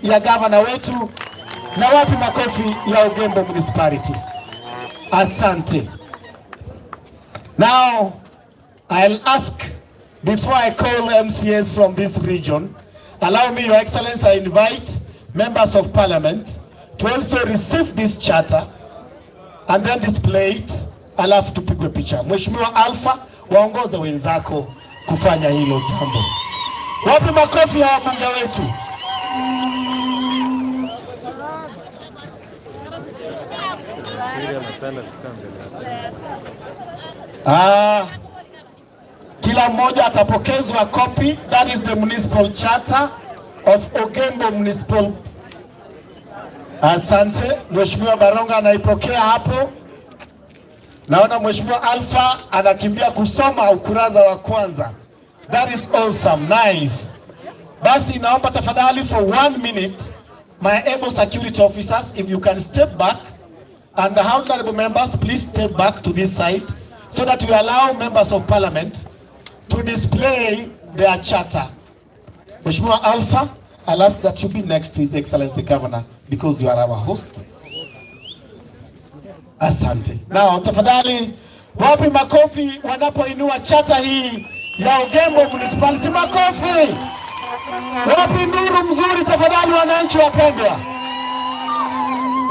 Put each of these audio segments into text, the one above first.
ya gavana wetu na wapi makofi ya Ogembo Municipality? Asante. Now, I'll ask, before I call MCAs from this region, allow me, Your Excellency, I invite members of parliament to also receive this charter and then display it, alafu tupigwe picha. Mheshimiwa Alpha, waongoze wenzako kufanya hilo jambo. Wapi makofi ya wabunge wetu? Kila mmoja atapokezwa copy. That is the municipal charter of Ogembo Municipal. Asante. Mheshimiwa Baronga anaipokea hapo. Naona Mheshimiwa Alpha anakimbia kusoma ukurasa wa kwanza. That is awesome. Nice. Basi naomba tafadhali for 1 minute, my able security officers, if you can step back, and the honorable members, please step back to this side so that we allow members of parliament to display their charter. Mheshimiwa Alpha, I'll ask that you be next to His Excellency the Governor because you are our host. Asante. Now, tafadhali, wapi makofi wanapoinua charter hii ya Ogembo Municipality? Makofi. Wapi nduru mzuri tafadhali wananchi wapendwa?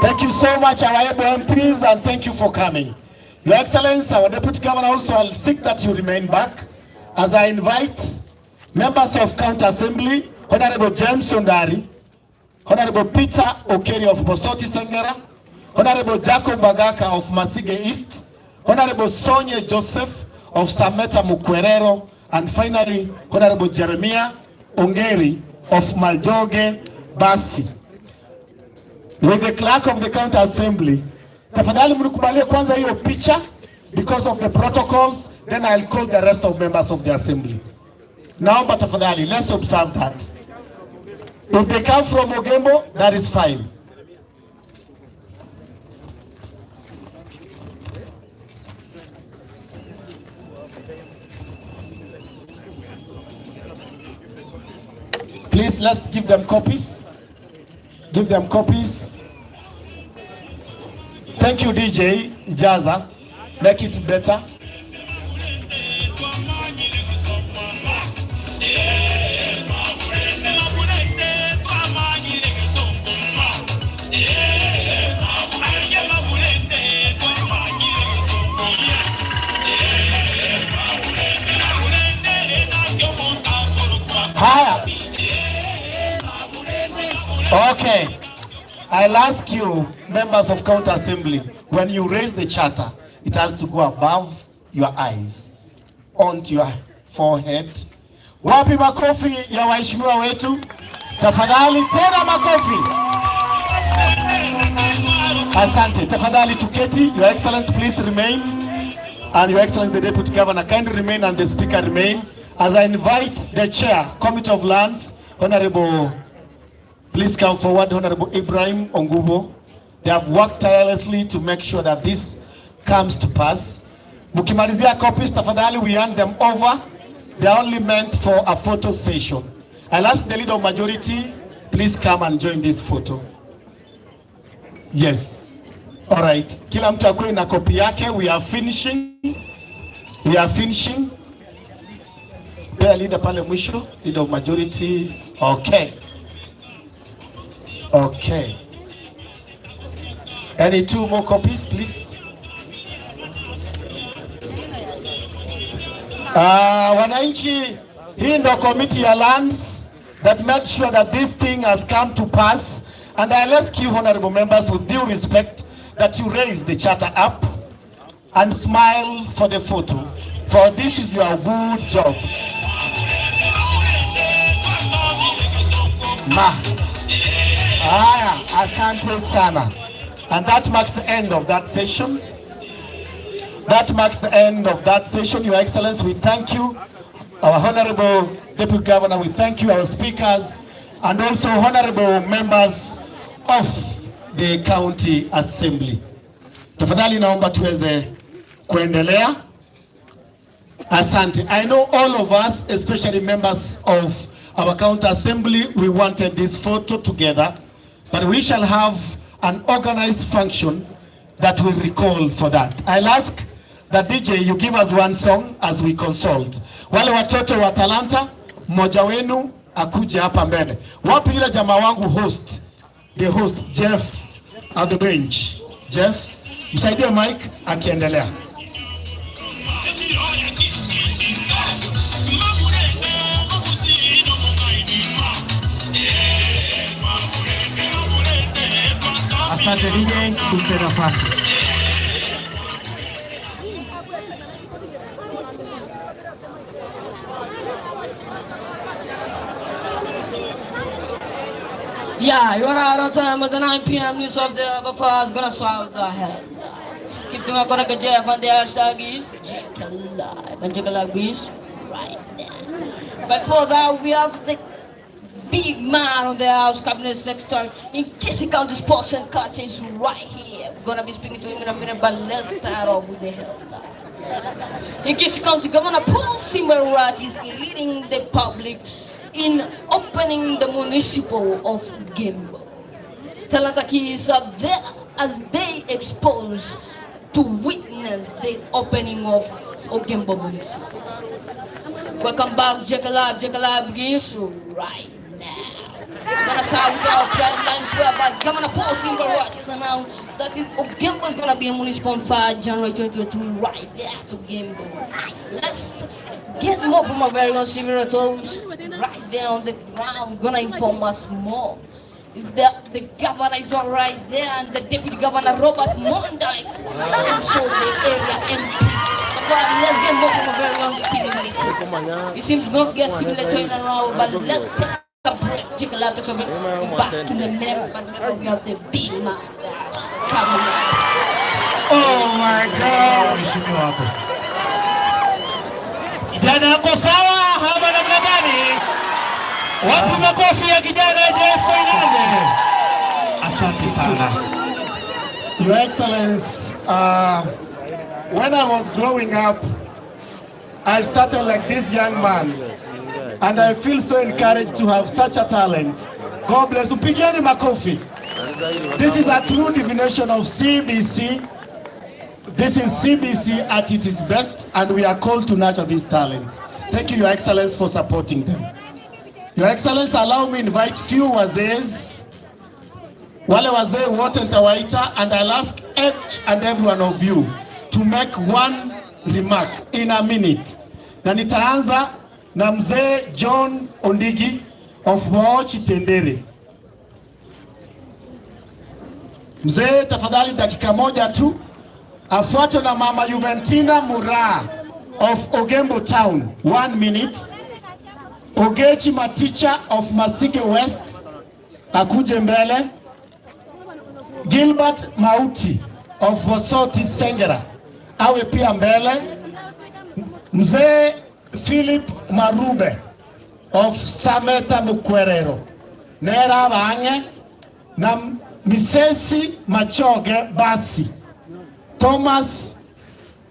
Thank you so much, our able MPs, and thank you for coming. Your Excellency, our Deputy Governor, also I'll seek that you remain back as I invite members of County Assembly, Honorable James Sondari, Honorable Peter Okeri of Bosoti Sengera, Honorable Jacob Bagaka of Masige East, Honorable Sonye Joseph of Sameta Mukwerero, and finally, Honorable Jeremiah Ongeri of Maljoge Basi. With the clerk of the county assembly, tafadhali mnikubalie kwanza hiyo picha because of the protocols, then I'll call the rest of members of the assembly. Naomba tafadhali, let's observe that. If they come from Ogembo, that is fine. Please, let's give them copies. Give them copies. Thank you, DJ Jaza. Make it better. Higher. Okay. I'll ask you, members of County Assembly, when you raise the charter, it has to go above your eyes, onto your forehead. Wapi makofi ya waheshimiwa wetu? Tafadhali tena makofi. Asante. Tafadhali tuketi. Your Excellency, please remain. And Your Excellency, the Deputy Governor, kindly remain, and the Speaker remain. As I invite the Chair, Committee of Lands, Honorable, please come forward, Honorable Ibrahim Ongubo. They have worked tirelessly to make sure that this comes to pass. Mukimalizia copies, tafadhali, we hand them over. They are only meant for a photo session. I'll ask the leader of majority, please come and join this photo. Yes. All right. Kila mtu akue na copy yake. We are finishing. We are finishing. Pea leader pale mwisho, leader of majority. Okay. Okay. Any 2 more copies, please? Wananchi, hii ndo committee ya lands that made sure that this thing has come to pass, and I ask you, honorable members, with due respect, that you raise the charter up and smile for the photo, for this is your good job. Asante sana. And that marks the end of that session. That marks the end of that session. Your Excellency, we thank you. Our Honorable Deputy Governor, we thank you, our speakers, and also honorable members of the County Assembly. Tafadhali naomba tuweze kuendelea. Asante. I know all of us, especially members of our county assembly, we wanted this photo together, but we shall have an organized function that will recall for that. I'll ask the DJ, you give us one song as we consult. Wale watoto wa talanta, mmoja wenu akuje hapa mbele. Wapi yule jamaa wangu host? The host, Jeff, at the bench. Jeff, msaidie Mike akiendelea. Asante DJ, tupe nafasi. Yeah, you are out on time with the 9 p.m. news of the before I was gonna swallow the hell. Keep doing gonna get Jeff and the hashtag is Jake Alive and Jake Alive is right now. But for that we have the big man on the House Cabinet Secretary in Kissy County Sports and Culture is right here. We're gonna be speaking to him in a minute, but let's start off with the hell. In Kissy County, Governor Paul Arati is leading the public in opening the Municipal of Ogembo. Talanta keys are there as they expose to witness the opening of Ogembo Municipal. Welcome back, Jekalab begins right now. We're gonna start with our prime lines whereby Governor Paul Arati has announced that Ogembo is gonna be a municipal on 5 January 2022 right there to Ogembo. Let's get more from our very own civil toes right there on the ground, gonna inform us more. Is that the governor is all right there and the deputy governor Robert Mondike, also the area MP. But let's get more from our very own stimulator. It seems not get stimulator in and around, but let's take a break, take a lot of it back in the minute, but remember we have the big man that's coming up. Oh my God! Kijana yako sawa hapa namna gani? Wapi makofi ya kijana Jeff Koinange? Asante sana. Your Excellency, when I was growing up, I started like this young man, and I feel so encouraged to have such a talent. God bless you. Pigeni makofi. This is a true definition of CBC. This is CBC at its best, and we are called to nurture these talents. Thank you, Your Excellency, for supporting them. Your Excellency, allow me invite few wazees, wale wazee wote nitawaita, and I'll ask each and every one of you to make one remark in a minute. Na nitaanza na mzee John Ondigi of Moochi Tendere. Mzee, tafadhali dakika moja tu. Afuatwe na Mama Juventina Mura of Ogembo Town, 1 minute. Ogechi Maticha of Masige West, akuje mbele. Gilbert Mauti of Bosoti Sengera, awe pia mbele. Mzee Philip Marube of Sameta Mukwerero, nera bange. Na Misesi Machoge Basi Thomas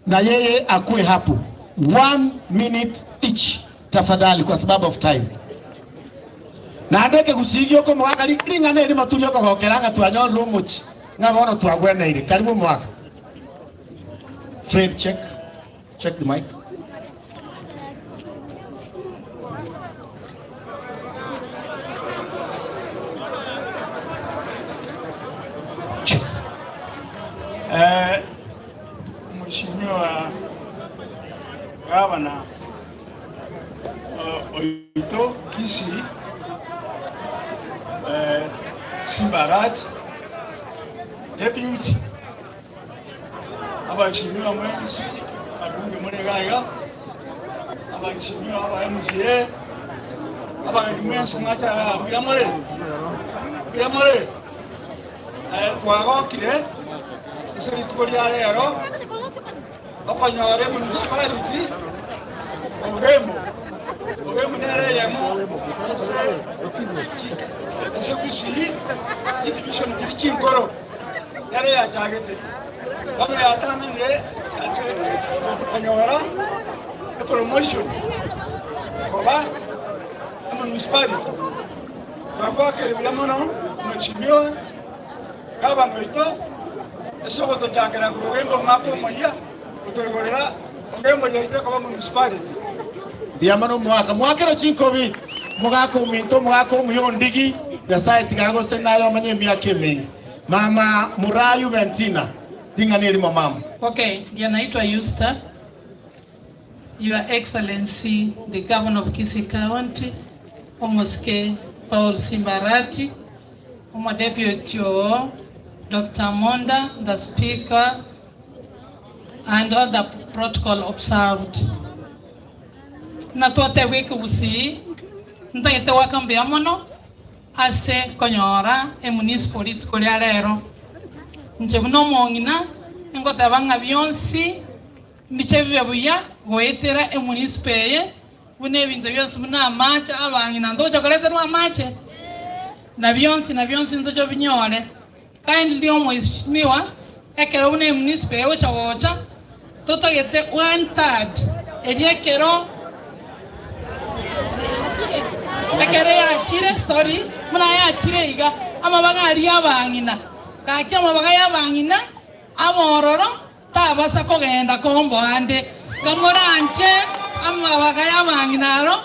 na yeye akue hapo. 1 minute each tafadhali kwa sababu of time. Na ndeke kusigio ko mwaka linga ne matulio ko hokeranga tuanyo lumuchi ngabona tuagwena ile karibu mwaka. Fred, check the mic. Check. Mheshimiwa Gavana Oito Kisi Simbarat Deputy abashimiwa mwenzi abunge mwenegaiga abashimiwa aba MCA abandi mwenzi mwatara biyamore twagokire iseri tukoria rero okonyore municipality Ogembo nere yamo ese kusi division kiri nkoro yare ya jagete bano ya tanane okonyora promotion koba municipality twakwakiribira muno mheshimiwa gavana waitu esoko tujangira ku Ogembo mako moya kutoigorera Ogembo yaite kwa municipality diamano mwakero chinkobi mugako minto mugako muyondigi ya site gago senayo manye miaka mingi mama Murayu Ventina dinganeli mama. Okay, ndio naitwa Yusta. Your Excellency the Governor of Kisii County, Omoske Paul Simbarati, Omo Deputy O, Dr. Monda, the Speaker, and all the protocol observed. Natwate wiki usi, ntaite wakambia mono, ase konyora municipality kulia lero. Nchebuno mongina, ngota banga byonsi, michebi buya, goetera municipal bune bintu byonsi buna macha abangina ndoja koleza rwa mache. Na byonsi nzojo binyole. Kindly omwishimiwa, ekero bune municipal wocha totagete 1/3 eliekero ekere ya chire sorry muna ya chire iga amabaga ali abangina kaki amabaga yabangina amororo tabasa kogenda kombo ande kamoranje amabaga yabanginaro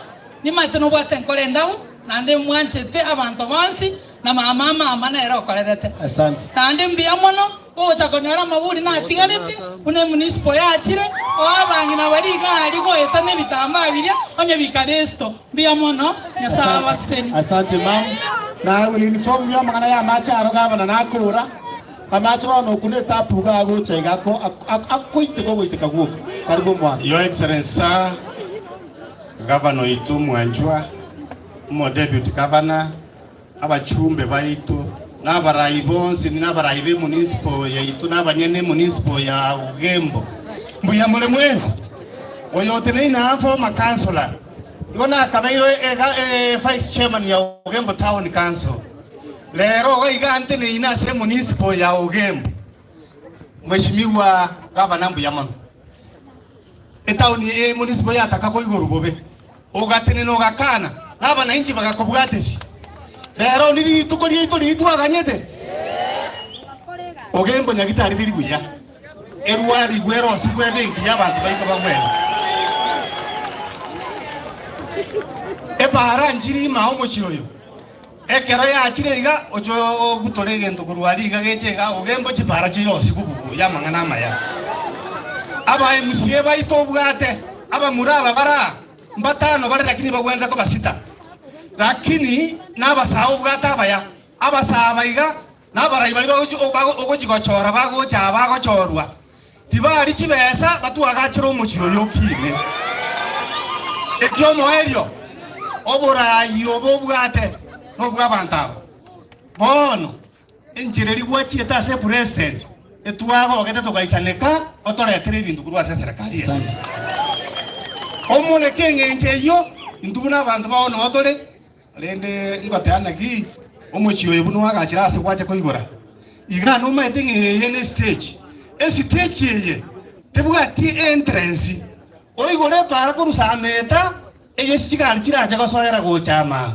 ni matino bwate nkolendau nande mwanchete abantu bonsi na mama na era okolerete. Asante. Nande mbia mono ocha konyora maburi na tigarete une municipal ya chire o abangina bariga ali goeta ne bitamba biria onye bikaresto mbia mono nyasaba baseni. Asante mam. Na will inform you magana ya macha arogaba na akura amacha bano kune tapuga go chega ko akoite go goite kaguo karibu mwa. Your Excellency Governor itu mwanjwa mo deputy governor abachumbe baitu n'abarayi bonsi n'abarayi be municipal yaitu n'abanyene municipal ya Ogembo mbuya mule mwezi oyote neina former councillor ngona kabairo vice chairman ya Ogembo town council lero oigante neina se municipal ya Ogembo mheshimiwa gavana mbuya mano etauni municipal ya takako igorubobe ogatene no gakana n'abana inji bagakobwatesi lero niri tukori ito aganyete Ogembo nyagitari biri buya erwari gwero sikwe bengi y'abantu baito bagwena ebara njiri ma omochiroyo ekero ya chirega ocho gutorege ndugurwari gagechega Ogembo chipara chiro sikubugu ya mangana maya aba MCA baito bwate aba muraba bara mbatano bare lakini bagwenda ko basita lakini n'abasawo bwatabaya abasaba iga n'abarayi bali ogochigochora bagocha bagochorwa tibali chibesa batuagachira omukiro yokine ekyo moelio oburayi obobwate nobwabantabo bono enchireri gwachieta ase president etwago ogete tugaisaneka otoretere ebintu kurwa ase serikali omuleke ng'encheyo intubuna abantu baono otore lende ngoteana ki omochiyo ebuno agachira ase kwache koigora iga no maete ng'eye stage ye tebwati entrance oigore para kurusameta eye sigari chiraje gosoera gochama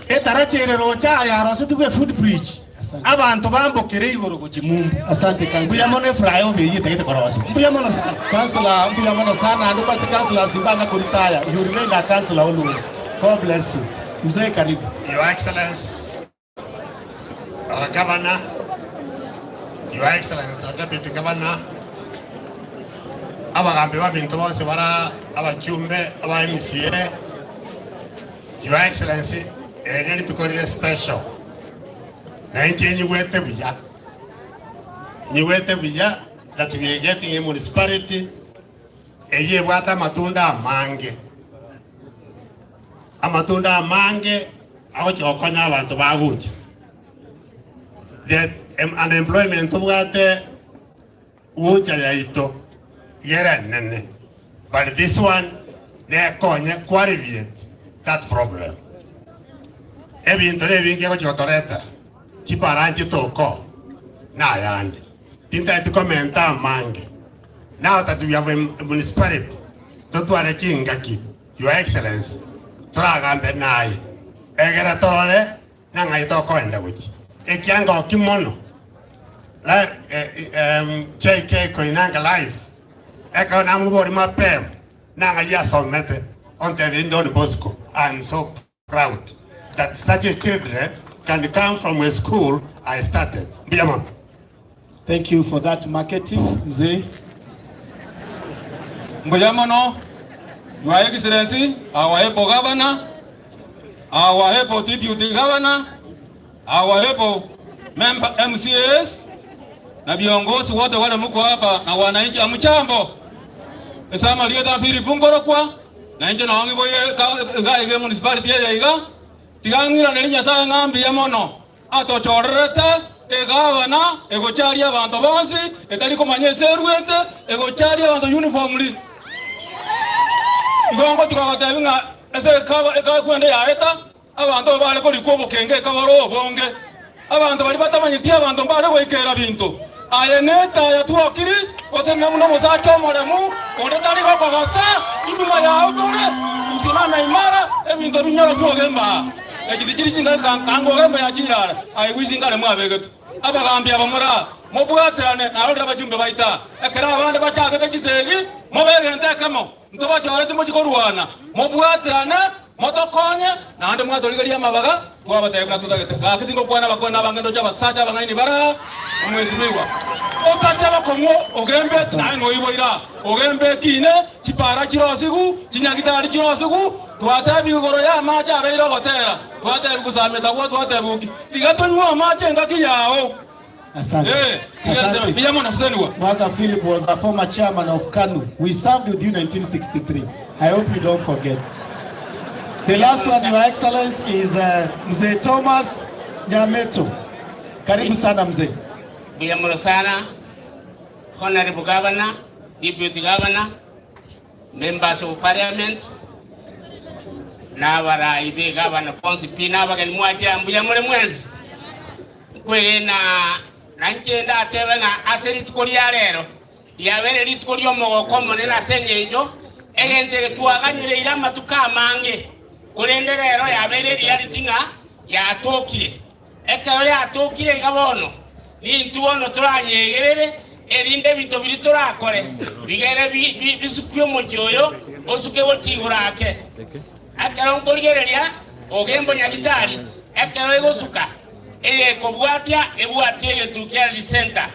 etarachere rocha yarose tugwe food bridge abantu bambokere igoro gochimumbu. Asante kansila. Mbuya mono fly obe yite korowaso mbuya mono sana kansila mbuya mono sana ndo pati kansila Zimbabwe kuritaya you remain a councillor always. God bless you. Mzee karibu. Your Excellency our Governor, Your Excellency our Deputy Governor, abagambe babintu bose bara abachumbe aba MCA, Your Excellency need to call it special. Na nyiwete buya that we are getting a municipality eye bwata amatunda amange aho chokonya abantu baguche the unemployment bwate ucha yaito yera nene but this one they konye alleviate that problem ebintu ebinge ko chotoreta chiparanje toko na yandi tinta to comment amange now that we have a municipality don't want to change. Your Excellency Tragambe naye egera torore na ngaito koenda guchi ekianga okimono la JK koinanga live eka na mubori mapem na ngaya somete on the window Bosco. I'm so proud that such a children can come from a school I started. Biamon. Thank you for that marketing, Mzee. Mbuyamono, Your Excellency, our Epo Governor, our Epo Deputy Governor, our Epo Member MCAs, na viongozi wote wale mko hapa na wananchi amchambo. Esama lieta firi bungoro kwa na nje na wangi boye ga municipality ya iga tigangira nelinya sa ngambi ya mono ato chorreta egavana egochari abantu bonsi etali komanyeserwete egochari abantu uniformly igongo tukagatebinga ese kaba kwende yaeta abantu bale ko likobo kenge kabaro bonge abantu bali batamanyiti abantu bale goikera bintu ayeneta yatuakiri otena muno musacho moremu ondetali ko kagasa iduma ya autore usimama imara ebintu binyoro tuogemba ekitichiri chinga kango gemba ya chirara aiwizingale mwabegetu abagambi abamura mobwaterane narondera bajumbe baita ekera abande bachagete chisegi mobegente kamo ntoba chorete mochikorwana mobwaterane motokonye nande mwatoligalia amabaga twabatebna tutagete gakitingo kwana bakona bangendo chaba sacha bangaini bara mwesimiwa okachaba kongo ogembe nango iboira ogembe kine chipara chirosigu chinyagitari chirosigu twatabi goro ya macha beiro gotera twatabi kusameta kwa twatabi tigatonywa macha ngaki yao. Asante. Asante. Biamona senwa. Mwaka Philip was a former chairman of KANU. We served with you in 1963. I hope you don't forget. The last one, Your Excellency, is Mzee Thomas Nyameto. Karibu sana mzee. Biamona sana. Honorable Governor, Deputy Governor, Members of Parliament, na wara ibe Governor Ponsi Pina bagani mwaja mbuyamole mwezi. Kwe na nchenda atewe na aseri tukoli ya lero. Yabere li tukoli omogo komo nena senye ijo. Egente tuaganyele ilama tukamange. Kulende lero yabere reality nga ya tokile. Ekero ya tokile ikabono. Ni ntuono turanyegerere. Erinde bintu biri turakore. Bigere bisukyo mojoyo. Osuke wochigurake. Ekero nkoligereria. Ogembo nyagitari. Ekero egosuka. Kobwatia ebwatie yetukiari center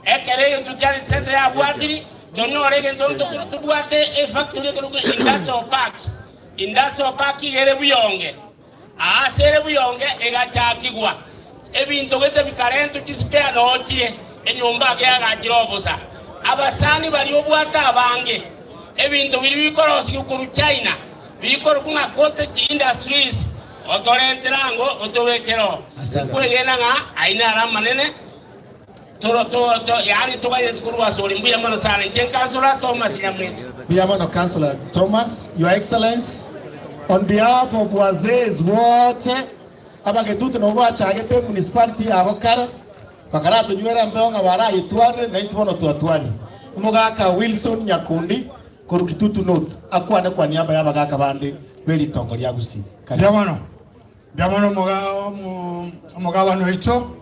ekere yetukiari center ya bwatiri tonore gento tubwate factory ko industrial park yere buyonge sere buyonge egachakigwa ebintu gete bikarento kisipea notie enyumba ya gajirobusa abasani bali obwata abange ebintu biri bikorosi ku China bikoro kuna cottage industries otorenterango otobekero kwegena nga aina ramanene to yani tobaye kurwa sori mbuya mano sana ken councilor Thomas Nyameto. Biamano Councilor Thomas, Your Excellency, on behalf of wazee wote abagetutu no bachagete municipality abokara bakara tunywera mbonga bara itware na itwono twatwani umugaka Wilson Nyakundi korukitutu note akwane kwa niaba y'abagaka bande beli tongo lya gusi. Biamano mugabano icho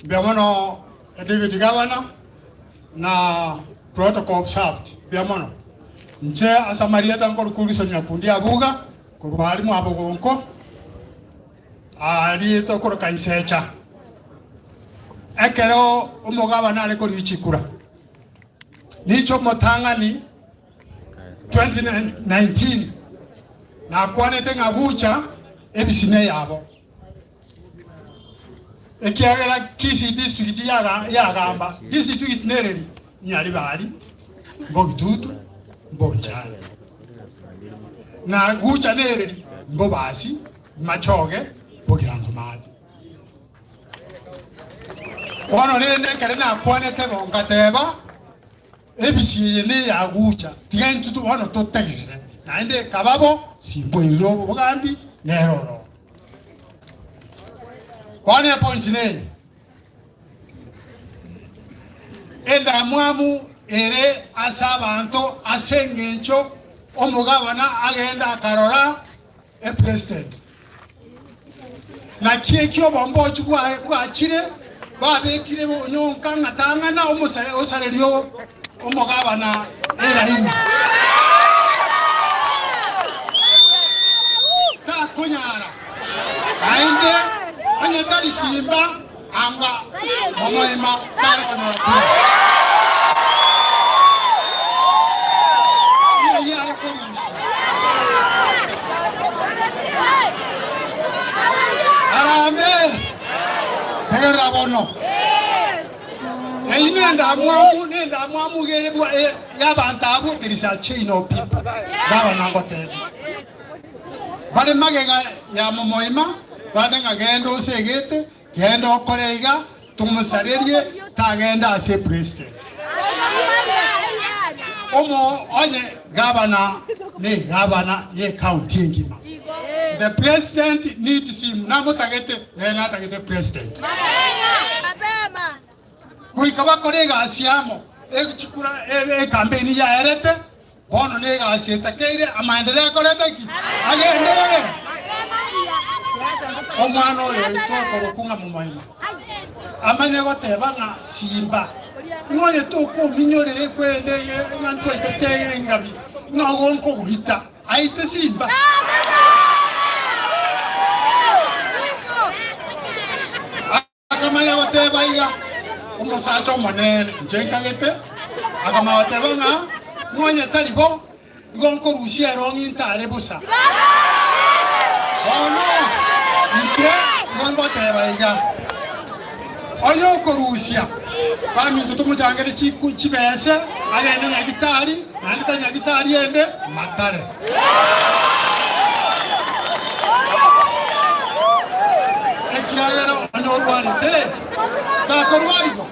biamano David Governor na protocol observed biamano nche asamaria tango kuliso Nyakundi abuga kubali mu abogonko ali to koro kansecha ekero umugabana ale ko lichikura nicho motangani 2019 na kwanete ngabucha ebisine yabo ekiagera kisi district yagamba district nereri nyali bali mbogitutu mbonjale na gucha nereri mbobasi machoge bogirango mati ono nene kare na kwanete bongateba ebisine ne yagucha tigantutu ono totegere naende kababo simboiro bogambi neroro kwane point ne enda mwamu ere asabanto asengencho omugabana agenda karora president na kiekyo bombo chukwa chire babekire nyonka ngatangana omusarelio omugabana erahimu ta kunyara aende anyatari simba anga momoema tare kana kula ya yare korusi arame tera bono nenda mwamu gere bwa ya bantabu there is a chain of people baba nangote bare magega ya momoima badenga gendo segete gendo koreiga tumusarerie tagenda ase president omo onye gabana ye county ngima the president needs him namutagete nena tagete president kuikaba korega asiamo ekuchukura campaign ya erete bono nega asieta keire amaendelea korete ki agendelele omwana oyo itoko rukunga mumaima amanye gotebanga simba none toko minyorere kwende nyanto iteteye ngabi no gonko guhita aite simba akamanya goteba iga umusacho monene njenkagete akamawatebanga nonye talibo gonko rushia rongi ntare busa ono iche gongo teba iga onyo korusia bami tutumujangere chibese agende nyagitari nandita nyagitari ende matare ekiagera onyorwalite takorwaligo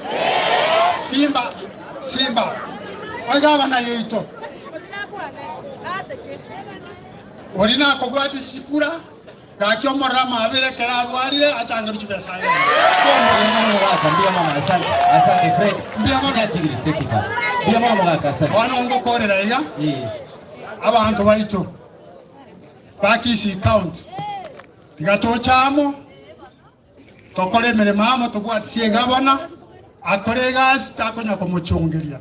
simba ogabana yeito orina kogwati sikura gakyo morama abere kerarwarire achangira chibesa ye Mbia mama asante Fred. Mbia mama tigiri take it up. Mbia mama mwaka asante. Wana ngo korera ya? Abantu baito. Bakisi count. Tigato chamo. Tokore meremamo tobwatiye gabana. Akorega sitakonya kumuchungiria.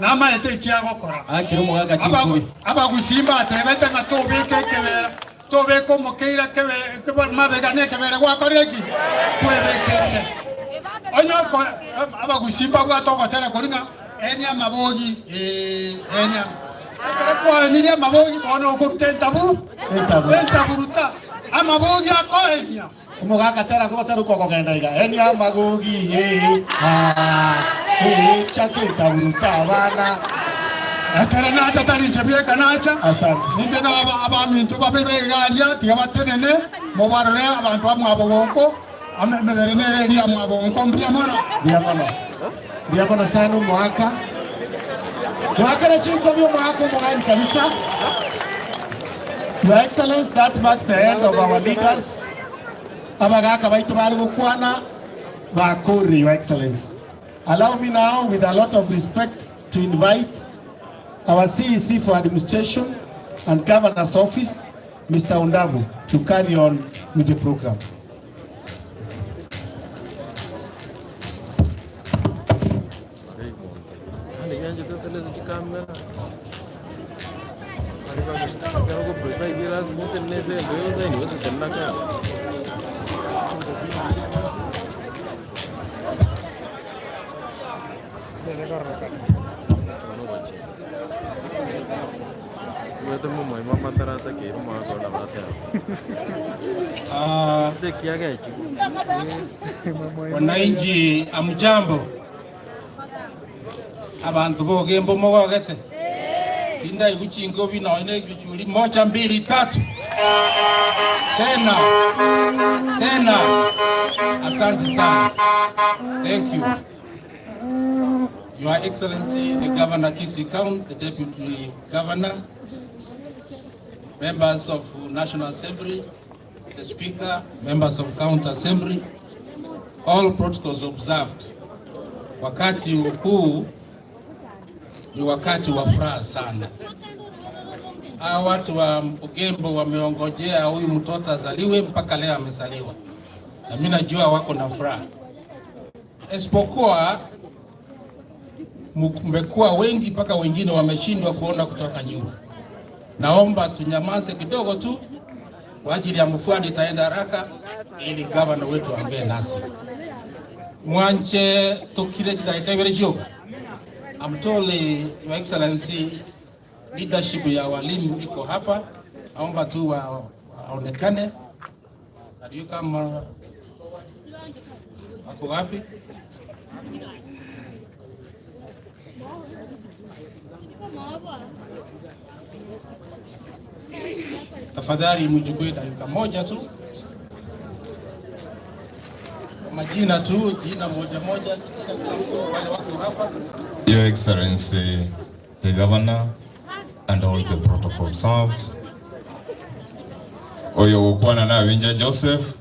Nama ete kiago kora. Akiro mwaka chikubi. Abagusimba atebete ngatobeke kebera. Tobe como keira que mabega ne kebera gwa koreki. Kwebekene. Onyo ko abagusimba gwa to gotera koringa enya mabogi enya akara ko enya mabogi bono ko tentabu ruta amabogi akoenya umugaka tera ko teru ko kogenda iga enya mabogi chake taburuta bana akara na tatari jebye kanacha asante nimbe na abamintu babere galia tiabatenene mobarore abantu amwabonko ameberenere ria mwabonko Biamono sanu mwaka na chinko bio mwaka mwani kabisa. Your Excellency, that marks the end of our leaders. Abagaka baitu bari gukwana bakuri, Your Excellency. Allow me now, with a lot of respect, to invite our CEC for Administration and Governor's Office, Mr. Undabu, to carry on with the program. Wananchi amjambo, abantu bogembo mogogete tinda iguchingo bino ine bichuli moja mbili tatu tena asante sana. Thank you, Your Excellency the Governor Kisii County, the Deputy Governor, members of National Assembly, the Speaker, members of County Assembly, all protocols observed. Wakati huu ni wakati wa furaha sana. Hawa watu wa Ogembo wameongojea huyu mtoto azaliwe mpaka leo amezaliwa. na mimi najua wako na furaha. Isipokuwa mmekuwa wengi mpaka wengine wameshindwa kuona kutoka nyuma. Naomba tunyamaze kidogo tu kwa ajili ya mfuadi itaenda haraka ili gavana wetu aongee nasi. Mwanche tukile dakika ibere joga. I'm told Your Excellency leadership ya walimu iko hapa. Naomba tu waonekane. Ndio kama wako wapi? Tafadhali mchukue dakika moja tu. Majina tu, jina moja moja wale wako hapa. Your Excellency, the Governor and all the protocol observed. Oyo Bwana na Winja Joseph,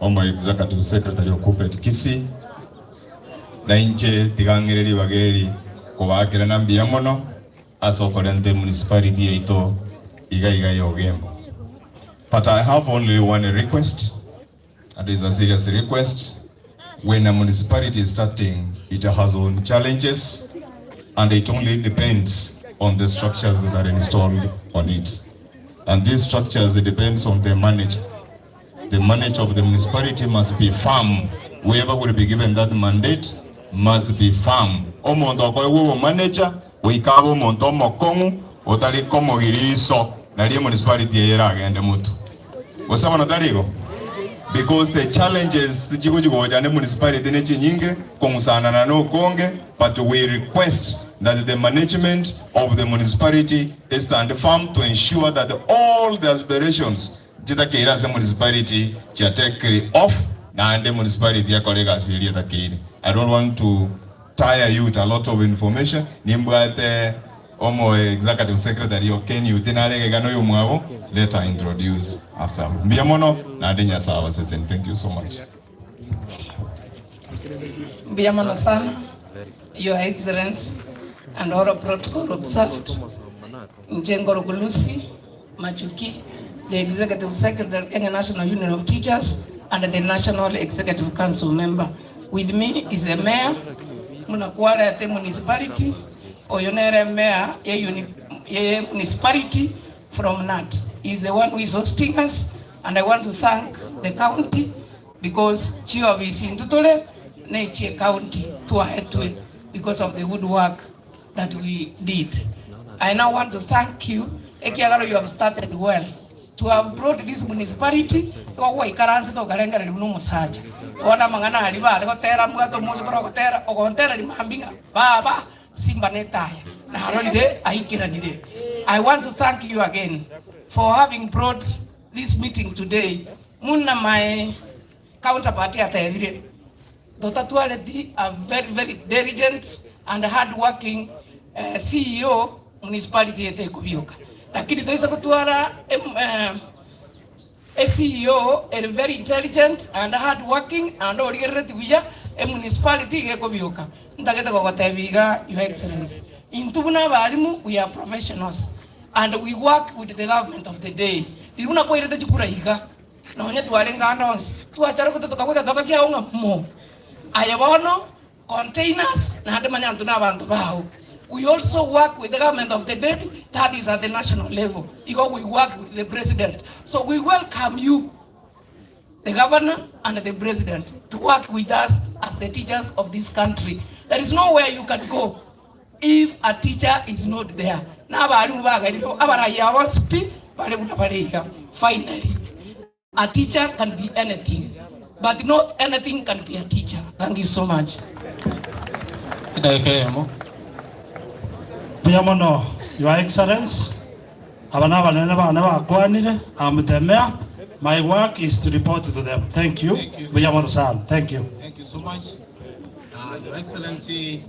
Omba Executive Secretary Okupet Kisi, na inche tigangiriri bageri kubakira na mbia mono asokolente municipality yaito iga ya Ogembo. But I have only one request, and it's a serious request. When a municipality is starting, it has own challenges, and it only depends on the structures that are installed on it. And these structures, it depends on the manager. The manager of the municipality must be firm. Whoever will be given that mandate must be firm. Omondo kwa wewe manager, wikabo mondo mokongu, otali komo giriso, na liye municipality yera agende mutu. Wasama notaligo? Because the challenges the municipality nechi nyinge kongusana na no konge, but we request that the management of the municipality stand firm to ensure that all the aspirations jita keira se municipality cha take off na ande municipality ya kolega asili takiri. I don't want to tire you with a lot of information. Nimbwate Omo Executive Secretary Okeni utinalege gano yumwabo, let her introduce herself. Mbiamono na adenya sawa sesen. Thank you so much. Mbiamono sana, Your Excellency, and all protocol observed. Njengoro Gulusi, Machuki, the Executive Secretary Kenya National Union of Teachers, and the National Executive Council member. With me is the mayor, Munakwara at the municipality, Oyonere mayor, a municipality from NAT. He's the one who is hosting us, and I want to thank the county because Chio is in Tutole, Nature County, to Ahetwe, because of the good work that we did. I now want to thank you. Ekiagaro, you have started well. To have brought this municipality, ikaransi to kalenga ni mnumo saja. Wana mangana aliba, tera mwato mozo koro tera, okontera ni mahambinga, baba simba netaya. Na halonide ahikira nide. I want to thank you again for having brought this meeting today. Muna my counterpart at Evire. Dr. Tualeti, a very diligent and hard-working CEO municipality ete kubioka. Lakini toisa kutuara a CEO a very intelligent and hard-working and oriented via a municipality ete kubioka. Ndageta kwa tabiga, Your Excellency. Intubuna balimu, we are professionals and we work with the government of the day. Diluna kwa irete chukura higa. Na honye tuwalenga anons. Tuwachara kutoka kwa toka kia unga mo. Ayabono, containers, na hade manya antuna abantu bao. We also work with the government of the day, that is at the national level. Because we work with the president. So we welcome you, the governor and the president, to work with us as the teachers of this country. There is nowhere you can go if a teacher is not there. Finally, a teacher can be anything, but not anything can be a teacher. Thank you so much. Biamono, Your Excellency, I'm the mayor. My work is to report to them. Thank you. Biamono San. Thank you. Thank you so much. Your Excellency,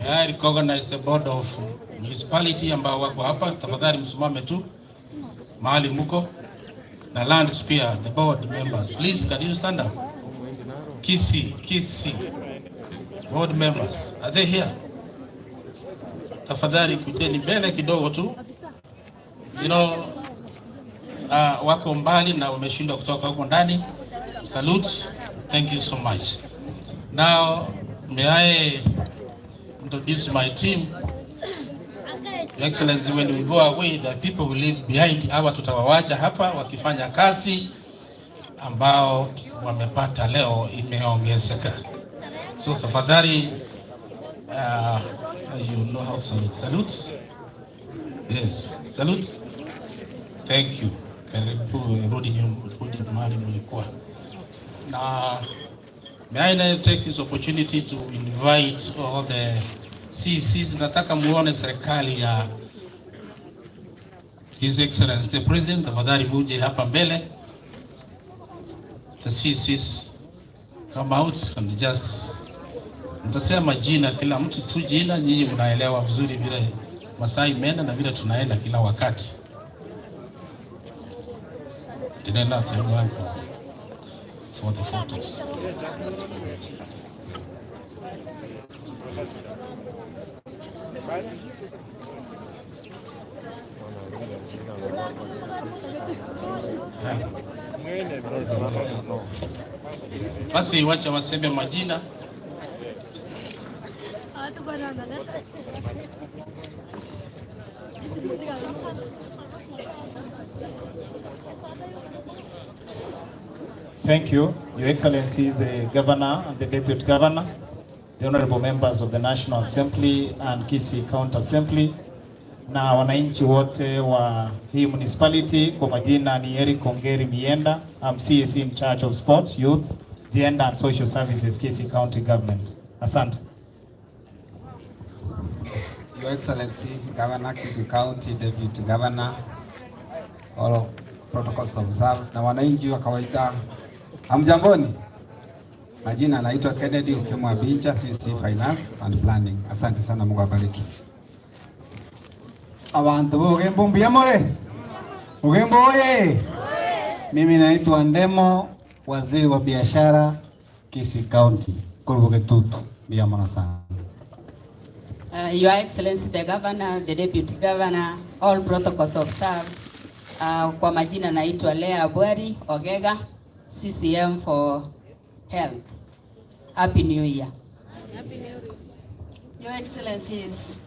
I recognize the board of municipality ambao wako hapa. Tafadhali msimame tu mahali muko. Na land spear, the board members. Please, can you stand up? Kisi. Board members, are they here? Tafadhali kujeni mbele kidogo tu. You know, wako mbali na wameshindwa kutoka huko ndani. Salute. Thank you so much. Now, may I introduce my team. Your Excellency, when we go away, the people will leave behind. Hawa tutawawacha hapa wakifanya kazi ambao wamepata leo imeongezeka. So tafadhali, you know how to salute. Salute? Yes. Salute? Thank you. Karibu rudi mahali mlikuwa. Now, may I take this opportunity to invite all the CCs. Nataka muone serikali ya His Excellency the President. Tafadhali muje hapa mbele. The CCs come out and just mtasema jina, kila mtu tu jina, nyinyi mnaelewa vizuri vile Masai imeenda na vile tunaenda kila wakati. Tunaenda for the photos. Basi wacha waseme majina. Thank you, Your Excellencies, the Governor and the Deputy Governor, the honorable members of the National Assembly and Kisii County Assembly, na wananchi wote wa hii municipality. Kwa majina ni Eric Ongeri Mienda. I'm CAC in charge of Sport, Youth, Gender and Social Services, Kisii County Government. Asante. Your Excellency, Governor, Kisii County, Deputy Governor, all protocols observed, na wananchi wa kawaida, hamjamboni. Majina naitwa Kennedy Ukimwa Bincha, CC Finance and Planning. Asante sana, Mungu awabariki. Abantu Ogembo mbiyamore. Ogembo oye. Mimi naitwa Ndemo, waziri wa biashara Kisii County. Kurubuge tutu mbiyamona sana. Your Excellency the Governor, the Deputy Governor, all protocols observed. Kwa majina naitwa Lea Bwari Ogega, CCM for Health. Happy New Year. Your Excellencies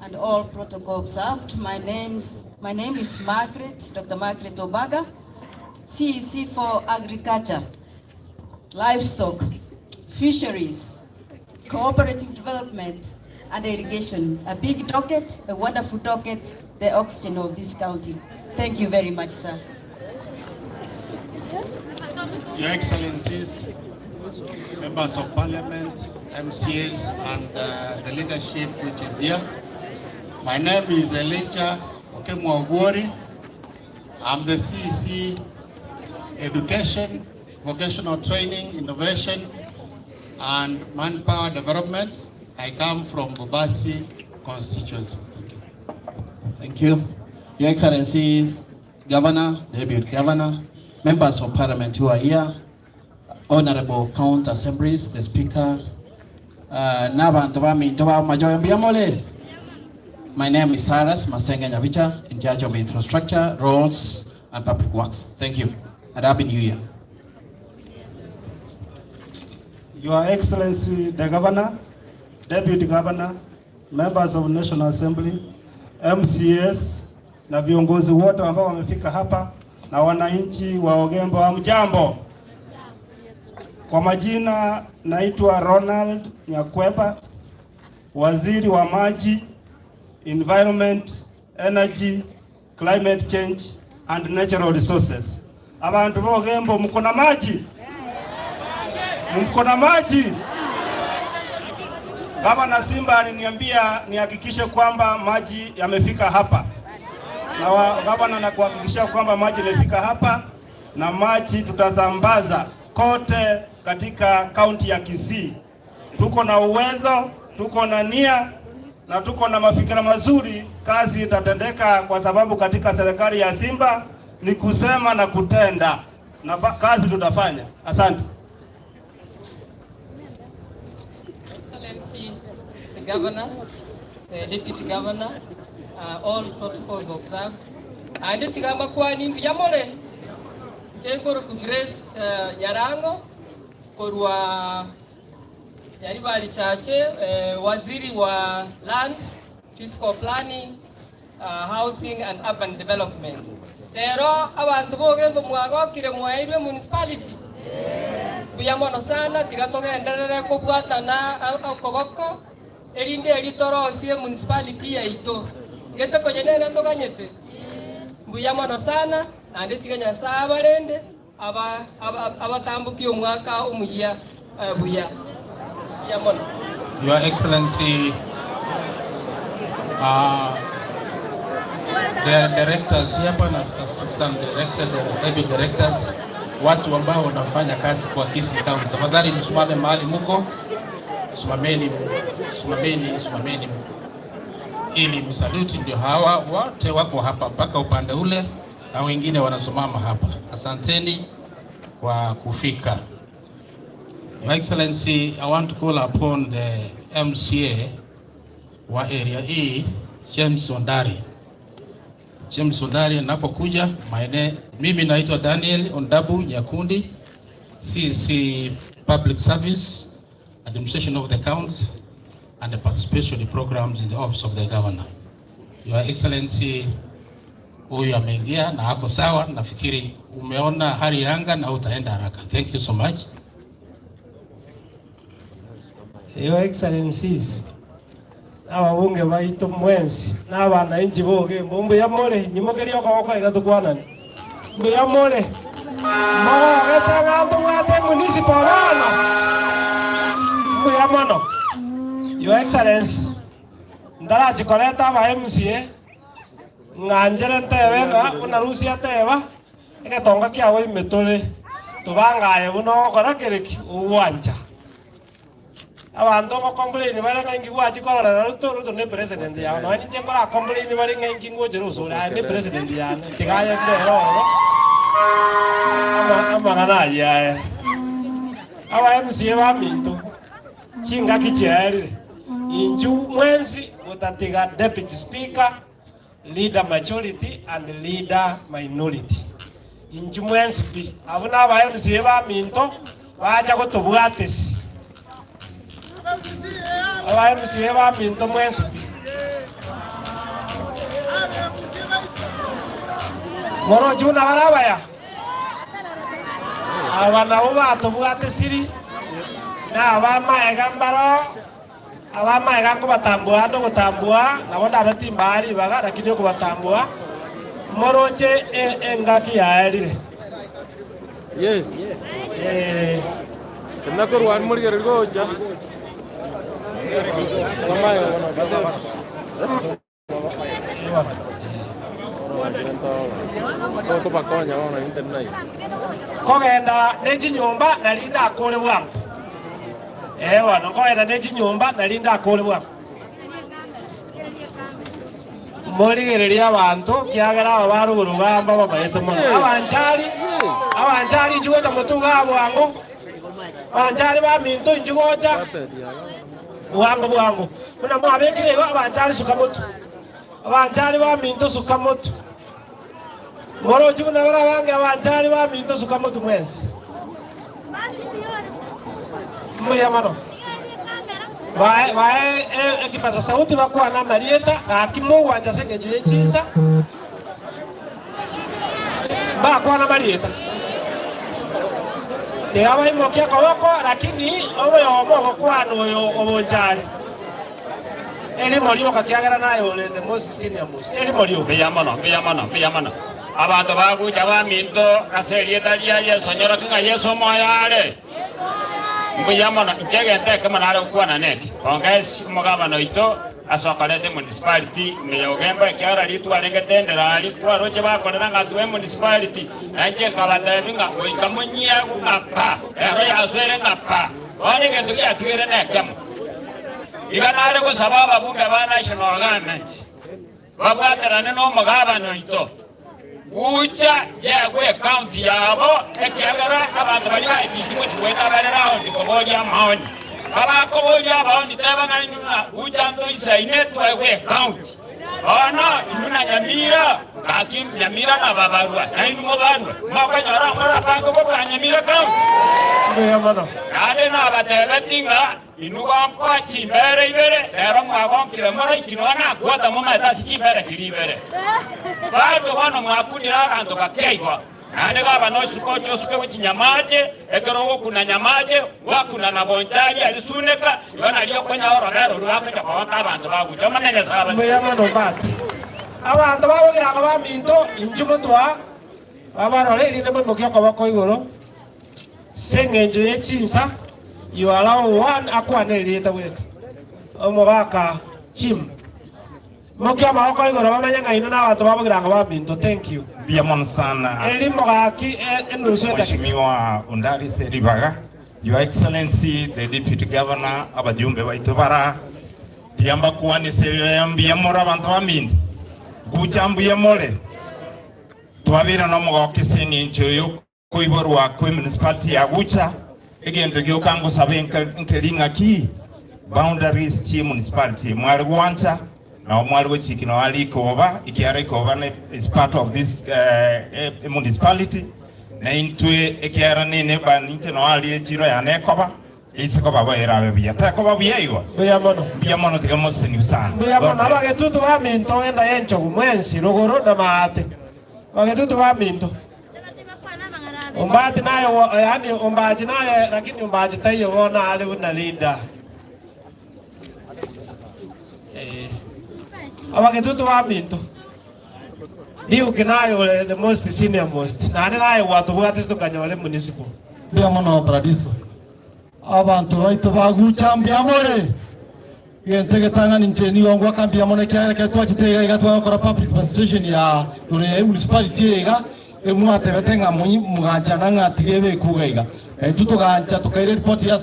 and all protocol observed, my name is Margaret, Dr. Margaret Obaga, CEC for Agriculture, Livestock, Fisheries, Cooperative Development and Irrigation. A big docket, a wonderful docket, the oxygen of this county. Thank you very much, sir. Your Excellencies, Members of Parliament, MCAs, and the leadership which is here. My name is Elijah Okemwa. I'm the CEC Education, Vocational Training, Innovation, and Manpower Development. I come from Bobasi constituency. Thank you. Your Excellency, Governor, Deputy Governor, Members of Parliament who are here, Honorable County Assemblies, the Speaker, my name is Saras Masenga Nyavicha, in charge of Infrastructure, Roads, and Public Works. Thank you, and Happy New Year. Your Excellency, the Governor, Deputy Governor, Members of National Assembly, MCAs, na viongozi wote ambao wamefika hapa, na wananchi wa Ogembo, hamjambo. Kwa majina naitwa Ronald Nyakweba, waziri wa maji, environment, energy, climate change and natural resources. Abantu wa Ogembo, mko na maji? Mko na maji? Gavana Simba aliniambia nihakikishe kwamba maji yamefika hapa. Na gavana na kuhakikisha kwamba maji yamefika hapa, na maji tutasambaza kote katika kaunti ya Kisii. Tuko na uwezo, tuko na nia na tuko na mafikira mazuri. Kazi itatendeka kwa sababu katika serikali ya Simba ni kusema na kutenda, na kazi tutafanya. Asante. Excellency, the Governor, the Deputy Governor, all protocols observed. Andi tigamba kwa nimbi yamole. Chekoro ku Grace Nyarango korwa yari bari chache waziri wa lands, fiscal planning, housing and urban development. Pero abantu bogembo mwagokire mwairwe municipality. Buyamono sana tigatogenderere kubwatana okogoko erinde eritorosie municipality yaito. Gete konyenene toganyete. Buyamono sana ande tiganya sabarende abatambuki omwaka omuya buya. Buyamono. Your Excellency, the directors hapa na assistant director, the directors, watu ambao wanafanya kazi kwa Kisii County, tafadhali msimame mahali muko, simameni ili msaluti. Ndio hawa wote wako hapa mpaka upande ule na wengine wanasomama hapa. Asanteni kwa kufika. Your Excellency, I want to call upon the MCA wa area hii, James Ondari anapokuja. Mimi naitwa Daniel Ondabu Nyakundi, CC Public Service, Administration of the Counts and the participation programs in the Office of the Governor. Your Excellency, huyu ameingia na hako sawa, nafikiri umeona hali ya anga na utaenda haraka. Thank you so much. Your Excellencies, ababunge baitu mwensi n'abananchi b'Ogembo mbuyamole nyimokeri okogoko igatukwanani mbuyamole mogete ng'antu bwate municipal bana mbuyamono. Your Excellency, ndarachikoreta aba MCA ng'anjere ntebe ng'a unarusia teba egetonga kiago imetore tubangaye buno okora kereki uwanja abantu complain bale ngi gwachi korora ruto ne president ya no ni chekora complain bale ngi ngoje ruso la ne president ya ne tigaye ndero amagana ya aba MCA ba minto chinga kicheri inju mwenzi utatiga deputy speaker, leader majority and leader minority. Inju mwenzi pi abuna aba MCA ba minto bacha gotubwatesi aba MCA ba minto mwenzi pi moro juna barabaya abana uba tubwatesiri na abama egambaro abama egango batambua ndo gutambua nabo ndabatimbari baga lakini ko batambua moroche engaki yaerire. Yes tenako rwan murigere gocha kogenda neji nyumba nalinda akole bwangu ewa nokogenda neji nyumba nalinda akole bwangu morigereria abantu kiagera abaru rugamba babayete mono abanjali njugocha mutuga bwangu abanjali ba minto njugocha bwangu muna mwabekire abanjali sukamoto abanjali ba minto sukamoto moro chuna bara bange abanjali ba minto sukamoto mwenzi muyamano wae ekipaza sauti bakwa na marieta akimo wanja sengeje chiza bakwa na marieta te aba imokia koboko lakini obo moko kwano yo obonjali eni morio kakiagera nayo le the most senior most eni morio biyamana abantu bagucha ba minto aserieta lia Yesu nyora kinga Yesu moyale mbuyamana nchegente kama nare ukwana neti kongesi mugabano ito asokalete municipality meya Ogembo kiara litu alengetendera ali kwa roche bakorera ngatu municipality anje kabatebinga oikamunyia ngapa ero ya swere ngapa wale gendo ya tigere nekam iganare ko sababa bunge ba national government babwaterane no mugabano ito ucha yagwe county yabo ekiagara abantu bali baibisimu chikweta bali round koboja maoni baba koboja maoni taba ngani ucha ndo isaine twagwe county Ona inuna Nyamira, Hakim Nyamira na babarua. Na inu babarua. Maka nyara mara pango kwa Nyamira kau. Mbeya mono. Ade na batebe tinga inu kwa chimbere ibere. Ero mwa kile mara ikinona kwa ta mama ta chimbere chiribere. Bato wana mwakunira ando bakeiwa. Ande baba no sikocho suke chinyamaje, ekero kuna nyamaje, wakuna na bonjali alisuneka, yona aliyo kwenya orobero ruwake kwa abantu baguca manenya saba. Mbeya mono bati. Abantu babagira aba minto injumutwa. Abarore ine mo mukya kwa bako igoro. Sengenjo yechinsa. You allow one akwane leta weka. Omobaka chim. Mokya mako igoro bamenya ngaino na abantu babagira aba minto. Thank you. Biamon sana. Mheshimiwa Undari Seribaga, Your Excellency, the Deputy Governor, abajumbe baitobara, tiamba kuani seriambia mora bantu amindi, guchambuye mole, tuwabira no mgoke sengi nchoyo kuiborwa kwe municipality ya Gucha, egento gyokango sabenka nkelinga ki, boundaries chi municipality, mwari guancha, na mwali wechiki na wali koba ikiara koba is part of this municipality na intwe ikiara ne baninte na wali chiro ya ne koba ise koba baira bya ta koba byeyo bya mono tigamo seni sana bya mono abagetutu baminto enda yencho kumwensi rogoro na maate abagetutu baminto umbati nayo yani umbaji nayo lakini umbaji tayo wona ale una leader abagetutu baminto ndiyo kinayo the most senior most nane nayo watu bwatisto kanyole municipal bya mono paradiso abantu baito baguchambia more yentege tanga nincheni yongwa kambia mone kyara ketwa kitega igatwa kora public participation ya ure municipality ega emwate betenga mugancha nanga tigebe kugaiga tuto gancha tukaire report ya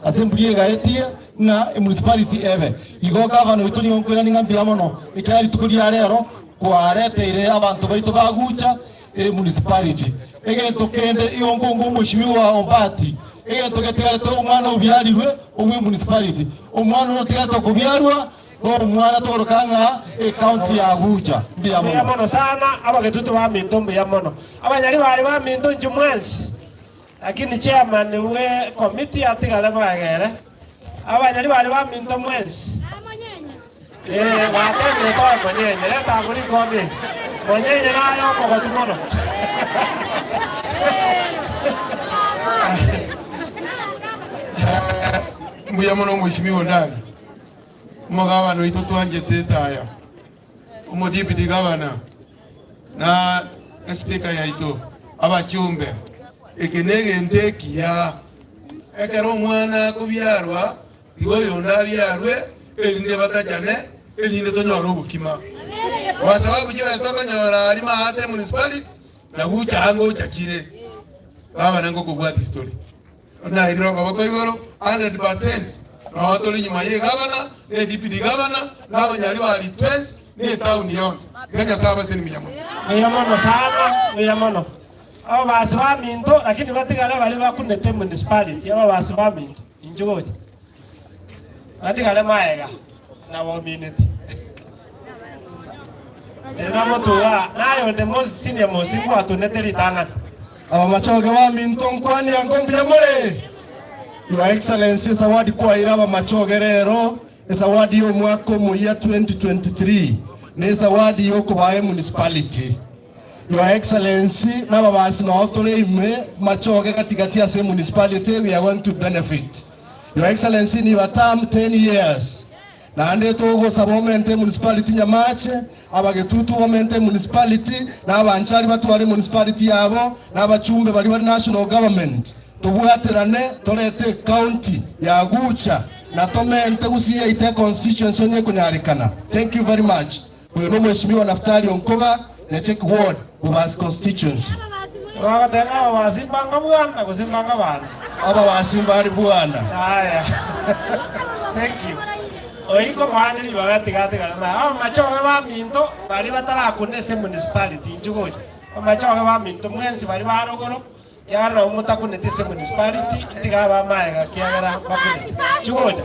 assembly ega etia na municipality ebe igo governor wituni onkora ningambia mono ikari tukuria rero kwareteire abantu baito bagucha municipality egento kende iyongongo mushimiwa Ombati egento ketegarete umwana ubyarirwe umwe municipality umwana unotegarete kubyarwa omwana torokanga county ya Gucha mbia mono sana abagetutu baminto mbia mono abanyali bali baminto njumwensi lakini chairman we committee atigale bagere abanyali bali baminto mwensi wategire toa mwenyenye leta nguri kombi mwenyenye nayo mogotu mono mbuya mono mheshimiwa ndani umugabano ito twanje taya umudipiti gavana na speaker yaito abachumbe ekenege ntekia ekero mwana kubyarwa igo yonda byarwe elinde batajane elinde tonyora ubukima kwa sababu jiwa stoka nyora alima hate municipality na Gucha hango chakire baba nango kubwati history na hiro baba kwa igoro 100% na watoli nyuma ye gavana ne deputy governor na banyali bali 20 ne town yonse kenya saba seni miyamono sana miyamono aba baswa minto lakini batigale bali bakunete municipality aba baswa minto injogoje batigale maega na community ena motuwa nayo the most senior most kwa tuneteli tangana aba machoge wa minto nkwani angombia mole Your Excellency zawadi kwa iraba machoge rero zawadi yo mwaka mu ya 2023 ne zawadi yo kubaye municipality Your Excellency naba basi na otole ime machoge katikati ya se municipality we are going to benefit Your Excellency ni watam 10 years na ande togo sabomente municipality nyamache abagetutu bomente municipality na abanchari batware municipality yabo na abachumbe bali wa national government tubwaterane torete county ya Gucha na tomente gusiya ite constituency nye kunyarikana. Thank you very much. Uyu no mheshimiwa Naftali Onkoba na check ward Bobas constituency. Wakatanga wasimbanga bwana kusimbanga bana. Aba wasimbari bwana. Haya. Thank you. Oiko mwani bagati na machoge ba minto bali batara kunese municipality njugoje. Machoge ba minto mwensi bali barogoro yara umutakune tese municipality ndiga ba maega kiagara bakune njugoje.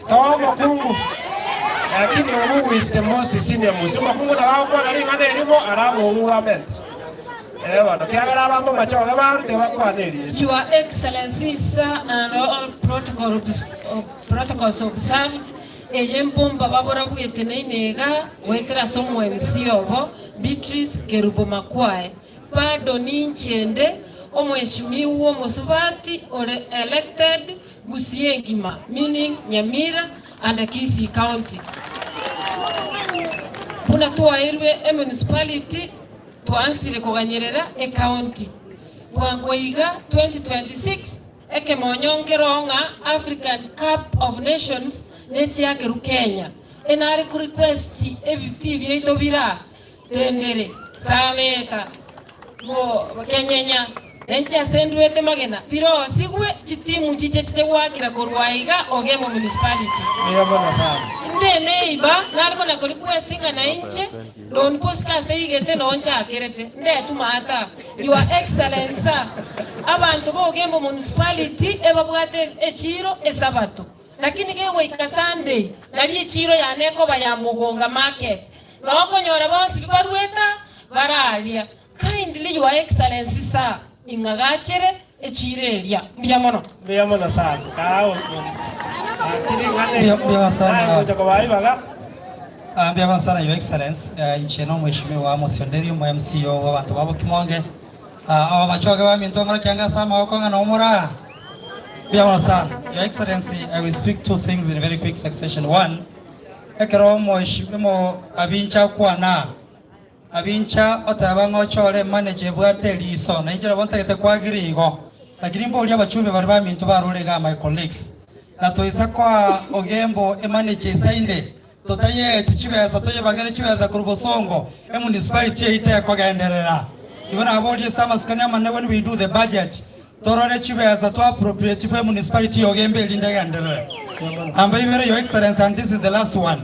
Tomo kungu lakini who is the most senior musuma kungu na wao kwa nali ngane nimo arabo uamen bana kiagara bambo machoga baru te bakwaneri. Your Excellency, sir, and all protocols observed. Ejempomba babora bwetene nega wetera somo MC obo Beatrice Kerubo Makwae pardon inchende omweshimiwa Musubati ore elected Gusiengima, meaning Nyamira and Kisii County. Puna tuwa irwe municipality tuansire kuganyerera county. Bwangoiga 2026 eke monyongeronga African Cup of Nations nechi yake Kenya. Enari ku request ebiti byeito bira tendere sameta mo kenyenya encha sendwete magena biro sigwe chitimu chiche wakira korwaiga Ogembo Municipality. Yabona sana. Ndene iba nariko na requestinga na inche don poska seigete no ncha kerete nde tumata. Your Excellency, abantu bo Ogembo Municipality ebabwate echiro esabato. Lakini gewe ikasande nali echiro ya neko baya mugonga market. Noko nyora bosi bibarweta baralia. Kindly Your Excellency sir ingagachere echireria mbiamono sana kao Mbiamono sana mbiamono sana Your Excellency incheno mheshimiwa Musonderi mu MCO w'abantu babo Kimonge aba bachoge ba mintongora cyanga sama okonga no mura mbiamono sana Your Excellency. I will speak two things in very quick succession. One, ekero mheshimiwa abincha kwana abincha otabango chole manage bwate liso na injira bontegete kwagirigo lakini mboli abachumbe bari bamintu barurega my colleagues na toisa kwa Ogembo manage sainde totaye tichibeza toye bagane chibeza kurubosongo municipality ite kwagenderera ibona aboli sama skania manne when we do the budget torore chibeza to appropriate for municipality Ogembo lindagenderera amba ibere Your Excellency, and this is the last one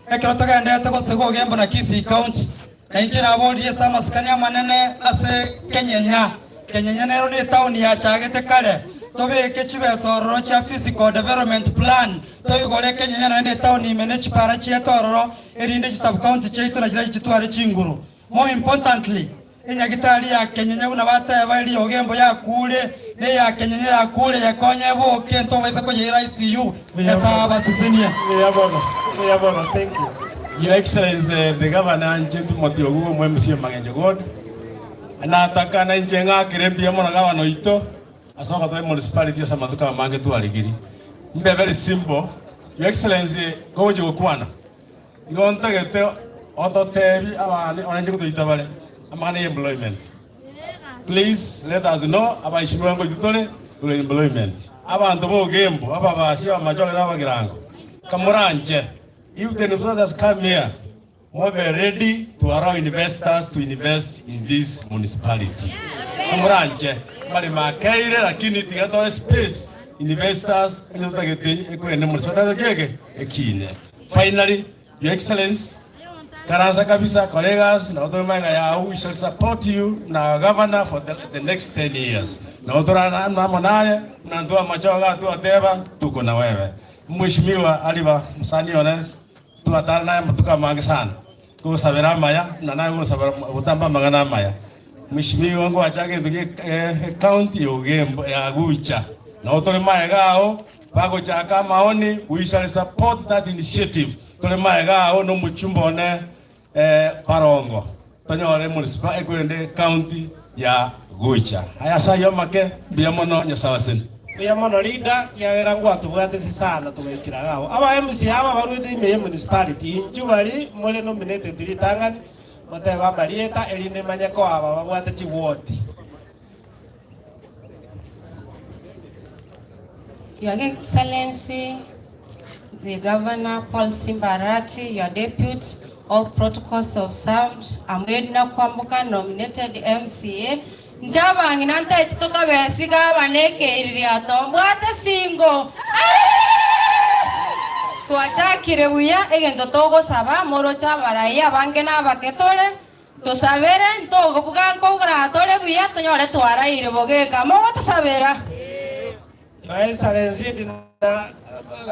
ekero togendera to sego Ogembo na Kisii County na inchina abodi sama skania manene ase kenyenya nero ni town ya chagete kale tobe kechibe sororo cha physical development plan tobe gore kenyenya na ni town imene chipara chi tororo erinde sub county cheito na jira chitware chinguru. More importantly inya gitari ya kenyenya una bata bali Ogembo ya kule ne ya kenyenya ya kule ya konye bo kento wese ko yira ICU esa basisenie yabona. Thank you Your Excellency, the Governor Njentu Motiogugo Mwemusie Magenjo God. Anataka na njenga kirembia mona Governor ito. Asoka toy municipality asa matuka mange tu aligiri. Mbe very simple. Your Excellency, goje okwana. Igonta gete oto tebi abane onenje kuitabale. Amane employment. Please let us know about ishimwango jutole ule employment. Abantu bo Ogembo, ababasi amachoke nabagirango. Kamuranje. If the investors come here, we are ready to allow investors to invest in this municipality. Kamuranje, bali makaire lakini tigato space investors inotagete ekwene municipality gege ekine. Finally, Your Excellency, karanza kabisa colleagues na other manga ya we shall support you na governor for the next 10 years. Na other na manaye na ndoa machoga tu ateba tuko na wewe. Mheshimiwa aliba msani one tuatana naye mtuka mange sana ko sabera maya na naye ko sabera utamba magana maya. Mheshimiwa wangu achage nduge county Ogembo ya Gucha na otore maya gao bago chaka maoni. We shall support that initiative. Tole maya gao no muchumbone parongo tonyore municipal ekwende county ya Gucha. Aya sayo make biamono nyasawasen Yamono leader kiagera ngwatu bwate sisana tugekira gao aba MC aba barwende ime municipality injubali mole nominated litangani moteba barieta eline manyako aba babwate chi ward. Your Excellency, the Governor Paul Arati, your deputy, all protocols observed. I'm ready now kwambuka nominated MCA. Njaba nginanta itoka besiga baneke iriya tombwate singo. Tuachakire buya egento togo saba moro chabaraya bange na baketole to sabere ntogo buganko gra tole buya tonyore twara ire bogeka mo to sabera. Excellency dina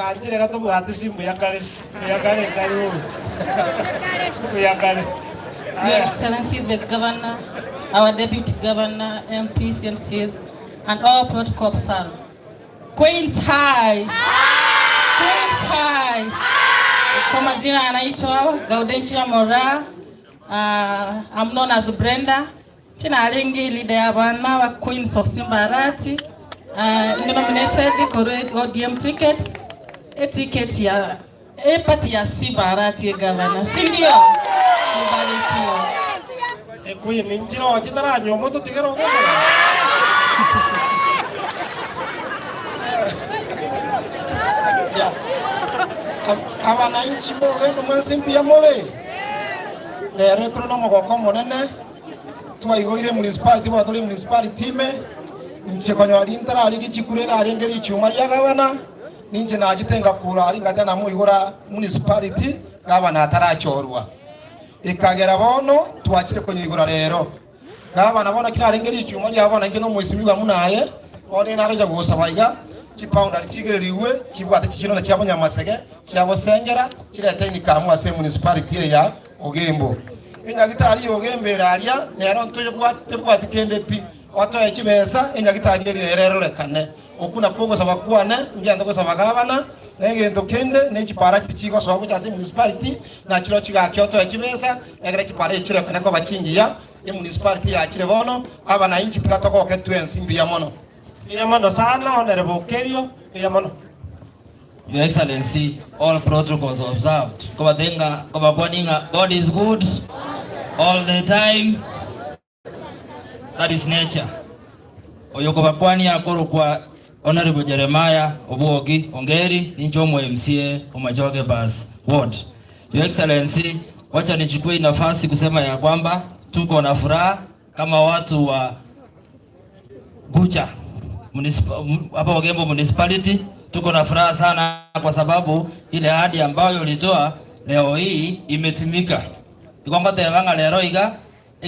anjire gato bwati simbu yakale kali wewe. Yakale. Your Excellency the Governor, our Deputy Governor, MPs, MCs, and all protocol served. Queens High. Queens High. Kwa majina anaitwa Gaudensia Mora. I'm known as Brenda. China alingi leader ya wana wa Queens of Arati. Nominated for ODM ticket. A ticket ya party ya Arati Governor. Sindio? Kuyi ninjiro wachitara nyomo to tigero ngoma. Ya. Abananchi bo mwansimbi ya mole. Lero tuno mogoko monene. Twayigoire municipality batole municipality time. Nche konyo alintara ali gichikurera alengeri chuma ya gavana. Ninje na agitenga kura ali ngatana muigora municipality gavana atarachorwa. Ikagera bono twakire kwenye igura rero gabana bona kirarengeri icyuma ryabana ngino mwesimiga munaye one naraje gusabaiga kipounda kigereriwe kibwate kikino cyabanya masege cyabosengera kireta ni kamu ase municipality ya Ogembo inyagitari Ogembera aria nero ntoje bwate kende pi watoye kibesa inyagitari rero rekane okuna kogo sabakwane ngenda ko sabagabana negento kende n'ekipara kikigo so kucyase municipality na kiro kigakyoto ekibesa egere kipara ekiro kana ko bakingiya municipality ya kirebono abana inchi tikatoko ketwensi mbiya mono sana honorable Kerio mbiya mono. Your Excellency, all protocols observed. God is good all the time. That is nature. Oyokobakwani akoro kwa Honorable Jeremiah Obuogi Ongeri Ninjomo MCA Umachoge Bus Ward. Your Excellency, wacha nichukue nafasi kusema ya kwamba tuko na furaha kama watu wa Gucha hapa Ogembo Municipality. Tuko na furaha sana kwa sababu ile ahadi ambayo ulitoa leo hii imetimika. Ikwanga tevanga lero iga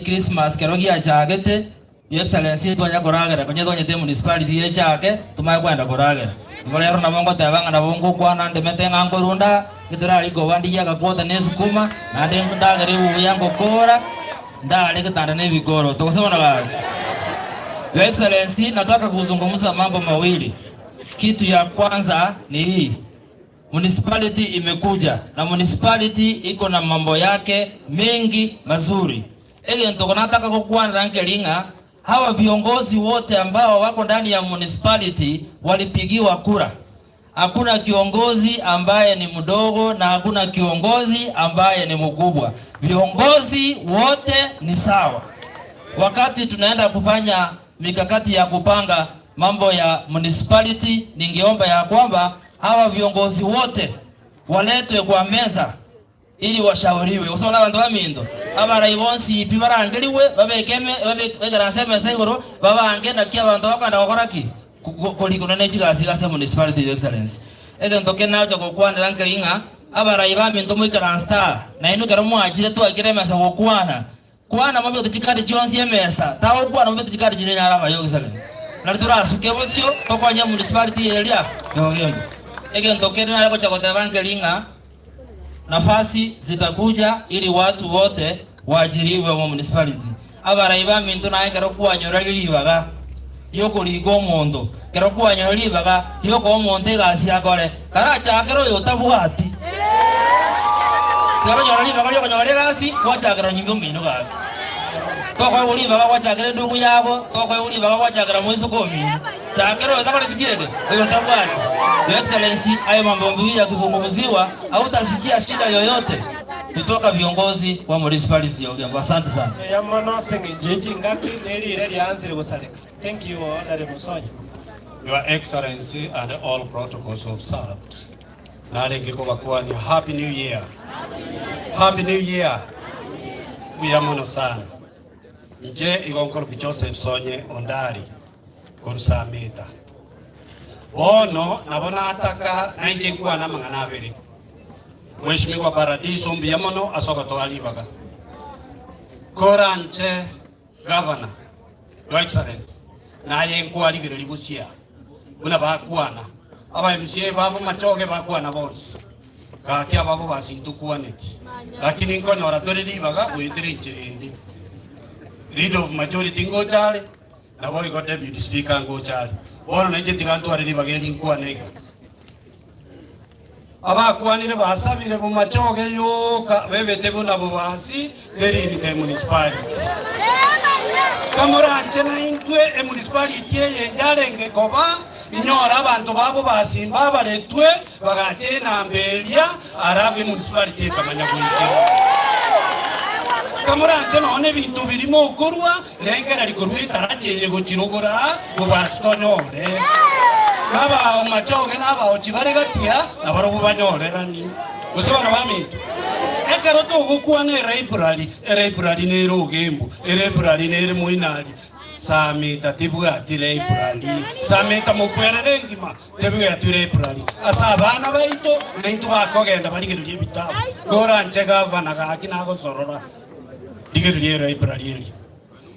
Christmas kerogi achagete. Your Excellency twanya koragera konye twanye municipality ye chake tumaye kwenda koragera ngolero na bongo tebanga na bongo kwana ndemete ngango runda gitara liko wandi ya gakwota nesukuma na ndengo ndagere uyango kora ndale kitanda ne bigoro tukosema na gaji. Your Excellency, nataka kuzungumza mambo mawili. Kitu ya kwanza ni hii municipality imekuja na municipality iko na mambo yake mengi mazuri. Ege nataka kukuana rankelinga hawa viongozi wote ambao wako ndani ya municipality walipigiwa kura. Hakuna kiongozi ambaye ni mdogo na hakuna kiongozi ambaye ni mkubwa. Viongozi wote ni sawa. Wakati tunaenda kufanya mikakati ya kupanga mambo ya municipality, ningeomba ya kwamba hawa viongozi wote waletwe kwa meza ili washauriwe. Usona bantu bamindo abara ibonsi pibarangeliwe babekeme babegaraseme segoro babange na kia bantu bakanda bakoraki kolikona n'ekigasi gase municipality. Your Excellency, ege ntoke nacho kokwana rankelinga abara ibamindo muikaransta na inu kero mwajire tu akiremesa kokwana kwana mabyo tukikadi chonsi emesa tawo kwana mabyo tukikadi jine nyarama. Your Excellency, na turasuke bosyo tokwanya municipality elia Ogembo. Ege ntoke na lako chakote rankelinga nafasi zitakuja ili watu wote waajiriwe wa municipality. Abara ibamindo naye kero kwanyora libaga yoko ligo mondo kero kwanyora libaga yoko monde gasi akore karacha kero yotabwati kero nyora libaga yoko nyora gasi wacha kero nyimbo mino ga toko uli baga wacha kero ndugu yabo toko uli baga wacha kero mwiso komi chakero yotabale tikirede yotabwati. Your Excellency, hayo mambo mbili ya kuzungumziwa au utasikia shida yoyote kutoka viongozi wa municipality ya Ogembo. Asante sana. Ya mono sengejeji ngaki neli ile lianzire gusaleka. Thank you Honorable Sonya. Your Excellency and all protocols observed. Nalenge ko bakwa ni Happy New Year. Happy New Year. Uya mono sana. Nje igonkoro Joseph Sonye Ondari Korusameta. Bono nabona ataka naije kuwa na mangana abiri. Mheshimiwa Paradiso Mbiyamono asoka to alibaga. Koranche Governor, Your Excellency, na yenkuwa ligere libusia. buna bakwana aba MCA babo machoge bakwana bonse gaki ababo basintukwaneti lakini nkonyora toriri baga gwitire njirindi leader of majority ngochale na boy got deputy speaker ngochale bona nje tigantwariri bageri nkwanega abakwanire basabire mu machoge yoka bebete buna bubasi teriri te municipality kamuranje na intwe municipality yenjarenge koba inyora abantu babo basimba baretwe bagache na mbelia arabe municipality kamanya kuitira kamuranje none bintu birimo ukorwa lengera likorwita raje gukirogora ngo bastonyore baba machoge naba ochibaregatia na barobu banyorerani gusebana bamintu ekero to gukwane library ne Ogembo library ne Muinali samita tibwa library samita mukwerere ngima tibwa library asa abana baito nento bakogenda barigeruye bitabo goranje gavana gakina go sorora digeruye library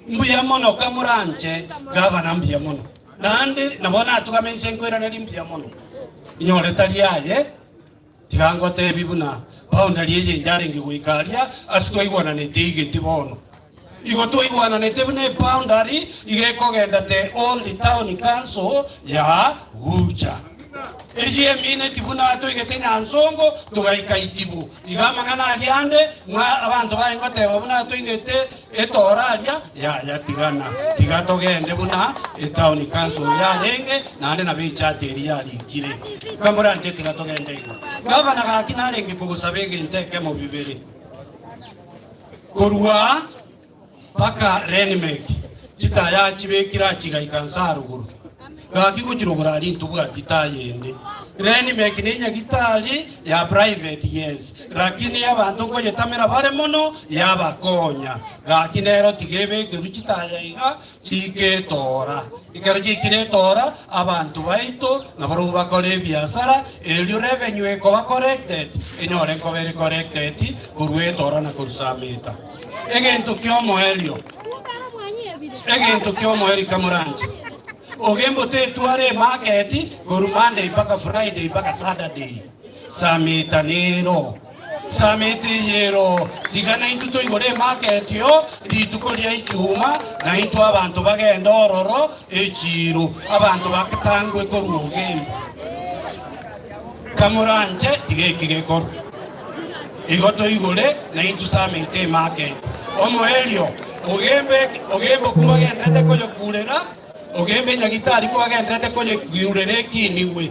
mbuya mono kamuranje gavana mbuya mono nande nabona tukamense nkwera nali mbuya mono inyore taliaye tigango tebibuna paunda liye njarenge gwikaria asitoigwana netige tibono igotoigwana netebune paundari igekogenda te all the town council ya Ucha eje mine tibuna atoigetenya nsongo tugaikaitibu igamagana aliande mwa abantu baingote babuna atoigete etoralia ya tigana tigatogende buna town council ya lenge nande na bichateri ya likire kamuranje tigatogende iko gavana gakina lenge kugusabege nteke mu bibiri korwa paka renmake chitaya chibekira chigaikansara ruguru gaki kuchirogora ali ntubwa titayende renmake ninya gitali ya private yes lakini abantu ko yetamera bare mono yabakonya gaki nero tigebe kiruchitaya iga chiketora ikarachikiretora abantu baito nabaro bakole biasara elio revenue eko corrected inyore ko very corrected kurwetora na kursamita egento kyomo elio kamuranje Ogembo te tuare market goru Monday mpaka Friday mpaka Saturday samita nero samiti yero tigana into to igore market yo ditukolia ichuma na into abantu bagenda ororo echiru abantu bakatangwe koru Ogembo kamuranje tigekige koru igoto igore na into samite market omo elio Ogembo kuba gendete koyo kulera Ogembe nyagitari ko agendete ko yurere kiniwe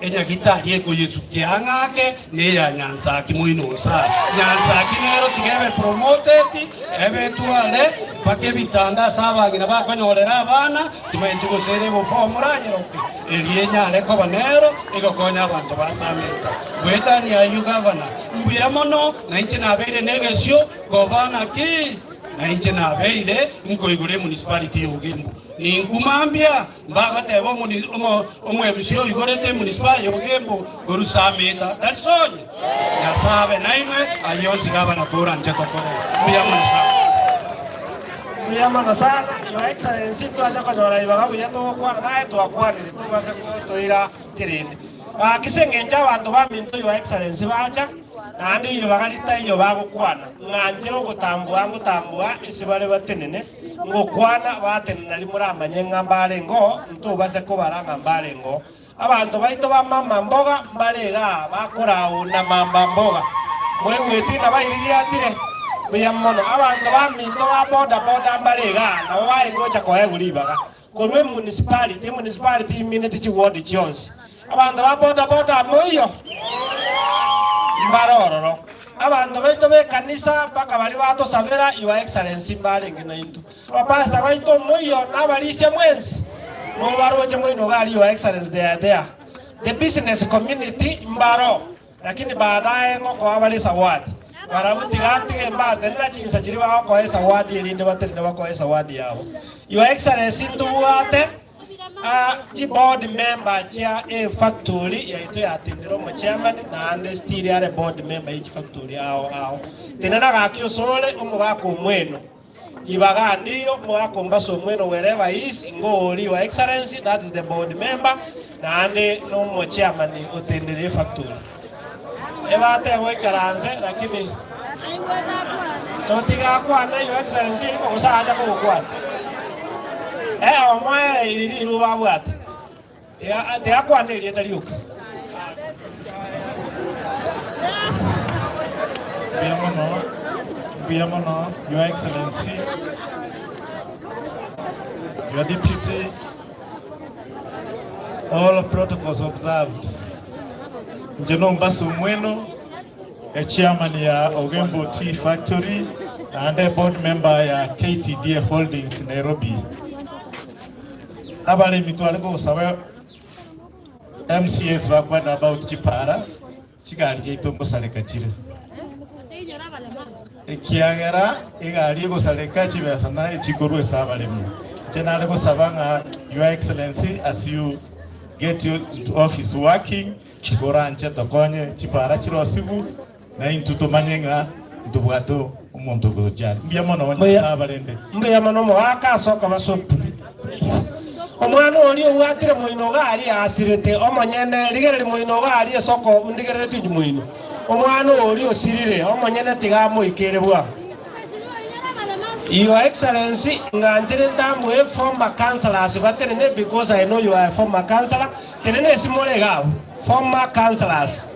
enyagitari ko yesukiangake ne ya nyansaki muinosa nyansaki nero tigebe promoted eventuale pake bitanda sabagira bakonyorera abana timaitugo serebo formula yeroke elienya leko banero igokonya abantu basameta gwetani ayu governor mbuya mono na inchina bere negesio gobana ki na inchina bere inkoigure municipality Ogembo ninkumambia mbaga tebo omo MCO igorete municipal Ogembo gorusameta dalsonye yasabe naimwe ayonsi gabana kora nchekokore muyamana sana your excellency twaje konyora ibaga buya to kwa nae to akwanire to gase ko to ira tirinde kisengenja abantu baminto your excellency bacha nandi ibaga litayo bagukwana nganjero gutambua isibale batenene ngokwana batenena limurambanye ngambale ngo ntubase ko baranga mbale ngo abantu baito bamama mboga mbalega bakorawo na mamba mboga mwe wetina bayiriria atire byamono abantu baminto ba boda mbalega na baye ngocha ko egulibaga korwe municipality minute chi ward Jones abantu ba boda moyo mbarororo abantu baito be kanisa paka bali bato sabera your excellency mbalenge naito abapasta baito moyo nabalise mwensi no baroje moyo gali your excellency there the business community mbaro lakini baadaye ngoko abali sawadi barabuti gatige mbate na chinsa chiri ba ko esa wadi linde batende ba ko esa wadi yao your excellency nduwate the board member chia factory ya ito ya tendero mo chairman na ande still ya board member each factory ao tenana ga kyo sole omo ba ko mweno Ibaga ndio mwako mbaso mweno wherever he is ngoli Your Excellency, that is the board member na ande no mo chairman otendere factory. Eba te we karanze lakini totiga kwa na Your Excellency ni ko sa aja ko kwa. Omoe iriri ruba bwate. Te akwa ne ri tariuka. Biamono, Your Excellency, Your Deputy, all protocols observed. Njeno Mbasu Mweno, a chairman ya Ogembo Tea Factory and a board member ya KTDA Holdings Nairobi. Abale mitwaleko sawa MCS wakwanda about Chipara, chikali chaitongo saleka chile. Ekiagera egari gosaleka chibesana echikuru esabalemi chenale gosabanga Your Excellency, as you get into office working chikora anche tokonye chipara chirosigu na intuto manyenga ndubwato umuntu gojana mbiamono sabalende mbiamono mwaka soka basopu omwana oli owatire moino gali asirete omonyene ligere moino gali esoko ndigere tinju moino omwana oli osirire omonyene tigamo ikerebwa. Your Excellency, nganjire ndamu former councillors batenene because I know you are a former councillor. Tenene simole gabo former councillors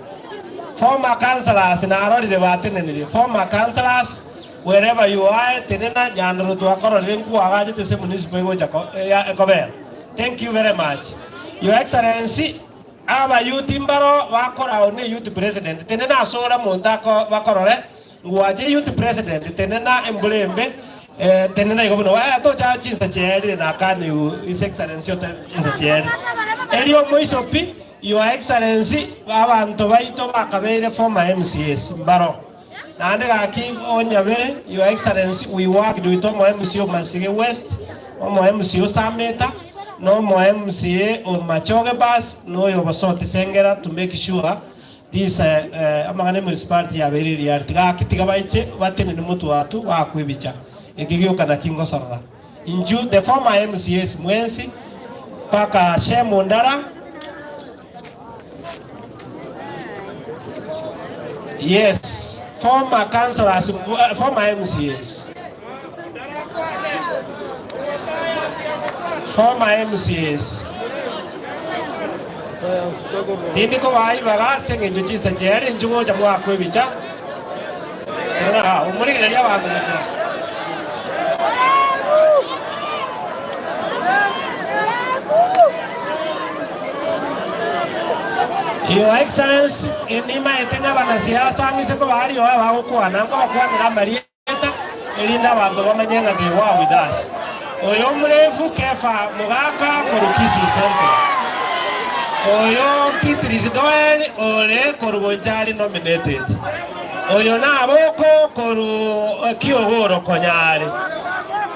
na arodi de batenene former councillors wherever you are tenena jandro to akoro lenku agaje tese municipal go jako. Thank you very much. Your Excellency, aba youth imbaro wakora one youth president tenena asora montako wakorore nguaje youth president tenena embulembe tenena igobuno to cha chinsa cheri na kani His Excellency chinsa cheri elio moisopi. Your Excellency, abantu baito bakabere former MCS mbaro nande gaki onyabere. Your Excellency, we worked with Omo MCO Masige West, Omo MCO Sameta, no mo MCA o Machoge Bus, no yo basoti sengera to make sure this amangane municipality ya very real tiga kitiga baiche batene ni mutu watu wa kwibicha ekigyo kana kingo sarara inju the former MCS Mwensi paka Shemo Ndara. Yes, former councillors, former MCS. Former MCS. Tindi ko wai baga senge juchi sa cheri njungo jamwa kwe bicha. Kena umuri kena dia wangu bicha. Your Excellency, inima etenya banasiasa ngise ko bali oya bakukwa nango bakwanira marieta elinda bantu bamenyenga they were with us. Oyo mrefu kefa mugaka korukisi center. Oyo Peter Doyle ole korubonjali nominated. Oyo naboko koru kiogoro konyale.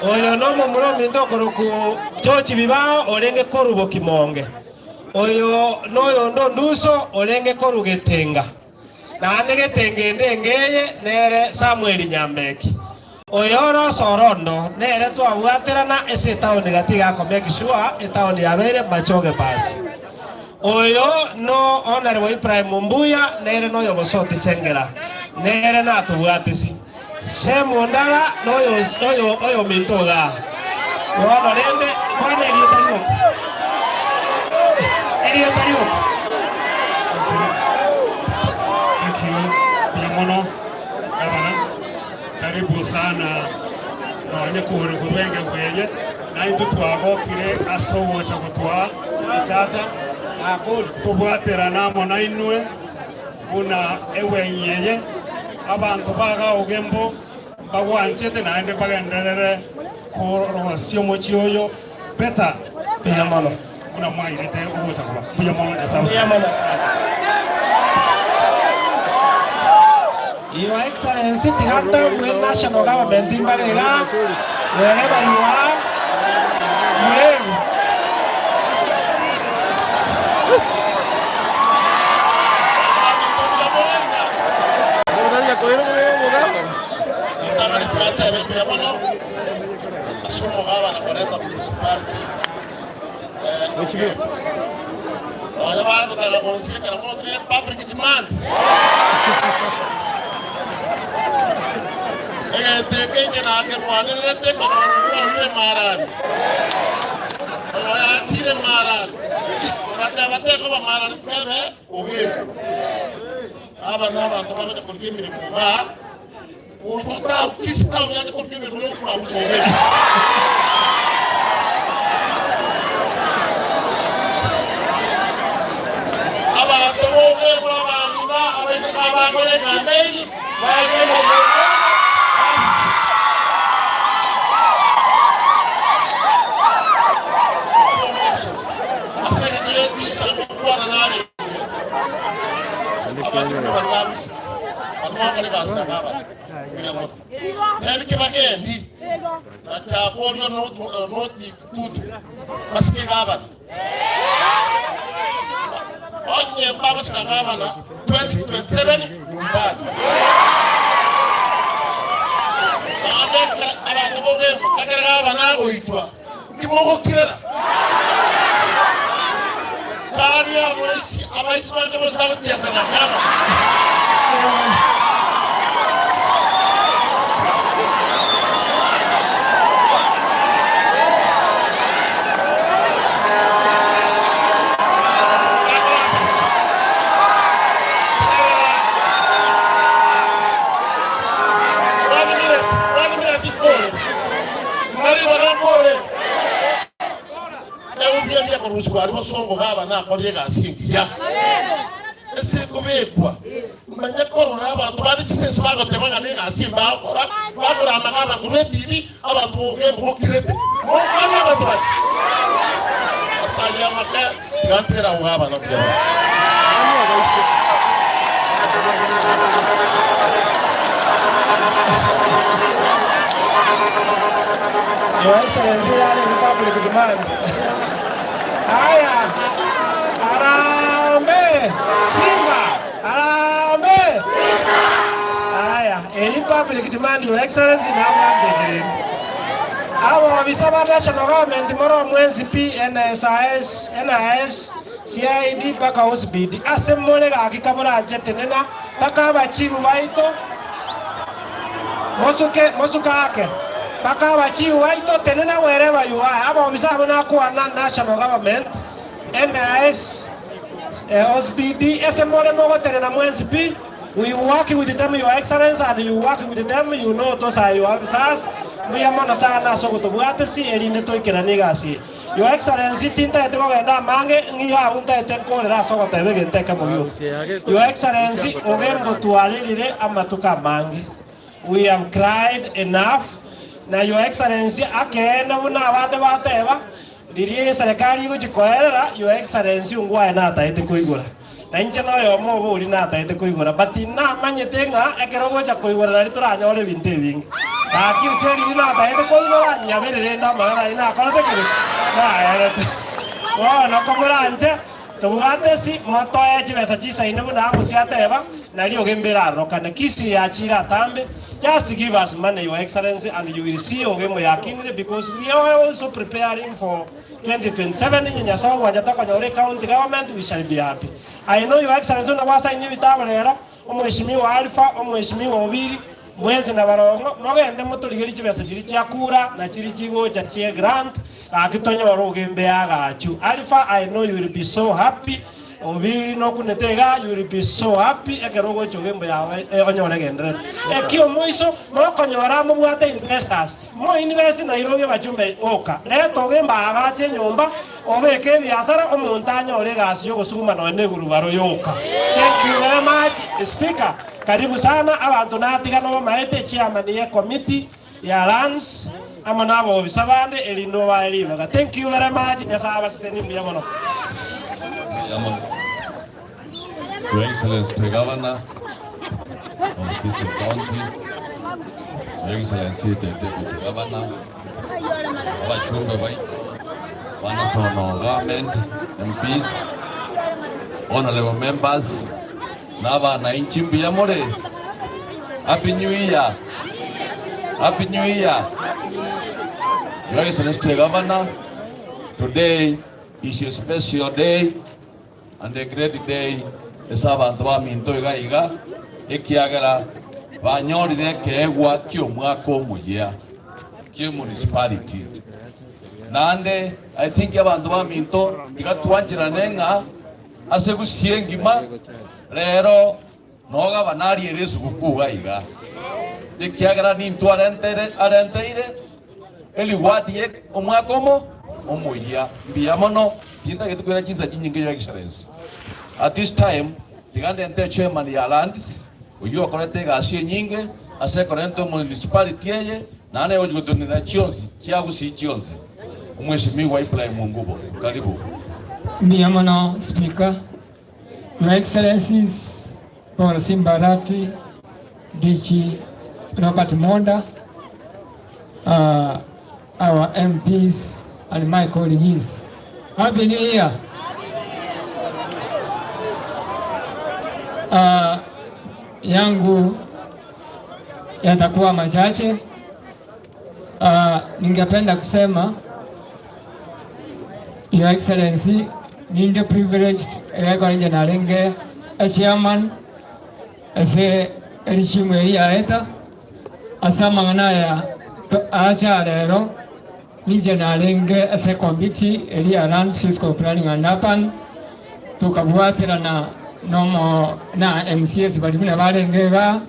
Oyo no mumuromi ndo koruku George Biba olenge korubo kimonge. Oyo noyo ndo nduso olenge korugetenga nande getenge ndengeye nere Samuel Nyambeki oyo ro sorondo nere twabwaterana ese town gatiga ko make sure town yabere Machoge Bus. Oyo no honorable Ibrahim Mbuya nere noyo bosoti sengera nere na tubwatisi Shemo Ndara noyo mintoga wana lembe kwana liyo Biamono, gavana, karibu sana na wanyakuru kurwenge kwenye na itu twagokire asobo cha gutwa ichata akol tubwatera namo na inwe una ewenyeye abantu baga Ogembo bagwanchete naende bagenderere korosio mochioyo beta biamono una mwairete ugocha kuba biamono esa biamono sana. Your Excellency, tigata with national government in Balega, wherever you are, Murevu. kuleta municipality. Oya bana kutaka kuonekana kama kuna public demand. Teke na kerwane lete kwa ile marani. Oya tire marani. Bate kwa marani tebe Ogembo. Aba naba tabaka kulimi muba. Uta kista unyake kulimi muyo kwa Ogembo. Aba toge kwa bana aba kole kameli. Your Excellency, public demand. Haya, Arambe, Simba, Arambe. Haya, public demand, Your Excellency, now our Visaba National Government, Moro Municipal, NSIS, NIS, CID, Paka Osbid, Assembly, Akikabura, Jetenena, Takaba Chibu Waito, Mosukake. Pakawa chi waito tenena wherever you are. Aba obisaba na kuwa national government, NIS, OSBD, SMO mogo tenena municipal. We working with them, Your Excellency, and you working with them. You know those are your officers. We are mona sana so kuto buate si elinde to ikira nigasi. Your Excellency, tinta eteko genda mange ngiha unta eteko ra so kuto ebe gente kamo yo. Your Excellency, Ogembo tualilire amatuka mange. We have cried enough. Na Your Excellency akenda una abande bateba lirie serikali guchikoerera Your Excellency ungwa na taite kuigura na inche no yo mo buri na taite kuigura but na manyete nga ekerogo cha kuigura na lituranya ole binte bingi akiseri na taite kuigura nyaberere na mara ina akorete kiri na erete no komuranje tuwate si moto ya chibesa chisa ine buna musiateba na rio gembera rokana kisi ya chira tambe. Just give us money, Your Excellency, and you will see Ogembo yakinire because we are also preparing for 2027 in Nyasawa Wajataka Nyore County Government. We shall be happy. I know Your Excellency na wasa ini bitabolera omweshimiwa Alpha omweshimiwa Obiri mwezi na barongo mogende muturigiri chibesa chiri chiakura na chiri chigo cha chie grant akitonyora Ogembe agachu. Alpha, I know you will be so happy. Obiri no kunetega, you will be so happy. Ekerogo Ogembo yawe onyore gendere. Ekio moiso mo konyora mo buate investors. Mo invest na iroge bachumbe oka. Leto Ogembo agache nyumba obeke biashara omontanyo ole gasyo gusuma no neguru baro yoka. Thank you very much, Speaker. Karibu sana abantu natiga no maete chairman ya committee ya lands amana bo bisabande elino wa eliva. Thank you very much. Nyasaba seni mbiamono. Your Excellency, the Governor of this county, Your Excellency, the Deputy Governor, our Chumbe Government, MPs, honorable members, Nava Nainchi Mbiamore, Happy New Year! Happy New Year! Your Excellency Governor, today is a special day and a great day. Esabantu ba minto iga ekiagera banyorire kegwa kyo mwaka omuya kyo municipality. Nande I think abantu ba minto igatwanjira nenga ase gusiengima rero noga banari eresu kukuga iga ekiagera nintu arenteire eliwadie omwaka omuya biamono tinda getukwera kinza kinyinge ya Excellency. At this time, the chairman ya lands, uyu akorete gasi nyinge, ase korento municipality yeye, na ane ojugo tunina chionzi, chiagusi chionzi. Mheshimiwa Ibrahim Mungubo, karibu. Niyamono Speaker, Your Excellencies, Paul Simbarati, DG Robert Monda, our MPs and my colleagues. Happy New Year. Yangu yatakuwa machache. Ningependa kusema Your Excellency, ninde privileged kwa nje na lenge chairman ase erichimwe ya eta asama nganaya acha lero ninje na lenge ase committee area land fiscal planning and urban tukabwatira na nomo na MCS balibuna balengega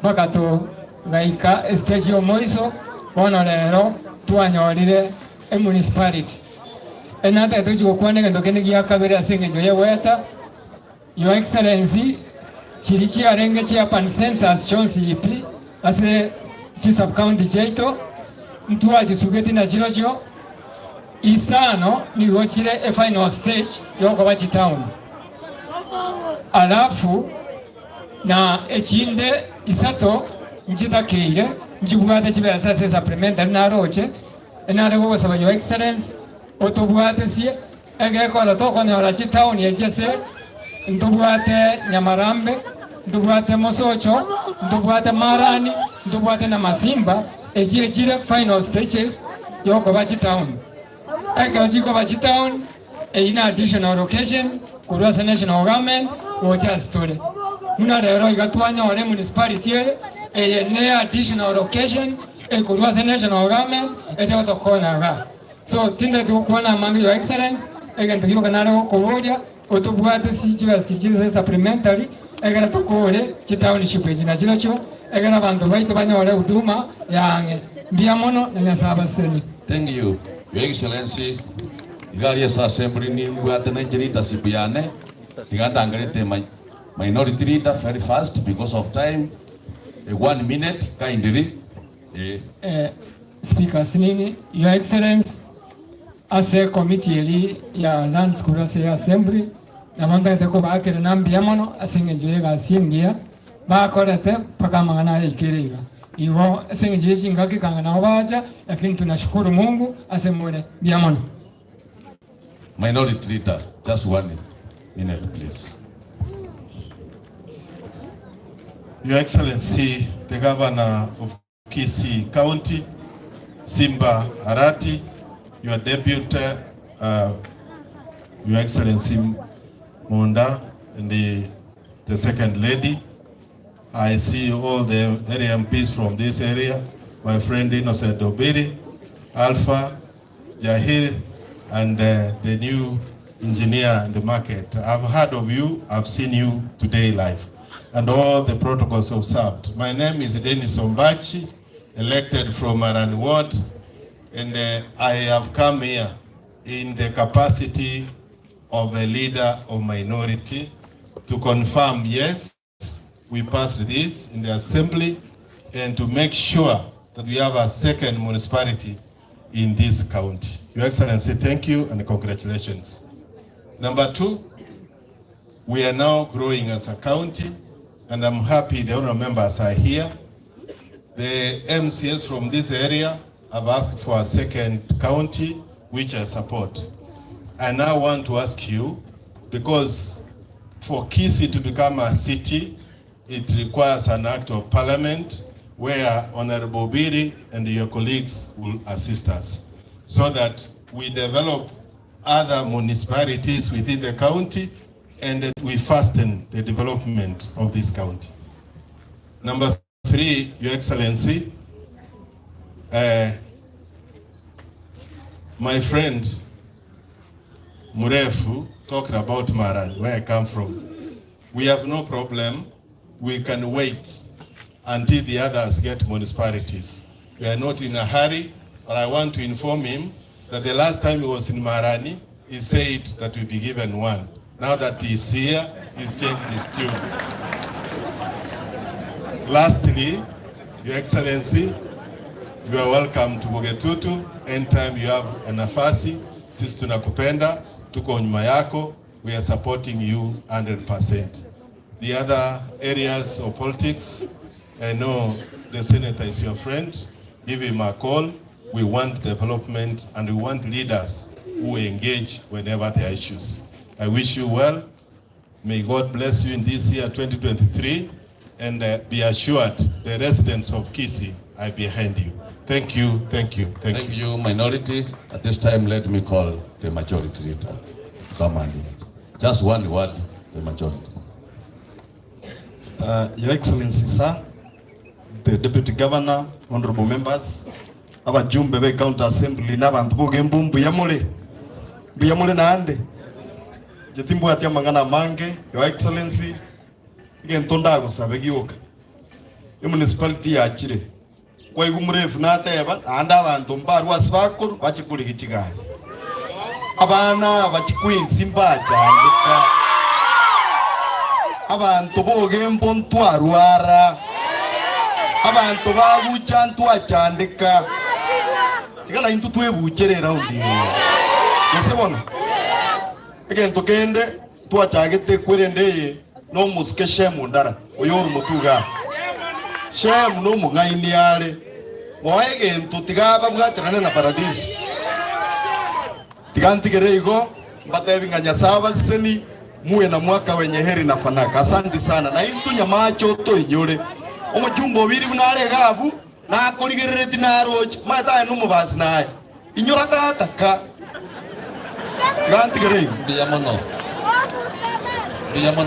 bakato gaika stage omoiso bono lero twanyorire municipality enata tujugo kwanega ndokene gya kabere asengejo ye weta. Your Excellency chirichi arenge chia pan centers chonsi ipi ase sub county cheito mtu ajisugeti na jirojo isano ni wochire final stage yoko bachi town. Alafu na echinde isato njitakeire njibwate chibe asase supplementary na roche enare go saba Your Excellency otobwate sie egekola toko ne orachi town yejese ndobwate Nyamarambe ndobwate Mosocho ndobwate Marani ndobwate na Masimba echire final stages yoko bachi town ekajiko bachi town in additional location kurasa national government wocha story muna lero igatwanya ole municipality ne additional location kurasa national government ejo tokona ga so tinda tukwana mangi Your Excellency egento hiyo kanaro kuboja otubwate sichize supplementary egara tokole chitownship ejina chirocho egara bantu baito banyole huduma yange ndiamono na nyasaba seni. Thank you Your Excellency. Igari esa assembly ni mbwate na njirita sipiyane tiganda angarete minority leader very fast because of time. 1 minute kindly. Speaker Sinini, Your Excellency, ase committee ya lands kurase assembly na manga teko baake na mbiamono asengeje ga singia ba korete paka mangana ikiriga iwo asengeje chingaki kanga na baja, lakini tunashukuru Mungu asemule biamono. Minority leader, just 1 minute please. Your Excellency, the Governor of Kisii County, Simba Arati, your deputy, Your Excellency Munda, and the second lady. I see all the area MPs from this area, my friend Innocent Obiri, Alpha, Jahir, and the new engineer in the market. I've heard of you, I've seen you today live, and all the protocols observed. My name is Dennis Ombachi, elected from Arani Ward, and I have come here in the capacity of a leader of minority to confirm, yes, we passed this in the assembly, and to make sure that we have a second municipality in this county. Your Excellency, thank you and congratulations. Number 2, we are now growing as a county, and I'm happy the honorable members are here. The MCS from this area have asked for a second county, which I support. I now want to ask you, because for Kisii to become a city, it requires an act of parliament where Honorable Biri and your colleagues will assist us. so that we develop other municipalities within the county and we fasten the development of this county. Number 3, Your Excellency, my friend Murefu talked about Maran, where I come from. We have no problem. We can wait until the others get municipalities. We are not in a hurry, but I want to inform him that the last time he was in Marani, he said that we'll be given one. Now that he's here, he's changed his tune. Lastly, Your Excellency, you are welcome to Bogetutu. Anytime you have a nafasi, sisi tunakupenda, tuko nyuma yako, we are supporting you 100%. The other areas of politics, I know the senator is your friend. Give him a call. We want development and we want leaders who engage whenever there are issues. I wish you well. May God bless you in this year 2023, and be assured the residents of Kisii are behind you. Thank you, thank you, thank you. Thank you, minority. At this time, let me call the majority leader to come and just one word, the majority. Your Excellency, sir, the Deputy Governor, honorable members, abajumbe be County Assembly n'abantu b'Ogembo mbuyamule nande jetimbu atia mangana mange. Your Excellency, igento ndagusaba gioka municipality yakire kwa igumurefu nateba anda abantu mbaru asibakuru bachikuri kichigazi abana bachikwinsi mbachandika abantu b'Ogembo ntwarwara abantu babucha ntwachandika tigana intu twebucherera undi musibona egento kende twachagete kwerendeye no muske shemu ndara oyoru mutuga shemu no mungaini yale moegento tigaba bwaterana na paradiso tigantigerego mbatebinganya saba seni muwe na mwaka wenye heri na fanaka. Asante sana na intu nyamacho to inyore omujumbo biri bunare gabu na koligerere dinaroch mata no mubas naye inyora tataka gantigere biyamono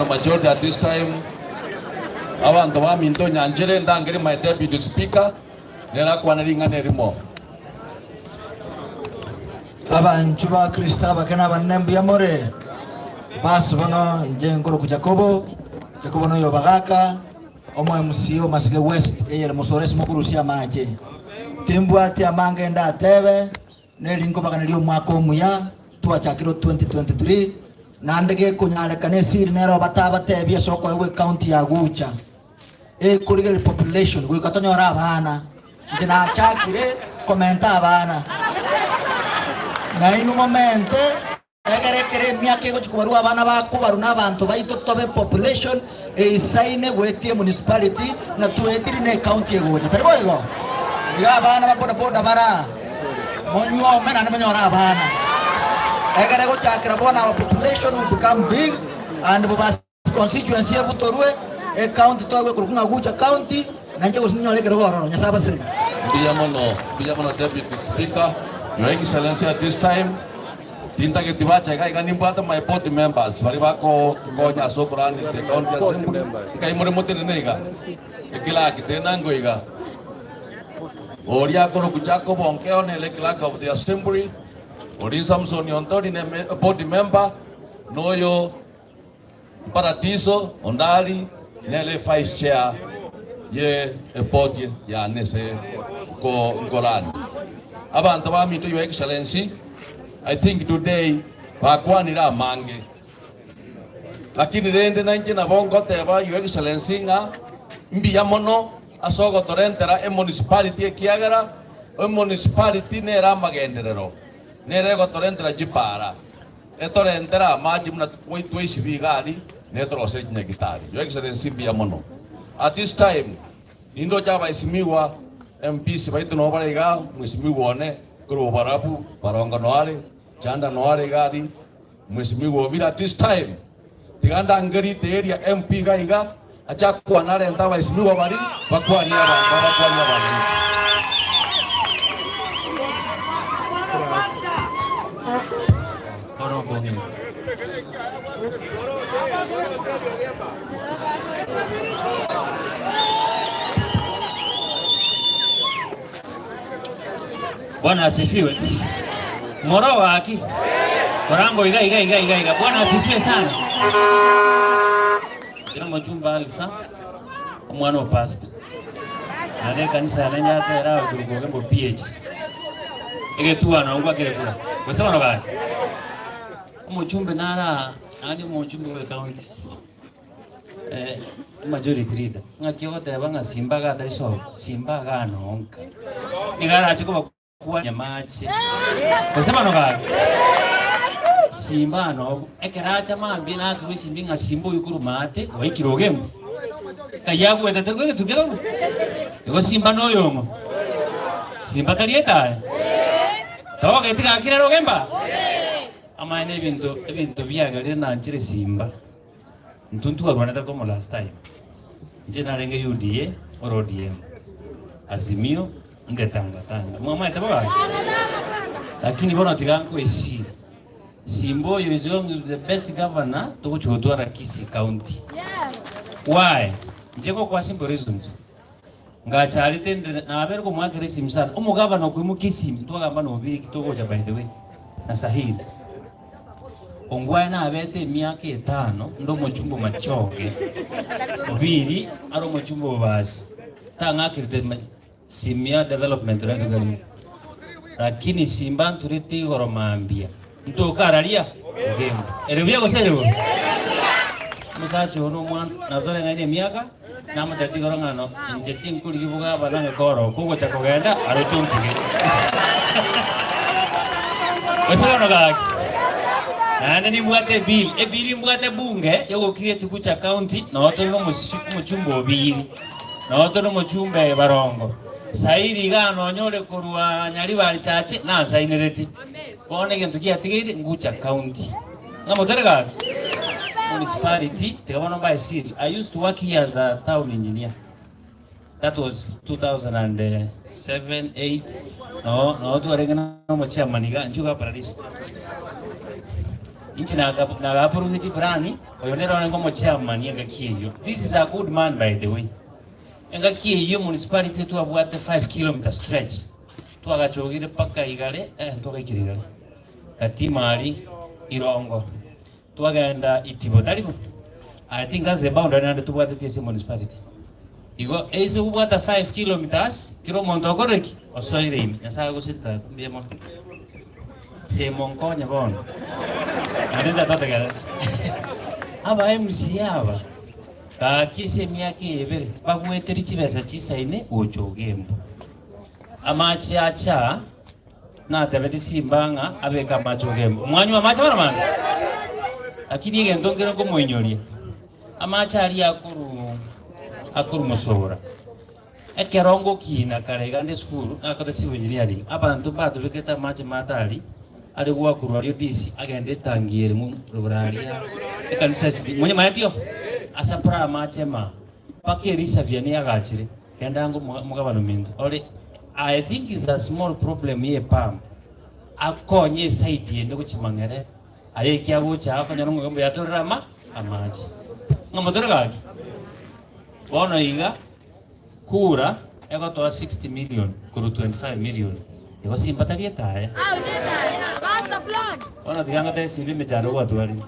majority at this time. Abantu baminto nyanjere ndangere my deputy speaker nera kwanaringa nerimo abantu ba Kristo bakana banembu yamore basu bono njengoro ku Jacobo no yobagaka omo MCO Masike West eyere musores mukurusia maje tembu ati amange ndatebe nelingo bakanelio mwako muya twachakiro 2023 nandege kunyale kanesiri nero bataba tebye soko ewe county ya Gucha kuligere population gwe katonyora abana njina chakire komenta abana na inu momente egerekere myake go chikubaru abana bakubaru n'abantu bayito tobe population isaine wetie municipality na tuetiri ne county egoje tarboigo ya abana baboda bara monyo mena ne monyora abana egere go chakira bona our population will become big and bubas constituency ebutorwe e county towe kurukunga Gucha county nanje go sinyole gero gororo nyasaba siri biyamono deputy speaker. Your Excellency, at this time tinta ke tibacha ga nimba my board members bari bako konya sobrani the county assembly kai more mote nega ekila kitenango iga oria kono kuchako bonke on the clerk of the assembly ori Samson yontori ne board member noyo paratiso ondali nele vice chair ye board ya nese ko ngorani abantu bamito. Your Excellency, I think today bakwanira mange lakini rende nanje na bongo teba Your Excellency nga mbiyamono asogo torentera municipality kiagara municipality nera magenderero nerego torentera jipara torentera maji muna twisi bigari netrose nyegitari. Your Excellency mbiyamono at this time nindo jaba isimiwa MPs baitu no barega musimiwone kuro barabu baronga noare chanda noare gari musimiwo vira this time tiganda ngari te area MP gaiga acha kwa nare ndaba isimiwa bari bakwa ni aba bakwa ni aba nini. Bwana asifiwe. Moro waki. Korango iga. Bwana asifiwe sana. Sina mjumba Alfa. Omwana wa pastor. Ane kanisa alanya era Ogembo PH. Ege tuwa na ungwa kile kula. Wasema no bali. Mjumbe nara ani mjumbe wa county. Majority leader. Ngakio tebanga Simba ga tariso. Simba ga nonka. Igara achiko kwa nyamache. Wasema no bali. Simba no ekeracha mambi na kuisi mbinga Simbo yukuru mate wa Ogembo. Kayabu etatego tukero. Ego Simba no yomo. Simba talieta. Toga itika akira Ogemba. Ama ene evento byaga na nchire Simba. Ntuntu arwana como last time. Njena renge UDA or ODM. Azimio ngetanga. Mama etabaga. Lakini bona tiganko esi. Simbo is the best governor to kuchotwara Kisii County. Why? Njeko kwa simple reasons. Ngachali tende na abero ko mwakere simsana. Umugavana kwimu Kisii mtwaga no biri kitoko cha by the way. Na sahihi. Ongwa na abete miaka 5 ndo mochumbo machoge. Obiri aro mochumbo basi. Tanga kirite simia development retu gani. Lakini Simba turiti goromambia. Ntoka aralia Ogembo. Erevia gosero. Musacho no mwan na tole ngane miaka na matati gorongano injeting kuli kibuga banange koro kugo cha kogenda arochuntige. Wesero no gaki. Nane ni mwate bill ebiri mwate bunge yogo create kucha county na watu no muchumbo obiri na watu no muchumbe barongo sairi gano nyole kurwa nyali bali chache na sainereti bone gentu kiatigire ngucha county ngamoterega municipality tekabona by city. I used to work here as a town engineer. That was 2007, 8. No tu arengana mo chairman ga njuga paradiso. Inchi na approve the brani oyonera wana ngomo chairman yanga kiyo. This is a good man by the way. Yanga kiyo municipality tu abwate 5 km stretch. Tu agachogire paka igale ntoka ikirigale. Katimali Irongo. Tuagenda Itibo talibu. I think that's the boundary and tuwate TC municipality. Igo ezo kubwata 5 kilometers kilo monto koreki osoire yasa gusita mbiyemo. Se monkonya bono. Adenda totegala. Aba MC aba. Ka kise miyake ebere bagweteri chibesa chisaine Ogembo. Amachi acha na tabeti Simbanga abeka macho Ogembo. Mwanyu amacha bana man. Lakini yeye ndongera ko moinyoria. Amacha ali akuru musora. Ekerongo kina karega ndi school akata civil engineering. Abantu bado beketa macha matali ali gwa kurwario DC agende tangiere mu ruraria. Ekanisa sidi mwenye mayatio asapra machema. Pakerisa vyani agachire. Kendango mugabano mindu. I think it's a small problem here pam. Akonye side yende kuchimangere. Aye kia gucha ako nyanungu Ogembo yatorama amaji. Ngamotorega. Bono iga kura ego toa 60 million kuru 25 million. Ego simpataria tae. Master plan. Bono tiganga te sibi mecharo watu wali.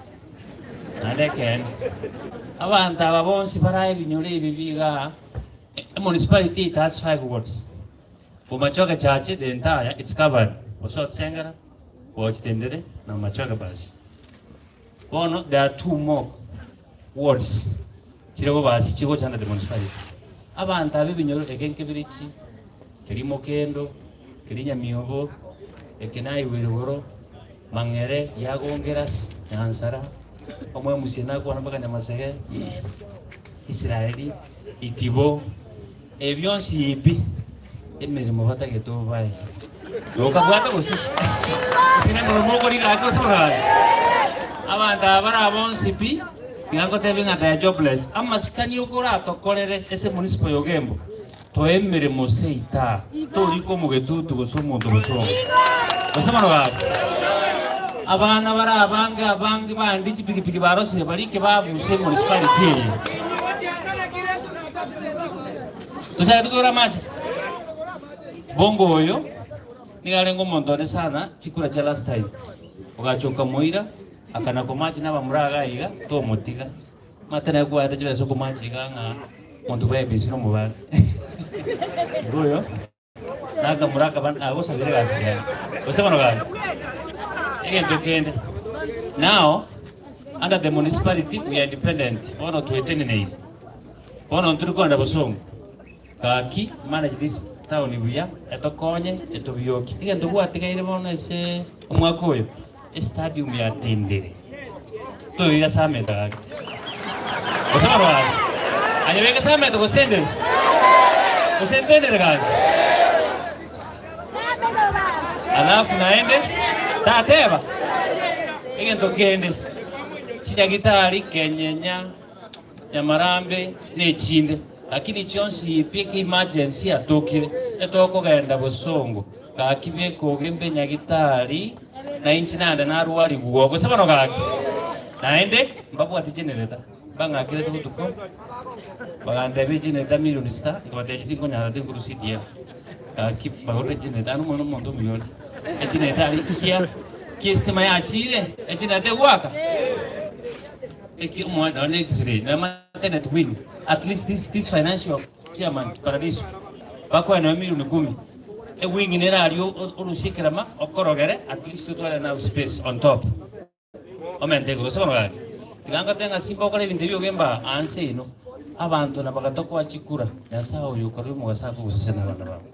Nande ken. Abanta babonsi para ebinyole bibiga. Municipality it has 5 wards. Umachoka chache the entire it's covered. Osot Sengara, Watch Tendere, na Machoka basi. Bono there are 2 more wards. Chirego basi chigo chanda the municipality. Abanta bibinyolo egenke birichi. Kirimo kendo, kirinya miyobo, ekenai wirigoro, mangere yagongeras, nyansara. Omwe musina kwa nabaka nyamasege. Israeli, Itibo, ebyonsi ipi. Emirimo batageto bae. Loka bwata gusi. Usine murumo liga ako sora. Abanda bara bonsipi. Kiango tevinga da jobless. Ama sikani ukura tokolere ese municipal Ogembo. To emirimo seita. To liko mugetu to gosomo to gosomo. Gosoma no ga. abana bara abange bandi chipikipiki barose barike babuse municipality tusaye tukura macha bongo oyo nigalengo mondone sana chikura cha last time ugachoka moira akana komachi na bamuraga iga to motiga matana kwa ata chibeso komachi ganga muntu baebisi no mubale ngoyo naga muraka ban agosa bire gasiga osema no gani egento kende now under the municipality we are independent ono tuetene nei ono nturukonda bosongo kaki manage this town ibuya etokonye etobioki egento gwatigaire bono ese omwaka oyo stadium ya tendere to ira sameta gaki osema no gani anyebeka sameta ko tendere usentendere gaki alafu naende tateba egento kende chinyagitari kenyenya nyamarambe nechinde lakini chonsi pike emergency atokire etoko genda bosongo gakibeko Ogembo nyagitari na inchi nanda narwari guogo sabano gaki naende mbabu ati generator bangakire tuko baganda be generator million star ngabate chitingo nyara dinguru CDF gaki bagore generator anu mono mondo miyoni generator ikia kistima ya chire generator waka eki mwana x-ray na maintenance wing at least this financial chairman paradiso bakwa na milioni 10 e wing nera alio orushikirama okorogere at least tutwale na space on top omentego sono gaki tiganga tenga simba okore ibintu by'Ogembo anse ino abantu nabagatoko achikura yasaho yukari mu gasako gusesena bana babo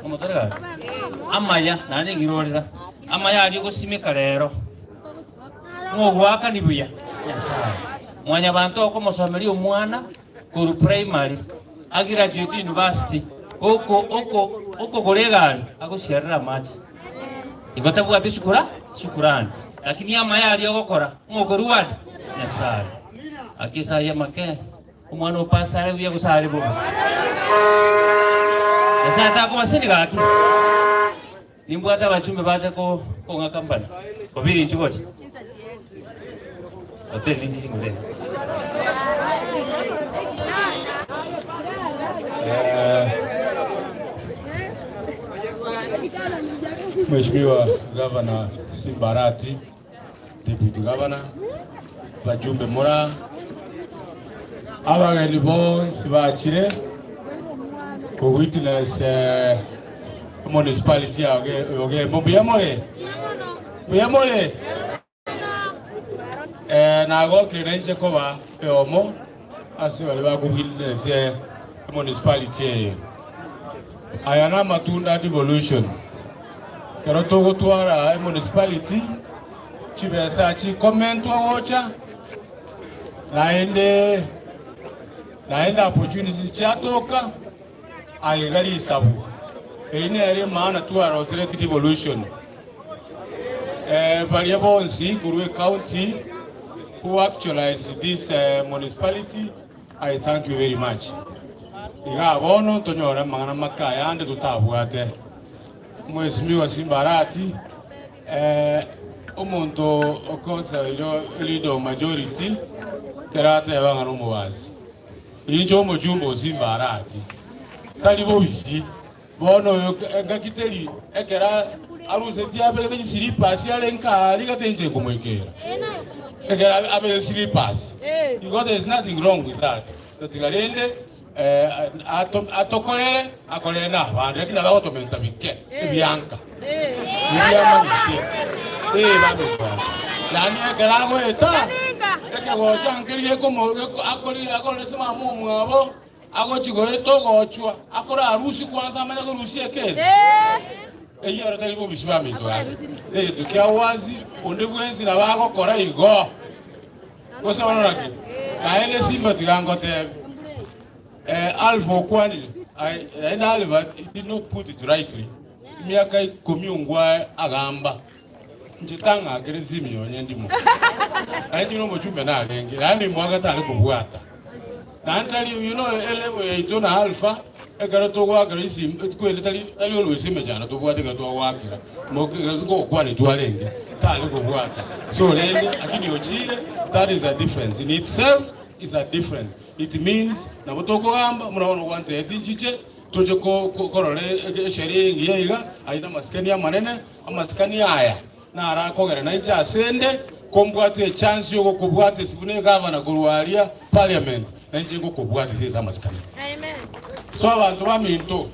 omotorega amaya nani ngirorira amaya ali gusimika rero mwaka nibuya yasaho mwanya bantu okomosomeri omwana kuru primary agraduate university oko kolegali agosherera machi igotabu ati shukurani lakini amaya ali ogokora ngoko ruwad yasaho akisa ya make umwana opasare bya gusare bo yasaho ta ko basini gaki nimbwata bachumbe baza ko ngakambana obiri nchigoche hotel ninji ngule Mheshimiwa Governor Arati, Deputy Governor, bajumbe mura abageni bose bakire ko witness municipality ya Ogembo buyamore nago kirenche koba eomo asi wale bagubwilese municipality ayana matunda devolution kero togo twara municipality chibesa chi comment wocha naende opportunities chatoka ayigali sabu ine ere maana twara osireti devolution bali bonsi Kurwe County who actualized this municipality. I thank you very much. Iga bono tonyora mangana makaya ande tutabwate Mheshimiwa Arati omuntu okosa ilo leader majority kerata yabanga mubazi injo mujumbo Arati tali bobisi bono ngakiteli ekera aruze diabe de slippers yalenka aligatenje kumwekera ekera abe slippers because there is nothing wrong with that totigalende atokolere akolere na abantu lakini abagotomenta bike ebyanka ebyama bike bamekwa nani ekera go eta ekego chankiriye komo akoli sema mumu abo agochigo etogochwa akora arusi kwanza amanya ko rusi ekere eyi aratali bo bishibami to ari tukia wazi onde bwenzi na bako kora igo kosa wana naki na ele simba tigangote alfo kwani ina alva did not put it rightly miaka komiungwa agamba njitanga agrezimi onye ndimo ayi no mochumbe na alenge ani mwaga tali kubwata na antali you know ele ito na alfa ekara to gwakira isi kwele tali olwesime jana to bwate ga to gwakira mo ngo kwani twalenge tali go bwata so lele akini ochire. That is a difference in itself. Is a difference. It means na botoko amba muraona wante etinchiche toje korole sheria ngiyiga aina maskani ya manene amaskani haya na ara kogera na inja asende kombwate chance yo kubwate sibune governor gurwalia parliament na inje ngo kubwate sisa maskani. Amen. So abantu baminto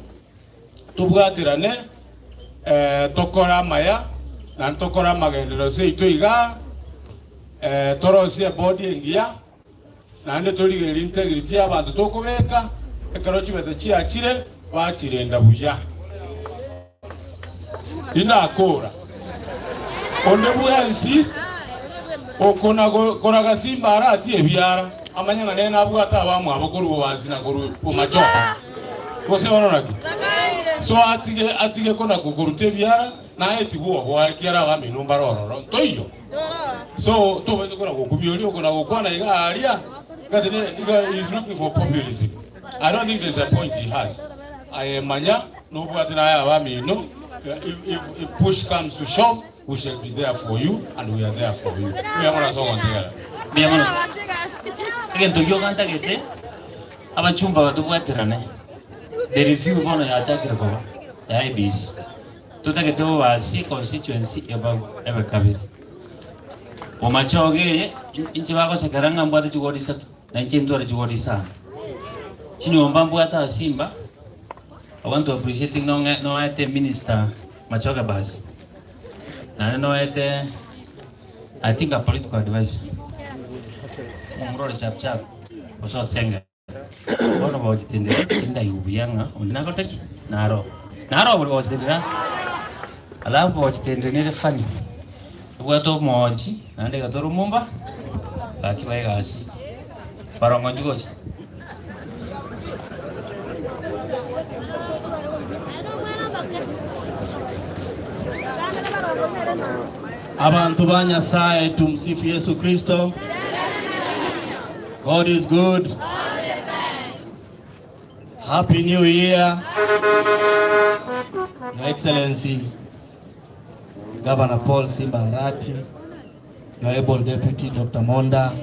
tubwatirane tokora maya na tokora magendero seito iga torosia body ngia na ande toligera integrity y'abantu tokubeka ekaro kibese kiakire bakirenda buya tinakora onde bwensi okona kora gasimba arati ebyara amanyanga nena abwata abamwe abakuru bwazina kuru umacho bose banonaki so atige kona kugurute byara na etiguo bwakiara baminumba rororo toyo so to beze kona kukubioli okona gukwana igaria kadene is looking for populism. I don't think there's a point he has. I manya no bwatina ya bamino. If push comes to shove, we shall be there for you and we are there for you. We are gonna so on together. Bienvenidos. Again, to yoga anta gete. Abachumba batubwatirane. The review bono ya chakira baba. Ya ibis. Tutagete wa si constituency eba kabiri. Omachoge inchi bako sekaranga mbwate chugori satu. Na inchi ndwara chugori sana. Chini ombambu ata Simba. I want to appreciate no ete minister Machoga basi. Na no ete I think a political advice. Mroro chap chap. Oso tsenga. Bono ba jitendera kinda yubiyanga undina kotaki naro. Naro ba jitendera. Alafu ba jitendera ne fani. Wato moji ande ga toru mumba. Akiwa gasi. Parongo jugoje. Abantu ba Nyasaye tumsifu Yesu Kristo. God is good. Happy New Year. Your Excellency Governor Paul Simba Arati, your able Deputy Dr. Monda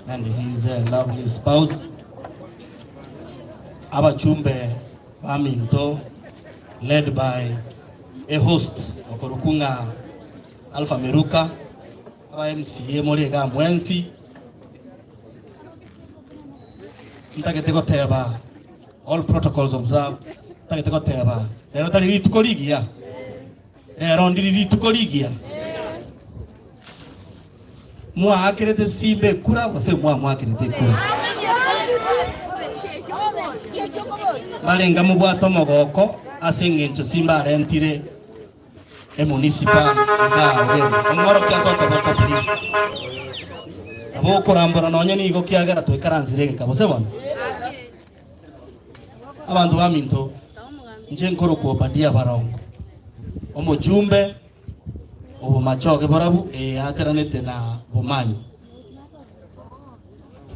and his lovely spouse. Abachumbe Baminto, led by a host Okorukunga Alpha Meruka, MCA Moriega Mwensi. Ntaketeko teba, all protocols observed. Ntaketeko teba. Lero tali tukoligia. Lero ndiri tukoligia. Mwa akirete simbe kura wase mwa akirete kura. Malenga mubwato mogoko asengencho Simba arentire Municipal na Ogembo. Ngoro kiaso ko please. Abo korambora nonye ni go kiagara to ikaranzirege kabose bana. Abantu baminto nje nkoro ko badia barongo. Omujumbe obo Machoge borabu ateranete na bomanyi.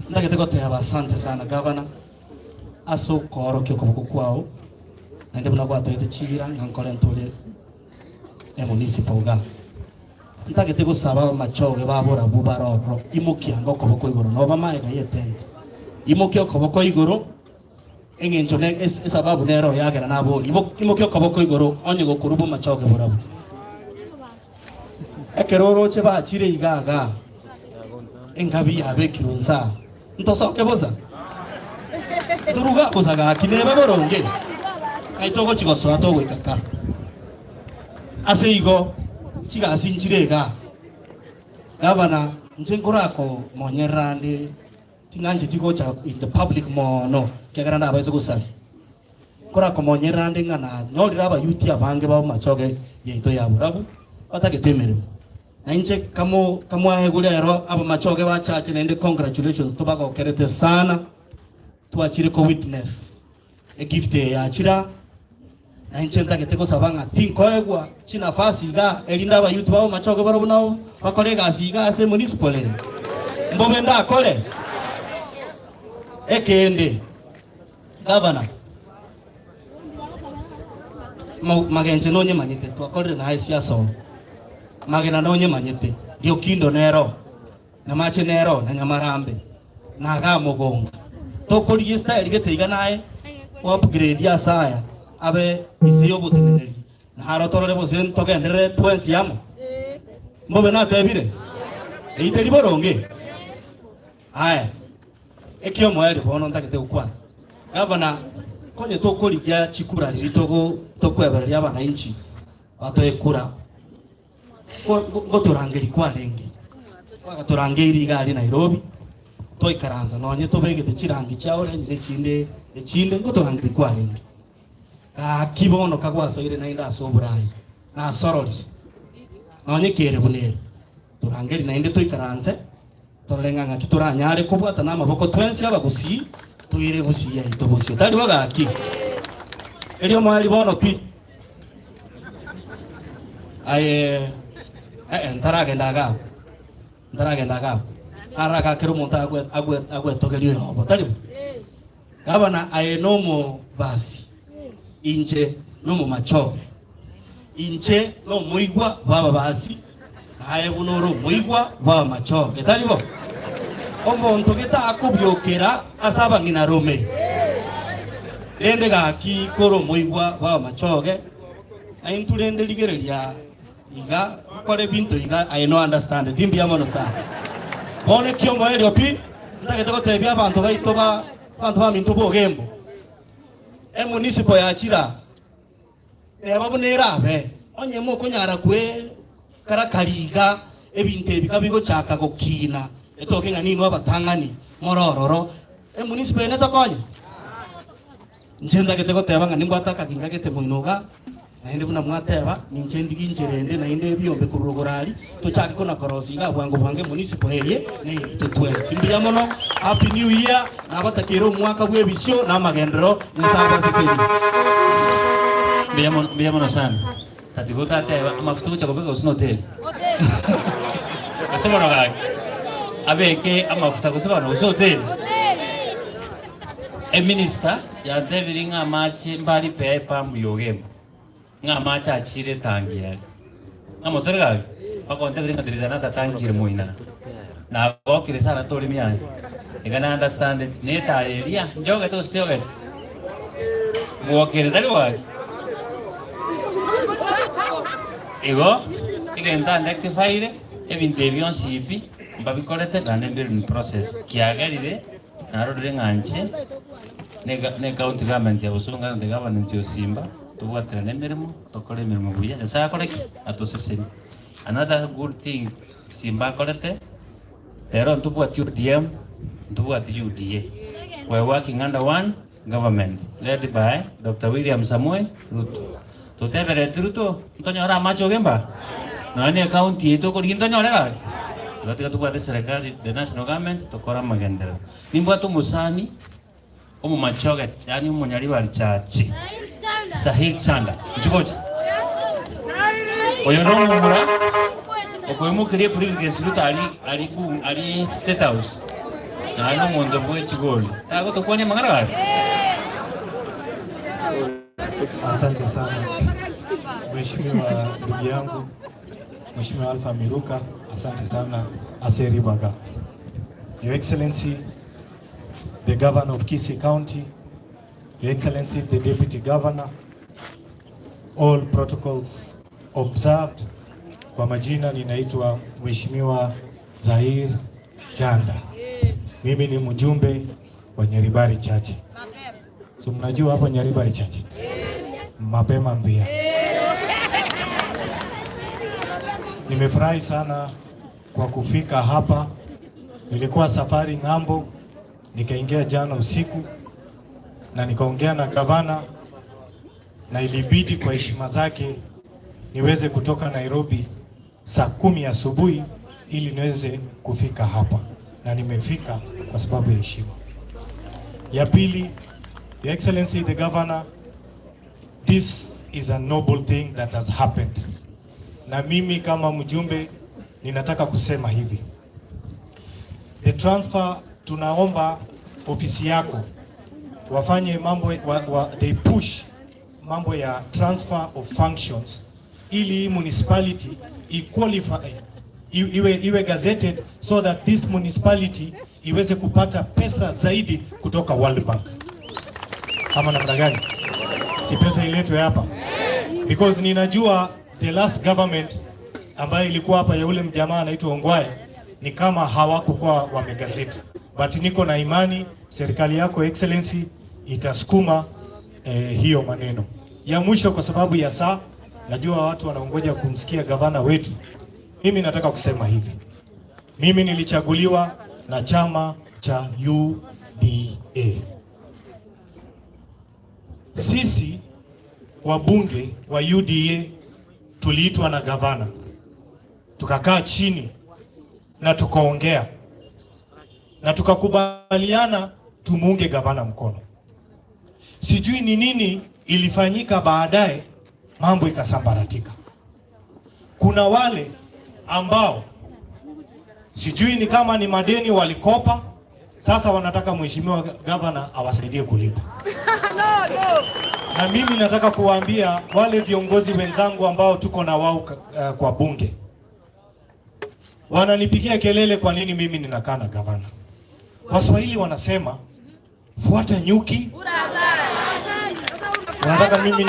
Ndagete ko te abasante sana governor. Aso koro kyo ko kwao. Nende buna kwa toite chibira ngankole ntole Municipal ga. Ntagete gusaba Machoge babora bubaroro imukia ngoko boko igoro no bamaega yetent. Imukia okoboko igoro engenjo ne esababu nero yagera naboli. Imukia okoboko igoro onye gokurubu Machoge borabu. Ekeroro cheba achire igaga. Engabi abekirunza. Ntosoke boza. Turuga kuzaga kinebe boronge. Aitoko chigoso atogo ikaka. Aseigo chiga asinchirega. Governor njenkorako monyerande tinanje tikocha in the public mono kyagaranda abaise kusali. Korako monyerande ngana no liraba yuti abange ba Machoge yeito yaburabu batagetemeremo. Na nje kamo ahegulero aba Machoge ba church nende congratulations tobako kerete sana tuachire ko witness a gift ya chira na nje ndagete sabanga tinkoegwa china fasi ga elinda ba youth ba Machoge barabu nao bakolega asiga ase municipal mbobe nda kole ekende governor magenje nonye manyete twakorire na siasa magena nonye manyete dio kindo nero na mache nero na nyamarambe na ga mugonga to kuri style geteiga nae upgrade ya saya abe isiyo buteneneri na harotorore bosen togendere twensi yamo mbobe na tebire eiteri boronge aya ekyo mwere bono ndagete ukwa gavana konye to korigia chikura riritogo to kwebereria abana inchi batoekura go turangeri kwa lenge kwa turangeri gari Nairobi to ikaranza nonye to begete chirangi chao lenye chinde go turangeri kwa lenge ka kibono kagwaso ire na inda soburai na sorori nonye kere bunere turangeri na inde to ikaranze torenganga kituranyare kubwata na maboko twensi abagusi tuire gusiya itobucio tari bagaki elio mwali bono pi aye ntaragenda gaho araga kero muntu agwe togerio yobo tari gabana aye nomo basi inje nomo machoge inje no muigwa baba basi aye bunoro muigwa baba machoge tari bo omuntu gita akubyokera asaba ngina rome rende gaki koro muigwa baba machoge aintu rende ligereria iga kore bintu iga I no understand dimbi amono sa one kyo mo elio pi ndagete gotebia abantu ba mintu bo Ogembo municipal ya chira babonera abe onye mo kunyara kwe karakariga ebintu ebikabigo chaka gokina etoke ngani no abatangani morororo municipal ne tokonye njenda gete goteba ngani mbwataka kingagete muinoga naende buna mwateba ninchendi ginjerende naende byombe kurugorari tochake kona korosiga bwango bwange municipal eye ne itotwe simbiya mono happy new year na batakero mwaka bwe bisyo na magendero nyasaba siseni biya mono sana tatiguta teba amafutu cha kubeka usino hotel asema no gaki abeke amafuta kusema no hotel minister ya David nga machi mbali pe pam Ogembo nga macha achire tangiali nga motorga pako David nga dirizana ta tangire muina na okire sana tori miani igana understand it neta elia njoge to stioge muokire dali waki ego igenda rectify ebintebion sipi mbabikorete gane mbere process kiagarire narode nganje ne county government ya Busunga de government yo Simba tuwatira nemirimo tokore mirimo buya nsa koreki atoseseni another good thing Simba korete pero tuwati UDM tuwati UDA we working under one government led by Dr. William Samoei Ruto tutebere Ruto ntonyora macho Ogemba nani county ito ko ntonyora gari katika tuwate serikali the national government tokora magendero nimbo tu musani omu machoga yani umunyari bali chachi sahi chanda nchukoje oyo no mumura okoyemu kire privilege Ruto ali state house na ano mondo bwe chigoli ako tokwane mangara. Asante sana Mheshimiwa ndugu yangu Mheshimiwa Alpha Miruka, asante sana Aseri Baga. Your Excellency, the Governor of Kisii County, Your Excellency, the Deputy Governor, all protocols observed. Kwa majina ninaitwa Mheshimiwa Zahir Janda. Mimi ni mjumbe wa Nyaribari Chache. So mnajua hapo Nyaribari Chache? Mapema mbia. Nimefurahi sana kwa kufika hapa. Nilikuwa safari ng'ambo, nikaingia jana usiku na nikaongea na gavana, na ilibidi kwa heshima zake niweze kutoka Nairobi saa 10 asubuhi ili niweze kufika hapa, na nimefika kwa sababu ya heshima. Ya pili, Your Excellency the Governor, this is a noble thing that has happened. Na mimi kama mjumbe ninataka kusema hivi. The transfer, tunaomba ofisi yako wafanye mambo they push mambo ya transfer of functions ili municipality iwe gazetted so that this municipality iweze kupata pesa zaidi kutoka World Bank. Kama namna gani? Si pesa iletwe hapa. Because ninajua the last government ambayo ilikuwa hapa ya ule mjamaa anaitwa Ongwae ni kama hawakukuwa wamegazeti. But niko na imani serikali yako Excellency itasukuma hiyo maneno. Ya mwisho, kwa sababu ya saa, najua watu wanaongoja kumsikia gavana wetu. Mimi nataka kusema hivi. Mimi nilichaguliwa na chama cha UDA. Sisi wabunge wa UDA tuliitwa na gavana. Tukakaa chini na tukaongea. Na tukakubaliana tumuunge gavana mkono. Sijui ni nini ilifanyika baadaye, mambo ikasambaratika. Kuna wale ambao sijui ni kama ni madeni walikopa, sasa wanataka mheshimiwa gavana awasaidie kulipa. Na mimi nataka kuwaambia wale viongozi wenzangu ambao tuko na wao kwa bunge. Wananipigia kelele kwa nini mimi ninakaa na gavana. Waswahili wanasema fuata nyuki. Unataka mimi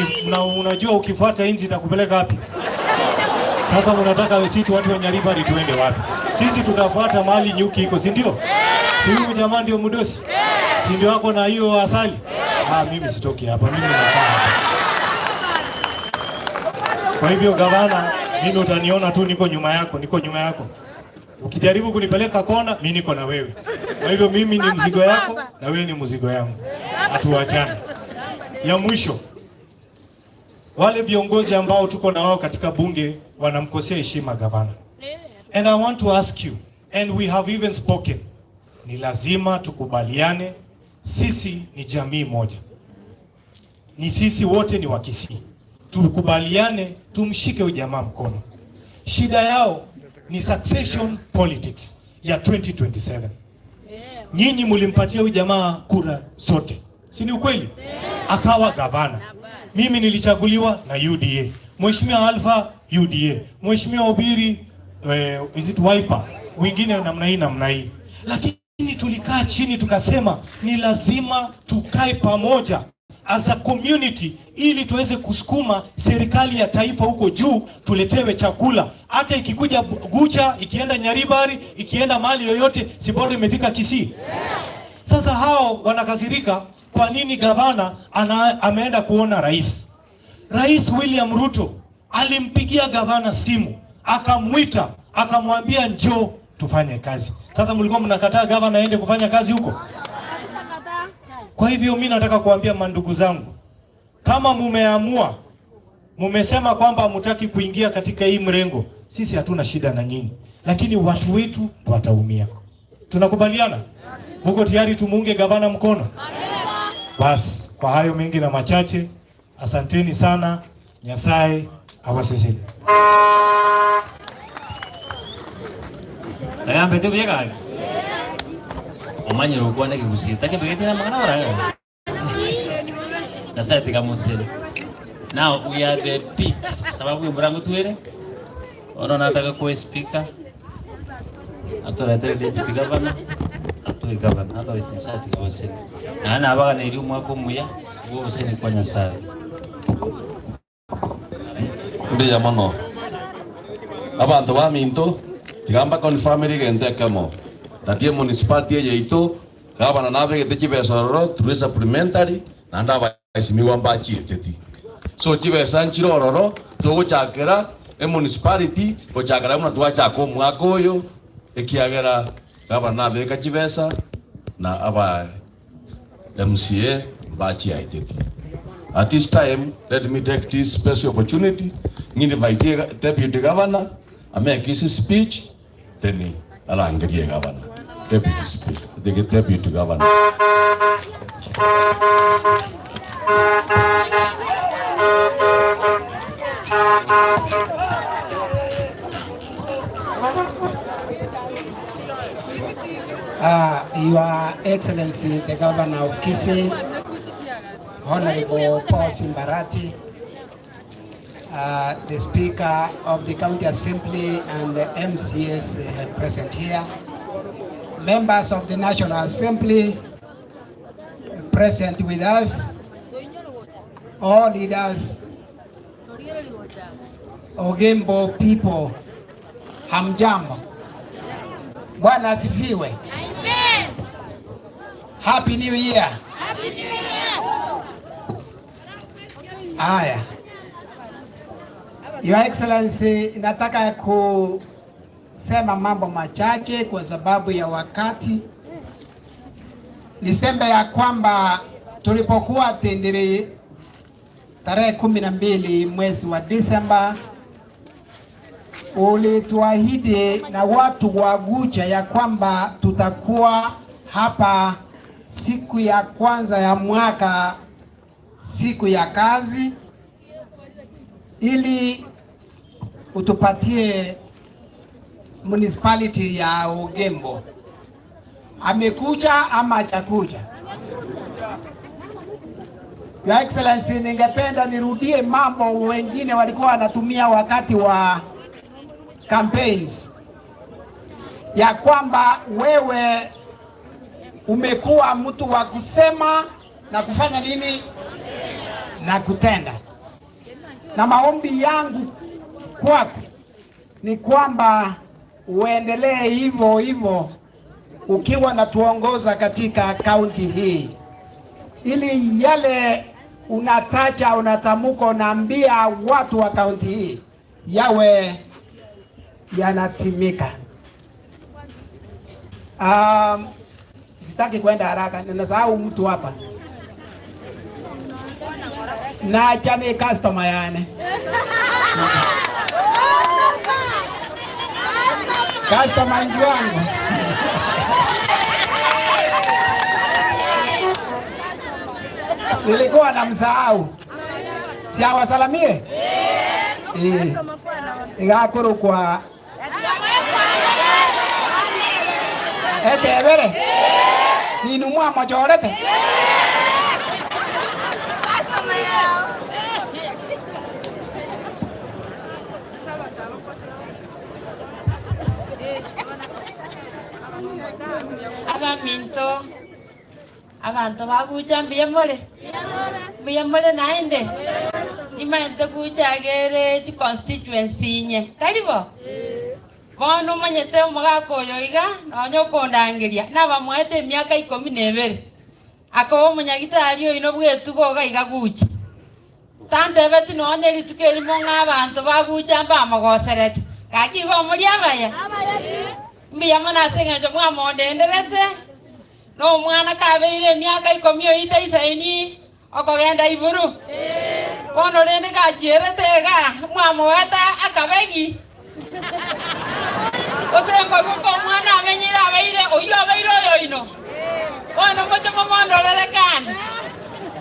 unajua ukifuata inzi itakupeleka wapi? Sasa unataka sisi watu wa Nyaribari tuende wapi? Sisi tutafuata mali nyuki iko, si ndio? Si huyu jamaa ndio mdosi? Si ndio wako na hiyo asali? Mimi sitoki hapa, mimi nakaa hapa. Kwa hivyo gavana, mimi utaniona tu niko nyuma yako. Ukijaribu kunipeleka kona, mimi niko na wewe. Kwa hivyo mimi ni mzigo yako na wewe ni mzigo yangu. Hatuachane. Ya mwisho, wale viongozi ambao tuko na wao katika bunge wanamkosea heshima gavana. And I want to ask you, and we have even spoken, ni lazima tukubaliane, sisi ni jamii moja. Ni sisi wote ni Wakisii. Tukubaliane, tumshike ujamaa mkono. Shida yao ni succession politics ya 2027. Nyinyi mulimpatia ujamaa kura zote, si ni ukweli? Akawa gavana. Mimi nilichaguliwa na UDA. Mheshimiwa Alpha UDA. Mheshimiwa Obiri is it Wiper? Wengine namna hii. Lakini tulikaa chini tukasema ni lazima tukae pamoja as a community ili tuweze kusukuma serikali ya taifa huko juu, tuletewe chakula. Hata ikikuja Gucha, ikienda Nyaribari, ikienda mali yoyote, si bora imefika Kisii. Sasa hao wanakasirika kwa nini gavana ameenda kuona rais. Rais William Ruto alimpigia gavana simu, akamwita, akamwambia njoo tufanye kazi. Sasa mlikuwa mnakataa gavana aende kufanya kazi huko? Kwa hivyo mimi nataka kuambia mandugu zangu, kama mumesema kwamba hamtaki kuingia katika hii mrengo, sisi hatuna shida na nyinyi, lakini watu wetu wataumia. Tunakubaliana? Muko tayari tumuunge gavana mkono? Basi, kwa hayo mengi na machache, asanteni sana. Nyasaye awaseseni. Tagambe tu biega. Omanye rukwa na kigusita ke begeti na magana ora. Nasa tika musele. Now we are the peaks. Sababu mburangu tuere. Ora nataka ko speaker. Atora tele deputy governor. Atoi governor. Ado isensati ka wasele. Na ana abaga na iri umwako muya. Ugo wasele kwa Nyasaye. Ndiya mono. Abantu baminto tigamba con family gente kamo. Tatie municipality yeito gavana nave gete chibesoro through supplementary nanda baisimiwa mbachi eteti. So chibesa nchirororo tuguchakira municipality gochakira muna twachako mwaka uyu ekiagera gavana nave ka chibesa na aba MCA mbachi eteti. At this time, let me take this special opportunity to invite the Deputy Governor to make his speech. Then I'll the Governor. Deputy Speaker, the Deputy Governor. Your Excellency, the Governor of Kisii, Honorable Paul Simbarati, the Speaker of the County Assembly and the MCS present here, members of the National Assembly present with us, all leaders, Ogembo people, hamjambo. Bwana asifiwe. Amen. Happy New Year. Happy New Year. Aya. Your Excellency, nataka kusema mambo machache kwa sababu ya wakati. Niseme ya kwamba tulipokuwa tendere tarehe 12 mwezi wa Disemba, ulituahidi na watu wa Gucha ya kwamba tutakuwa hapa siku ya kwanza ya mwaka, siku ya kazi, ili utupatie municipality ya Ogembo. Amekuja ama hajakuja? Your Excellency, ningependa nirudie mambo wengine walikuwa wanatumia wakati wa campaigns, ya kwamba wewe umekuwa mtu wa kusema na kufanya nini na kutenda. Na maombi yangu kwako ni kwamba uendelee hivyo hivyo ukiwa natuongoza katika kaunti hii, ili yale unataja, unatamuka, unaambia watu wa kaunti hii yawe yanatimika. Sitaki kwenda haraka, ninasahau mtu hapa. Na chani customer yani. Customer wangu. Nilikuwa namsahau. Si awasalamie? Ingakuru kwa Ekebere. Ninumwa majorete. Abaminto abantu bagucha mbiyamole naende imente kuchagere chi constituency nye talibo bono manyete omugako oyo iga nonyo kondangeria nabamwete emyaka 12 akoba omunyagitari oyo nobwetugo ga iga gucha tantebeti none ritukeri monga abantu bagucha mbamagoserete kakigo omuri abaya mbiyamo nasengejo mwamondenderete no mwana kabeire emyaka 10 isaini okogenda iburu bono rende gajerete ga mwamoweta akabegi osengo guko mwana amenyira abeire oyo oyo ino bono moche momondorere kandi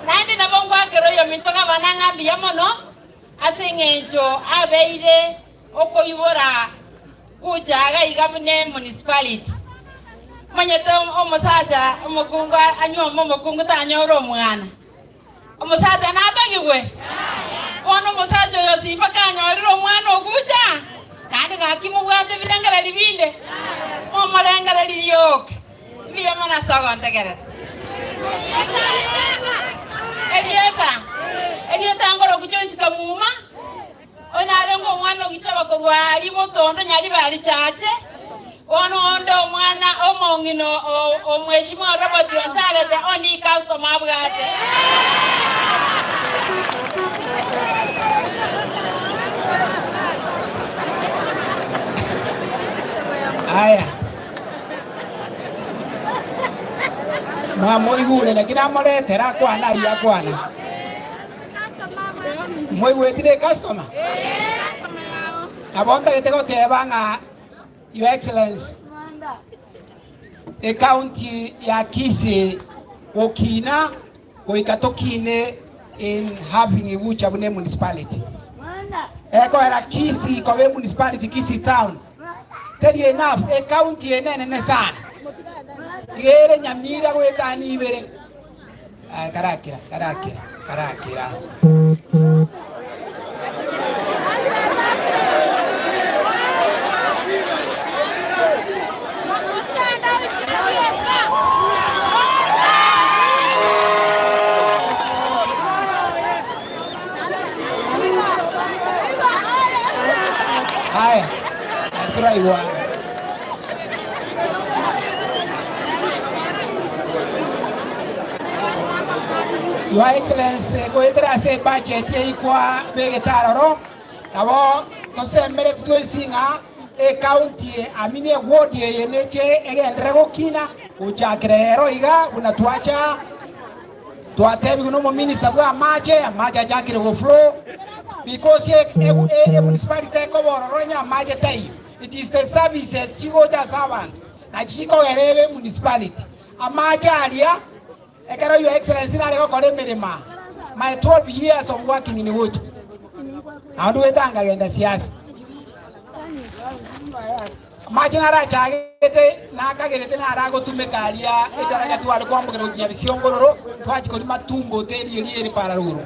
nandi nabo ngwakero yo mintoga bananga mbiyamo no asengejo abeire okoibora kujaga igabune municipality manyete omusaja omukungu anyoma omukungu tanyoro omwana omusaja natagigwe ono omusaja oyo simba kanyorire omwana oguja kandi gakimubwate birengereri binde omurengereri ryoke mbiyamo nasogontegerera Elieta ngoro kuchoisika muma onarengo omwana ogichaba korwari botondo nyari bari chache ondo omwana omongino omweshimwa Robert Onsarete oni customer abwate Aya. Mamo igule na kina morete ra kwana ya kwana. Moi wetire customer. Abonda kitego tebanga Your Excellency. E county ya Kisii okina goikatokine in having a which abune municipality. Eko era Kisii kwa municipality Kisii town. Tell you enough, a county enene sana. Yere nyamira wetani ibere. Karakira. karakira haya try one. Your Excellency, go itra se budget ye kwa begetararo nabo tose mere tsoisinga e county amini ward ye neche egendere gokina uchakrero iga unatuacha tuatebi kuno mo minister kwa amache jakire go flow because ye municipality ko bororo nya amache tai. It is the services chigo ja servant na chiko gerebe municipality amache alia. Ekero Your Excellency na rego kore merema. My 12 years of working in the wood. Andu wetanga genda siasa. Majina ra chagete na kagerete na arago tumekalia edara ya twali kwa mbogero nya bisiongororo twaji kodi matumbo teli eli para ruru.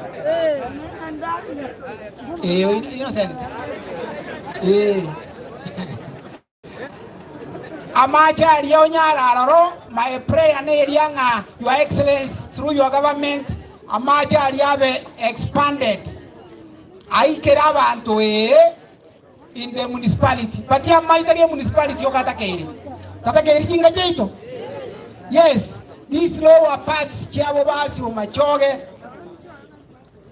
Innocent. Amachari onyararo, my prayer nerianga, Your Excellency, through your government, amachari have expanded. Aikerabanto in the municipality. But ya maitari municipality yokatakeri. Tatakeri jinga jeito. Yes, these lower parts chiabo basi umachoge.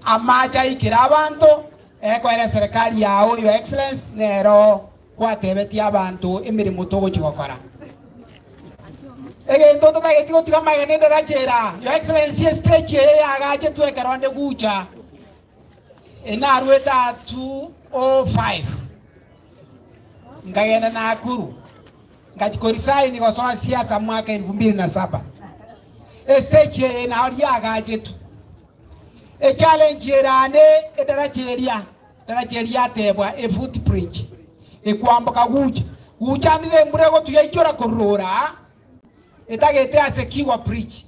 Amacha ikerabanto, eko era serikali yao, Your Excellency, nero. Kwa tebeti abantu emirimo togo chikokora ege ntoto ta getiko tika magene ndara chera. Your Excellency, stage ye agaje twekeronde gucha ena rueta 205 ngayena na akuru ngachikorisai ni gosoma siasa mwaka 2007 stage ye na ori agaje tu challenge yerane edara cheria tebwa footbridge ekwamboka gucha ndire murego tuyaichora korora etagete asekiwa bridge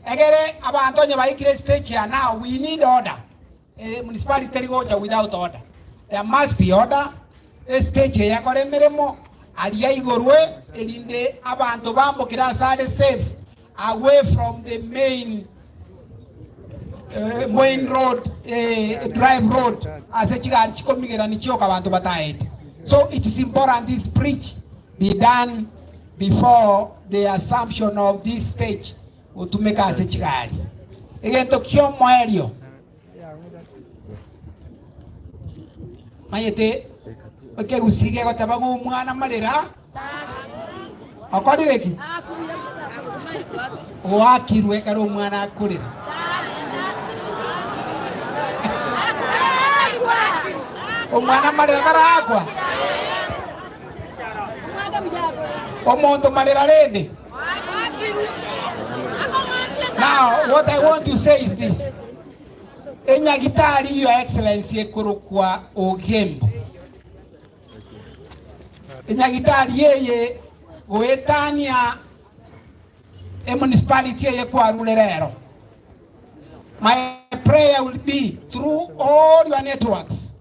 egere abantu nye baikire stage ya now we need order. Municipality gocha without order. There must be order. Stage ya kore meremo alia igorwe elinde abantu bambokira side safe away from the main road, drive road as a chigari chikomigera nichoka abantu bataete. So it is important this bridge be done before the assumption of this stage to make us a chigari. Again, to kyo moelio. Mayete, okay, usige kwa tabagu mwana malera. Akodireki. Oakiruwe karo mwana akurira. Omwana malera karagwa. Omonto malera rende. Now, what I want to say is this. Enyagitari, Your Excellency, ekorokwa Ogembo. Enyagitari yeye goetania municipality ye kwa rulerero. My prayer will be through all your networks,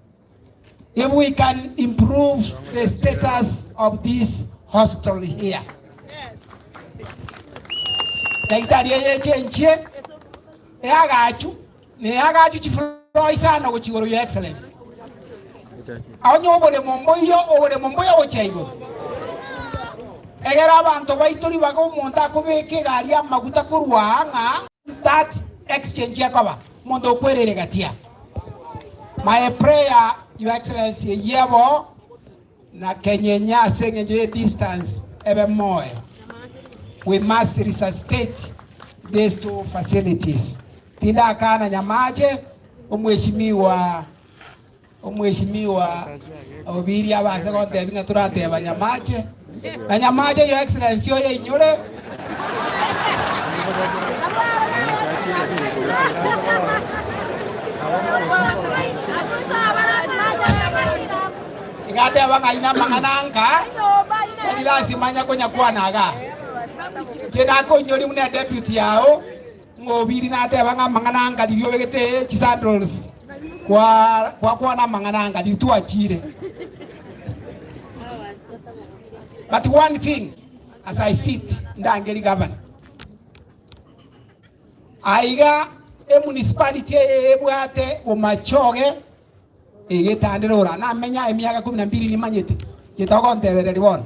if we can improve the status of this hospital here. Daktari yeye chenche agachu ne agachu chifuro isana go chigoro, Your Excellency. Aonyo obole momboyo ochaigo. Egera abantu baitori bago monta kubeke gari amaguta kurwanga that exchange yakaba mondo kwerere gatia. My prayer, Your Excellency, yebo na kenyenya sengeje distance ebe moyo. We must resuscitate these two facilities. Tinda kana nyamaje omweshimiwa obiri abase konte binga turate banyamaje na nyamaje, Your Excellency, oye inyure igate abanga ina mangananga kila simanya konya kwa naga kena ko nyori muna deputy yao ngobiri na te banga mangananga liyo begete chisandals kwa na mangananga litu achire. But one thing, as I sit ndangeli governor, aiga municipality ebwate omachoge egetandira na menya emiaka 12 nimanyete kitoko ntebereri bona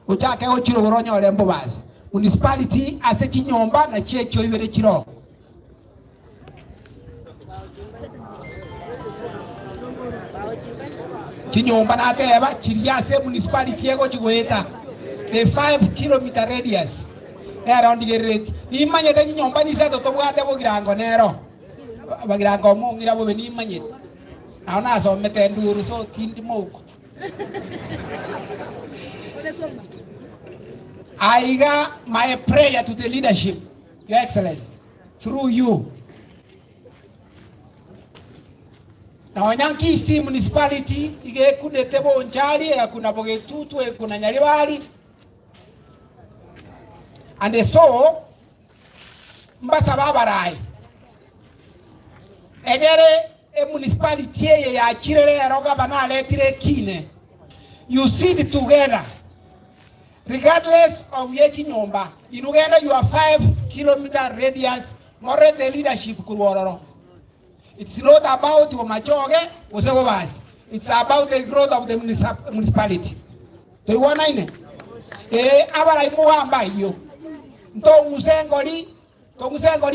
uchake ochiro goronyore mbobasi municipality ase chinyomba na checho ibere chiro chinyomba na teba chiriase municipality ego chigoeta the 5 kilometer radius around gereti imanyete chinyomba ni seto tobwate bogirango nero bagirango mungira bobe ni imanyete naona so metenduru so tindi moko I got my prayer to the leadership, Your Excellency, through you. Now, Nyankisi Municipality, ige kune tebo nchari, kuna bogetutu, kuna nyaribari. And so, mbasa babarai. Egere municipality ya chirere ya roga banale tire kine. You sit together. Regardless of yechi nyomba, in Uganda you are 5 kilometer radius, more the leadership kuruororo. It's not about Omachoge, Osewobas. It's about the growth of the municipality. Do you want to know? Abara imuhamba iyo. Nto musengoli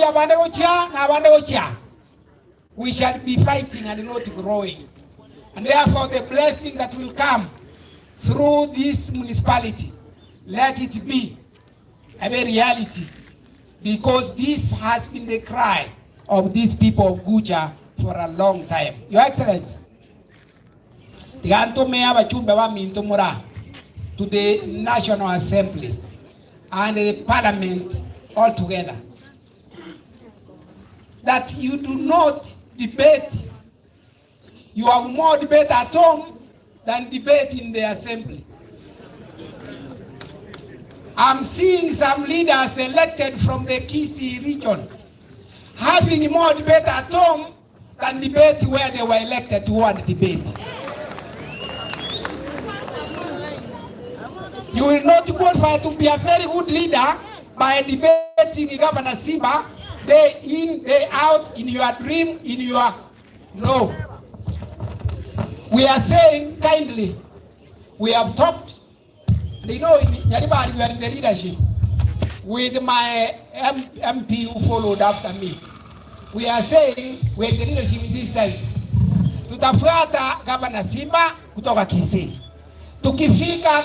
abande gochia na abande gochia. We shall be fighting and not growing. And therefore the blessing that will come through this municipality, let it be a reality, because this has been the cry of these people of Guja for a long time. Your Excellency, to the National Assembly and the Parliament altogether, that you do not debate. You have more debate at home than debate in the Assembly. I'm seeing some leaders elected from the Kisii region having more debate at home than debate where they were elected to one debate. You will not qualify to be a very good leader by debating Governor Simba day in, day out, in your dream, in your... No. We are saying kindly, we have talked. They know in Yaribari we are in the leadership with my MP who followed after me. We are saying we are in the leadership in this side. Tutafuata Governor Simba kutoka Kisii. Tukifika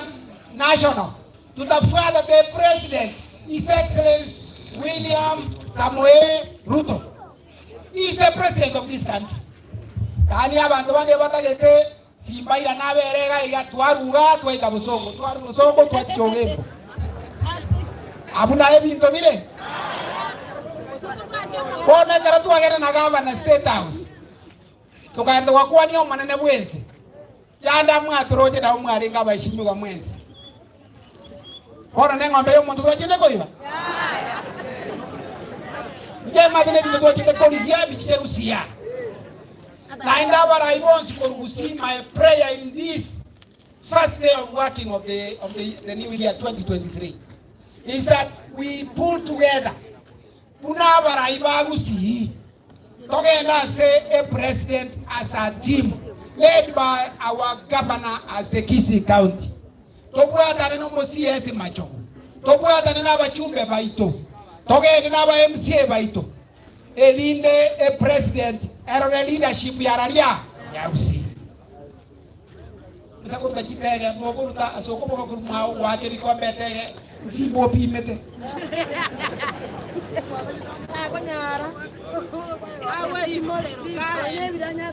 national, tutafuata the president, His Excellency William Samoei Ruto. He is the president of this country. Kani abantu bande batagete Simba ira naberega iga twaruga twaika busongo twati Ogembo. Abuna ebinto bire. Bona kara twagera na Governor State House. Tukaenda wakwani omanene bwense. Chanda mwatoroje na umwaringa bashimwa mwense. Bona nengombe yo muntu twachite koiba. Nje madene bintu twachite kolivia bichite usia. I want to see my prayer in this first day of working of the new year 2023 is that we pull together. Togenda say a president as a team led by our governor as the Kisii County. Tobuata no CS macho. Tobuata na bachumbe baito. Togenda na ba MCA baito. Elinde a president era leadership ya raria ya usi. Msa kuruta kitege, mwakuruta asoko mwa kuruma wake bikombe tege, nsimbo pimete.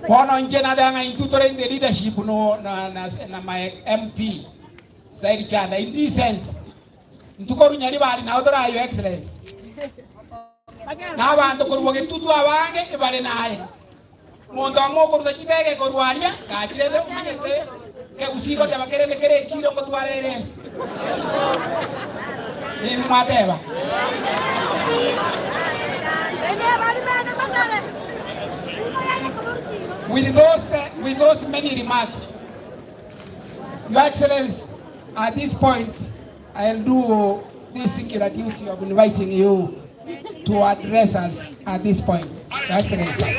Kono nje na danga intutore in the leadership no na my MP Saidi Chanda in this sense. Ntukoru nyali bali na odora Your Excellency. Na abantu kuruboge tutu abange ebale naye. Mondo amoko kuruta kitege korwaria ka kirende umanyete ke usiko te bakerele kere chiro ko twarere. Ni mateba. with those many remarks, Your Excellency, at this point, I'll do this singular duty of inviting you to address us at this point. Your Excellency.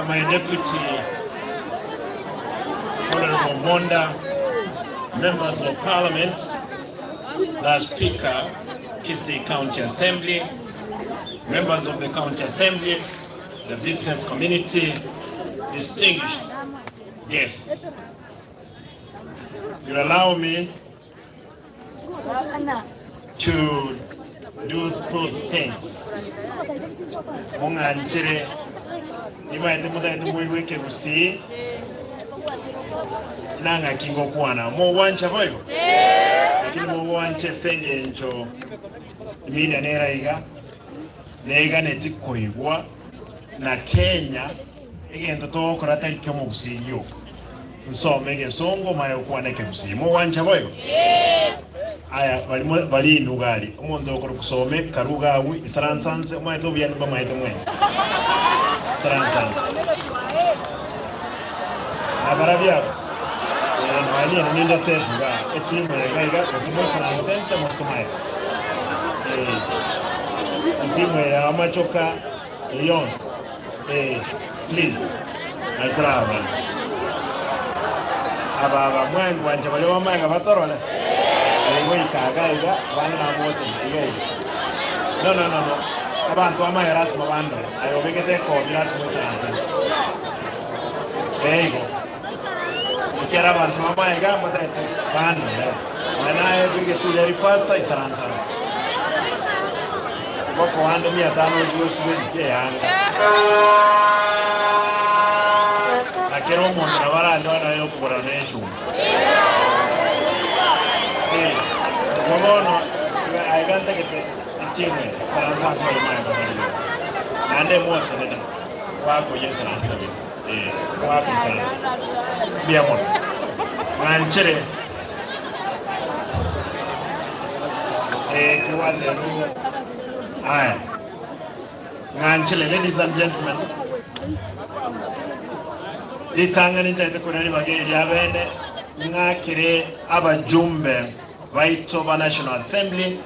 My deputy, Honorable Monda, members of Parliament, the Speaker, Kisii County Assembly, members of the County Assembly, the business community, distinguished guests. You allow me to do those things. Munganjire ibaite mudaite muiweke rusi nanga kingo kwana mo wancha boyo lakini mo wanche senge ncho imida nera iga nega netikoigwa na Kenya igento to koratari kyo mu busiyo nsomege songo mayo kwana ke busiyo mo wancha boyo aya bali nugali umuntu okora kusome karugawi isaransanse mwaito byani bamaite mwese saransanse abarabia no ninda sefuga etimu yaiga kusimo saransanse moskomai etimu ya machoka yons please atrava aba mwangu wanje bali wamanga batorola No. Abantu amaheras mabando. Ayo begete ko bilas mo sanse. Ego. Ikera abantu amahiga mbatete bando. Nanaye begetu yari pasta isaransa. Boko wande 500 yusuke yanga. Akero mo ndabara ndona yo kubora nechu. Mogono aiganta kete chimwe saransa tsole mai babaliyo nande moto nenda wako yesa sabi wako saransa bia mo manchere kiwate ru aya nganchele. Ladies and gentlemen, itangani tete kurani bageri yabene ngakire abajumbe baito ba National Assembly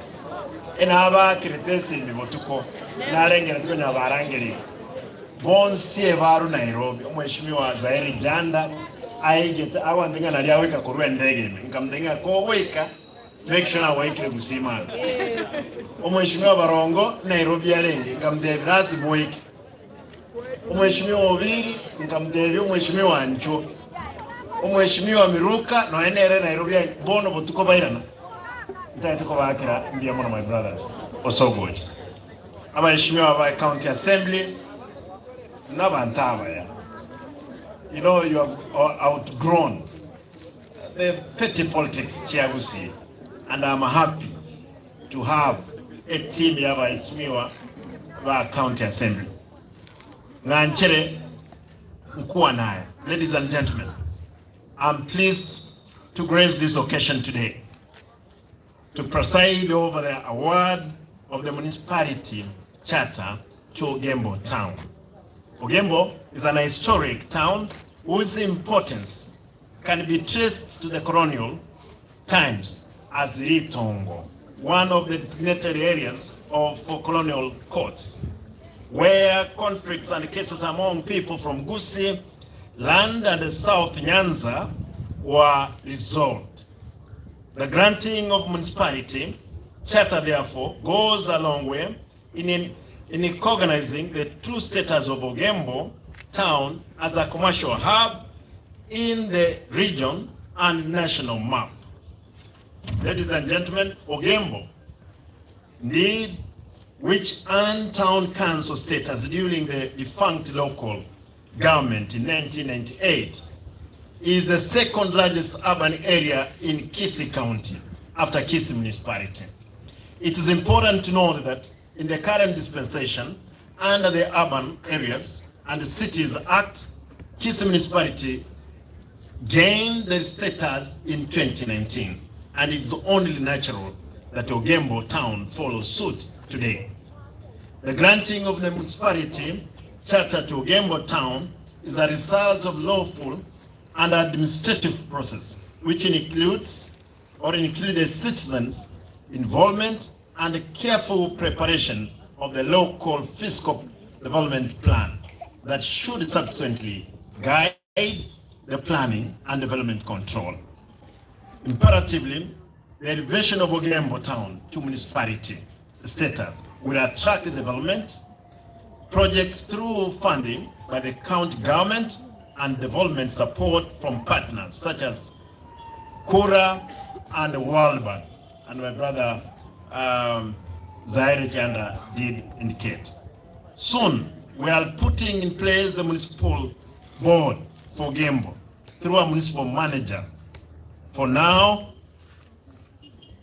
enaba kiritesi mibotuko narengera tukonya barangeri bonsie baru Nairobi. Mheshimiwa Zairi Janda aigeta awandinga nali aweka kurwe ndege nkamdenga ko weka make sure na waikire gusima Mheshimiwa Barongo Nairobi alenge nkamdebrasi boyiki Mheshimiwa Obiri nkamdebi Mheshimiwa Ancho Mheshimiwa Miruka no enere Nairobi bono botuko bairana tuko bakira mbia mono my brothers osogoje abaheshimiwa ba County Assembly nabantaba ya you know you have outgrown the petty politics chiagusi and I'm happy to have a team ya baheshimiwa ba County Assembly nganchere mkuu naye. Ladies and gentlemen, I'm pleased to grace this occasion today to preside over the award of the Municipality Charter to Ogembo town. Ogembo is an historic town whose importance can be traced to the colonial times as Ritongo, one of the designated areas for colonial courts. where conflicts and cases among people from Gusii land and South Nyanza were resolved. The granting of municipality charter therefore goes a long way in recognizing the true status of Ogembo town as a commercial hub in the region and national map. Ladies and gentlemen, Ogembo, indeed, which earned town council status during the defunct local government in 1998, is the second largest urban area in Kisii County after Kisii Municipality. It is important to note that in the current dispensation, under the Urban Areas and Cities Act, Kisii Municipality gained the status in 2019, and it's only natural that Ogembo town follows suit today. The granting of the municipality charter to Ogembo town is a result of lawful and administrative process, which included citizens' involvement and careful preparation of the local fiscal development plan that should subsequently guide the planning and development control. Imperatively, the elevation of Ogembo town to municipality status will attract development projects through funding by the county government and development support from partners such as Kura and the World Bank, and my brother Zaire Janda did indicate. Soon, we are putting in place the municipal board for Ogembo through a municipal manager. For now,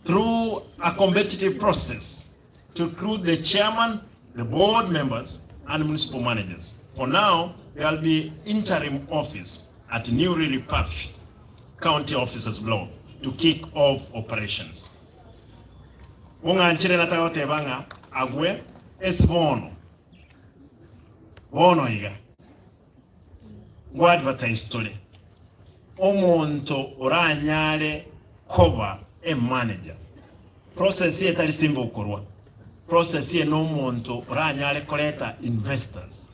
through a competitive process to include the chairman, the board members, and municipal managers. For now, there will be interim office at newly repackaged county officers block to kick off operations. Wonga nchire nataka tebanga agwe esbono bono iga advertise tole omonto oranyale koba manager process ye tali simba okorwa process ye no monto oranyale koleta investors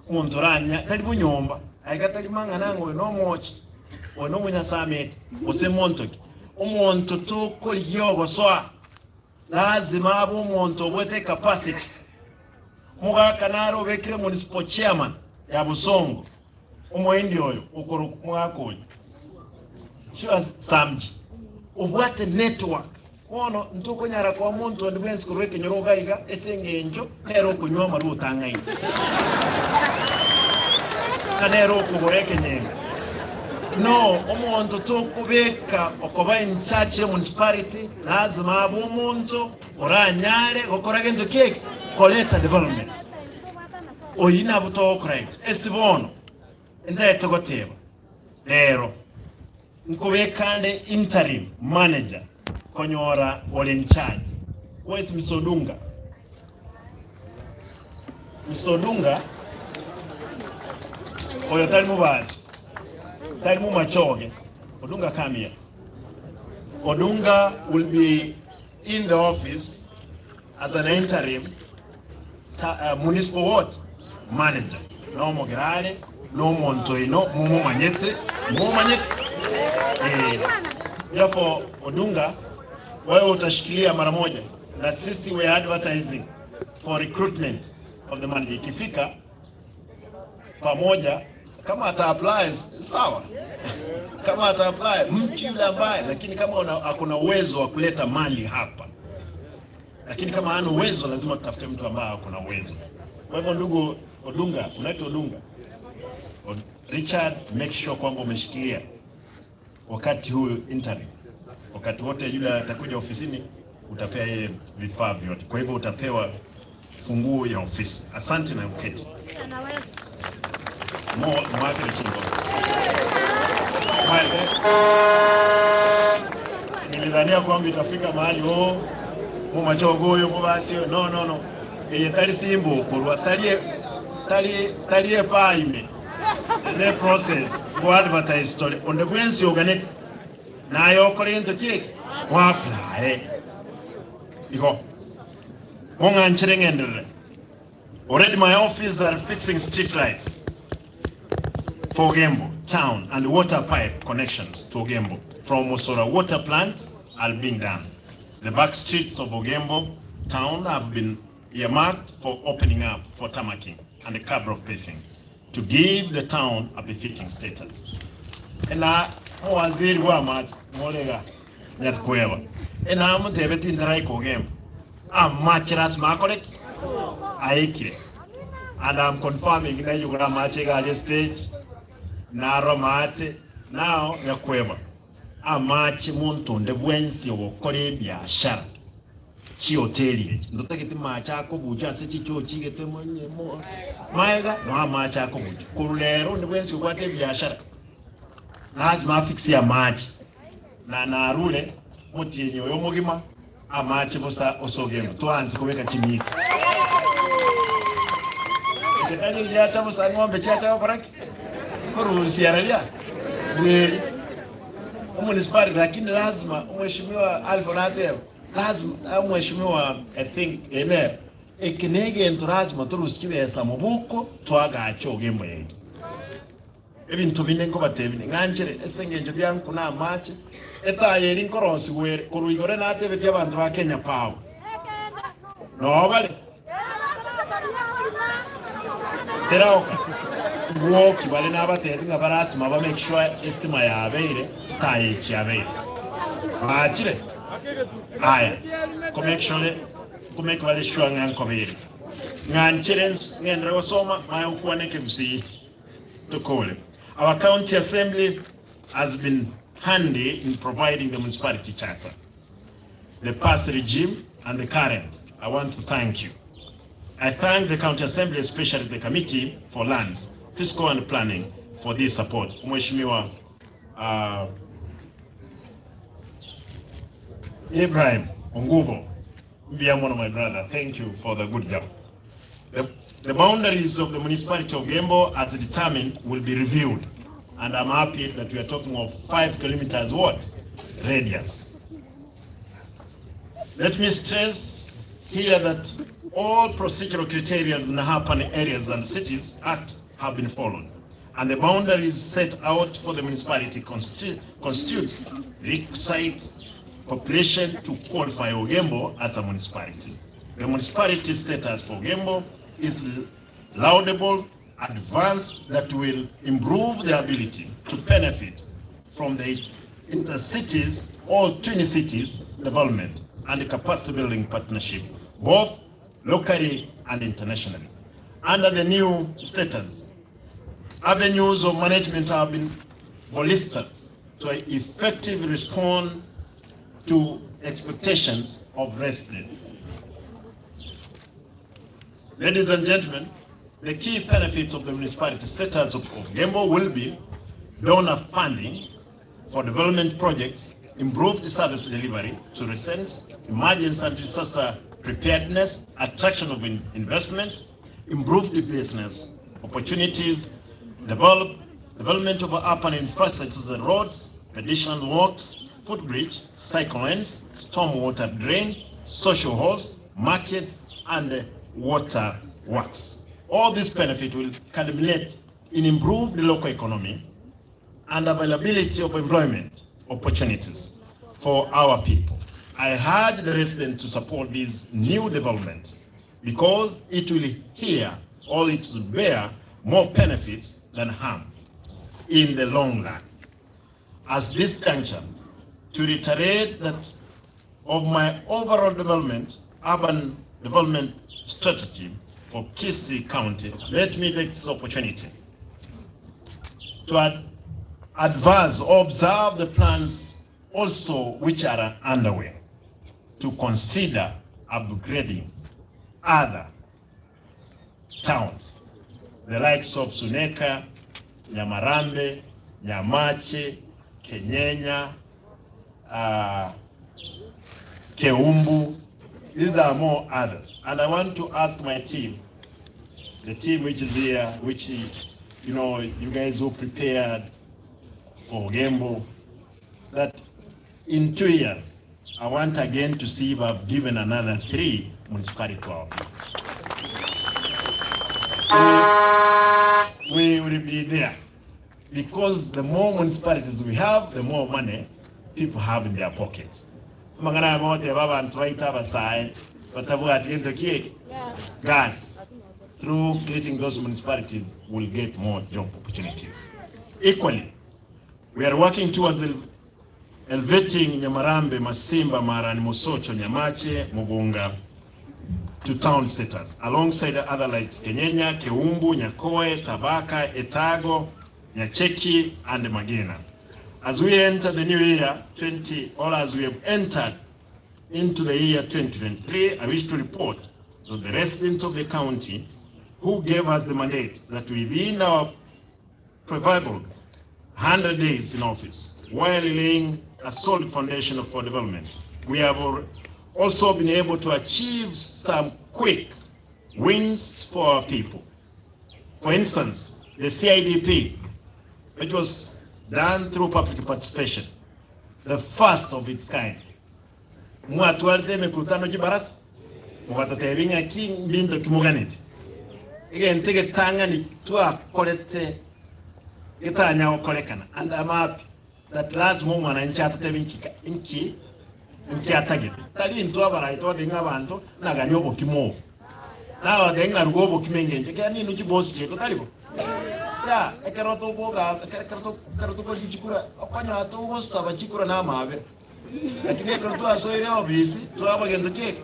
omonto oranya tali bunyomba aiga tali manga nango no mochi ono munya summit ose monto omonto to koliyogo soa lazima abo omonto obwete capacity muga kanaro bekire municipal chairman ya Busongo omwendi oyo okoro mwakoli shira samji obwate network ono ntoko nyara kwa omonto ndibwensi kurweke nyoroga iga esengenjo nero kunywa maru tangai kanero kuboreke nyenga no omonto tokubeka okoba in charge ya municipality lazima abo omonto oranyale okorage ndo keke koleta development oyina butokore esibono enda togoteba lero nkubekande interim manager konyora ole in charge wesi misodunga oyo tali mubazi tali mu machoge Odunga come here. Odunga will be in the office as an interim municipal what? Manager. No Mogirare, no Montoino, Momo Manyete. Therefore, Odunga, wewe utashikilia mara moja. Na sisi we advertising for recruitment of the manager. Ikifika pamoja, kama ata apply sawa. Kama ata apply mtu yule ambaye, lakini kama akuna uwezo wa kuleta mali hapa. Lakini kama hana uwezo lazima tutafute mtu ambaye akuna uwezo. Kwa hivyo ndugu Odunga, unaitwa Odunga. Richard, make sure kwamba umeshikilia wakati huu interim. Wakati wote yule atakuja ofisini utapewa yeye vifaa vyote. Kwa hivyo utapewa funguo ya ofisi. Asante na uketi. Mwake chingo. Nilidhania kwamba itafika mahali mu machogoyo mu basi no. Eye tali simbo kurwa tali paime. The process go advertise story on the Gwensi organic. Na yokole into cake. Wa apply. Iko. Monga nchirengendere. Already my office are fixing street lights for Ogembo town and water pipe connections to Ogembo from Osora water plant are being done. The back streets of Ogembo town have been earmarked for opening up for tarmacking and the curb of paving to give the town a befitting status. Ena waziri wa mat molega nyat kweba. Ena mutebeti ndarai ko Ogembo. Amachiras makorek aikire. And I'm confirming that you got a stage. Naro mate now yakweba. Amachi muntu ndebwensi wokore biashara. Chi hoteli ndoto kiti macha ko buja se chicho chigete monye mo maiga no macha ko buja kurulero ndebwensi kwate biashara lazima afiksi ya machi na narule mutinye yo mugima amachi bosa Ogembo twanzi kubeka chimika ndani ya chamo sa ngombe chacha koraki kuruhusi aralia ni municipality lakini lazima mheshimiwa Alfonso lazima mheshimiwa I think ekinege lazima turusikibesa mu buko twagacho Ogembo yetu ebintu bine ngo batebine nganjere esengenje byanku na match etaye linkorosi were kuruyigore natebe by'abantu ba Kenya Power no bale teraoka walk bale n'abatebe ngabarasi maba make sure estima ya abeire taye chiabeire achire aya kumeke bale sure ngankobere nganjere ngendere wasoma mayo kuoneke busi tukole. Our county assembly has been handy in providing the municipality charter. The past regime and the current, I want to thank you. I thank the county assembly, especially the committee for lands, fiscal and planning for this support. Mheshimiwa Ibrahim Ongubo, one of my brother, thank you for the good job. The boundaries of the municipality of Ogembo as determined will be reviewed. And I'm happy that we are talking of 5 kilometers what? Radius. Let me stress here that all procedural criteria in the happening areas and cities act have been followed. And the boundaries set out for the municipality constitutes requisite population to qualify Ogembo as a municipality. The municipality status for Ogembo is laudable, advanced, that will improve the ability to benefit from the intercities or twin cities development and the capacity building partnership, both locally and internationally. Under the new status, avenues of management have been bolstered to effectively respond to expectations of residents. Ladies and gentlemen, the key benefits of the municipality status of Ogembo will be donor funding for development projects, improved service delivery to residents, emergency and disaster preparedness, attraction of investment, improved business opportunities, development of urban infrastructures and roads, pedestrian walks, footbridge, cycle lanes, stormwater drain, social halls, markets, and water works. All this benefit will culminate in improved local economy and availability of employment opportunities for our people. I urge the residents to support these new developments because it will it will bear more benefits than harm in the long run. As this juncture, to reiterate that of my overall urban development strategy for Kisii County, let me take this opportunity to advise or observe the plans also which are underway to consider upgrading other towns, the likes of Suneka, Nyamarambe, Nyamache, Kenyenya, Keumbu. These are more others. And I want to ask my team, the team which is here, which, you guys who prepared for Ogembo, that in 2 years, I want again to see if I've given another 3 municipalities to our people. we will be there. Because the more municipalities we have, the more money people have in their pockets. Magana mote baba antwaita basai, batabuga atiento kiek. Gas. Through creating those municipalities, we'll get more job opportunities. Equally, we are working towards elevating Nyamarambe, Masimba, Marani, Musocho, Nyamache, Mugunga to town status, alongside the other like Kenyenya, Keumbu, Nyakoe, Tabaka, Etago, Nyacheki, and Magena. As we enter the new year, as we have entered into the year 2023, I wish to report to the residents of the county who gave us the mandate that within our preferable 100 days in office, while laying a solid foundation for development, we have also been able to achieve some quick wins for our people. For instance, the CIDP, which was done through public participation, the first of its kind. Mwatualite mekutano jibarasa, mwatatebinga kimbinto kimuganiti. Ige ntege tanga ni tuwa kolete, ita nyawo kolekana. And I'm happy that last moment na nchi atatebe inchi atagete. Tali ntuwa baraito wa denga banto, na ganyo bokimo. Na wa denga rugo bokimenge nje, kaya ni nuchi bosi cheto talibo. Ya, ekaroto boga, ekaroto kwa chikura, opanyo atogo saba chikura na mabe. Lakini ekaroto asoire obisi, tuwa bagendo keke.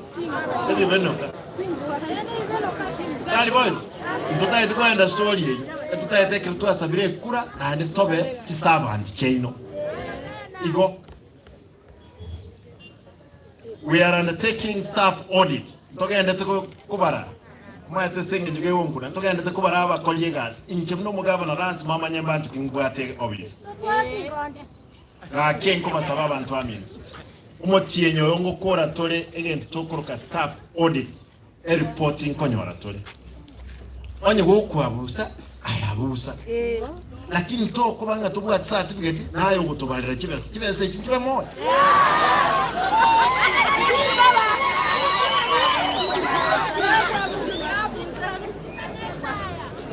Sebi venoka. Tali boy, ntuta ito kwa enda story yeyu. Ntuta ito ekaroto asabire kura, na ande tobe chisaba anti cheino. Igo. We are undertaking staff audit. Ntoka enda teko kubara. Mwete senge juge wonkuna. Ntoka enda teko kubara aba kollegas. Inche mno mugaba na ransi mama nyembantu kingubate obis. Nga kenko basababa ntwamintu. Umotienyo yongo kora tole egenti tokoroka staff audit reporting konyora tole. Onye woku abusa, ayabusa. Lakini to kubanga tubuwa certificate nayo gutubalira kibese kinchibe moyo.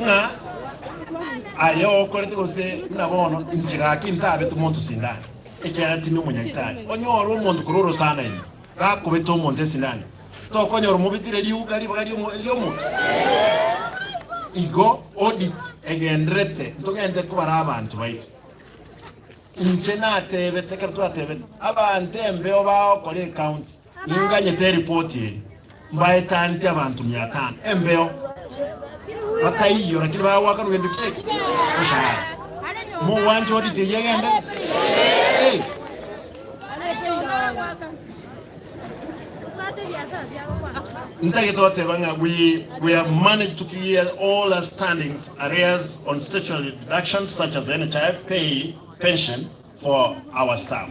Nga ayo kolete gose nabono injira kintabe tumuntu sindani. Ekyara tinu munyakitani. Onyoro umuntu kuroro sana ino. Gakubita umuntu sindani. To konyoro mubitire liuga lyomuntu. Igo audit egendrete ntogende kubara abantu baitu. Inche natebe tekertu atebe abantu embeo bao kole county. Inganye te report ye. Mbaye tanti abantu 500 embeo. Bataiyo lakini bawa karugendo keke. Oshara. Mu wanjo audit yegende. Hey. We have managed to clear all outstanding areas on statutory deductions such as NHIF pay pension for our staff.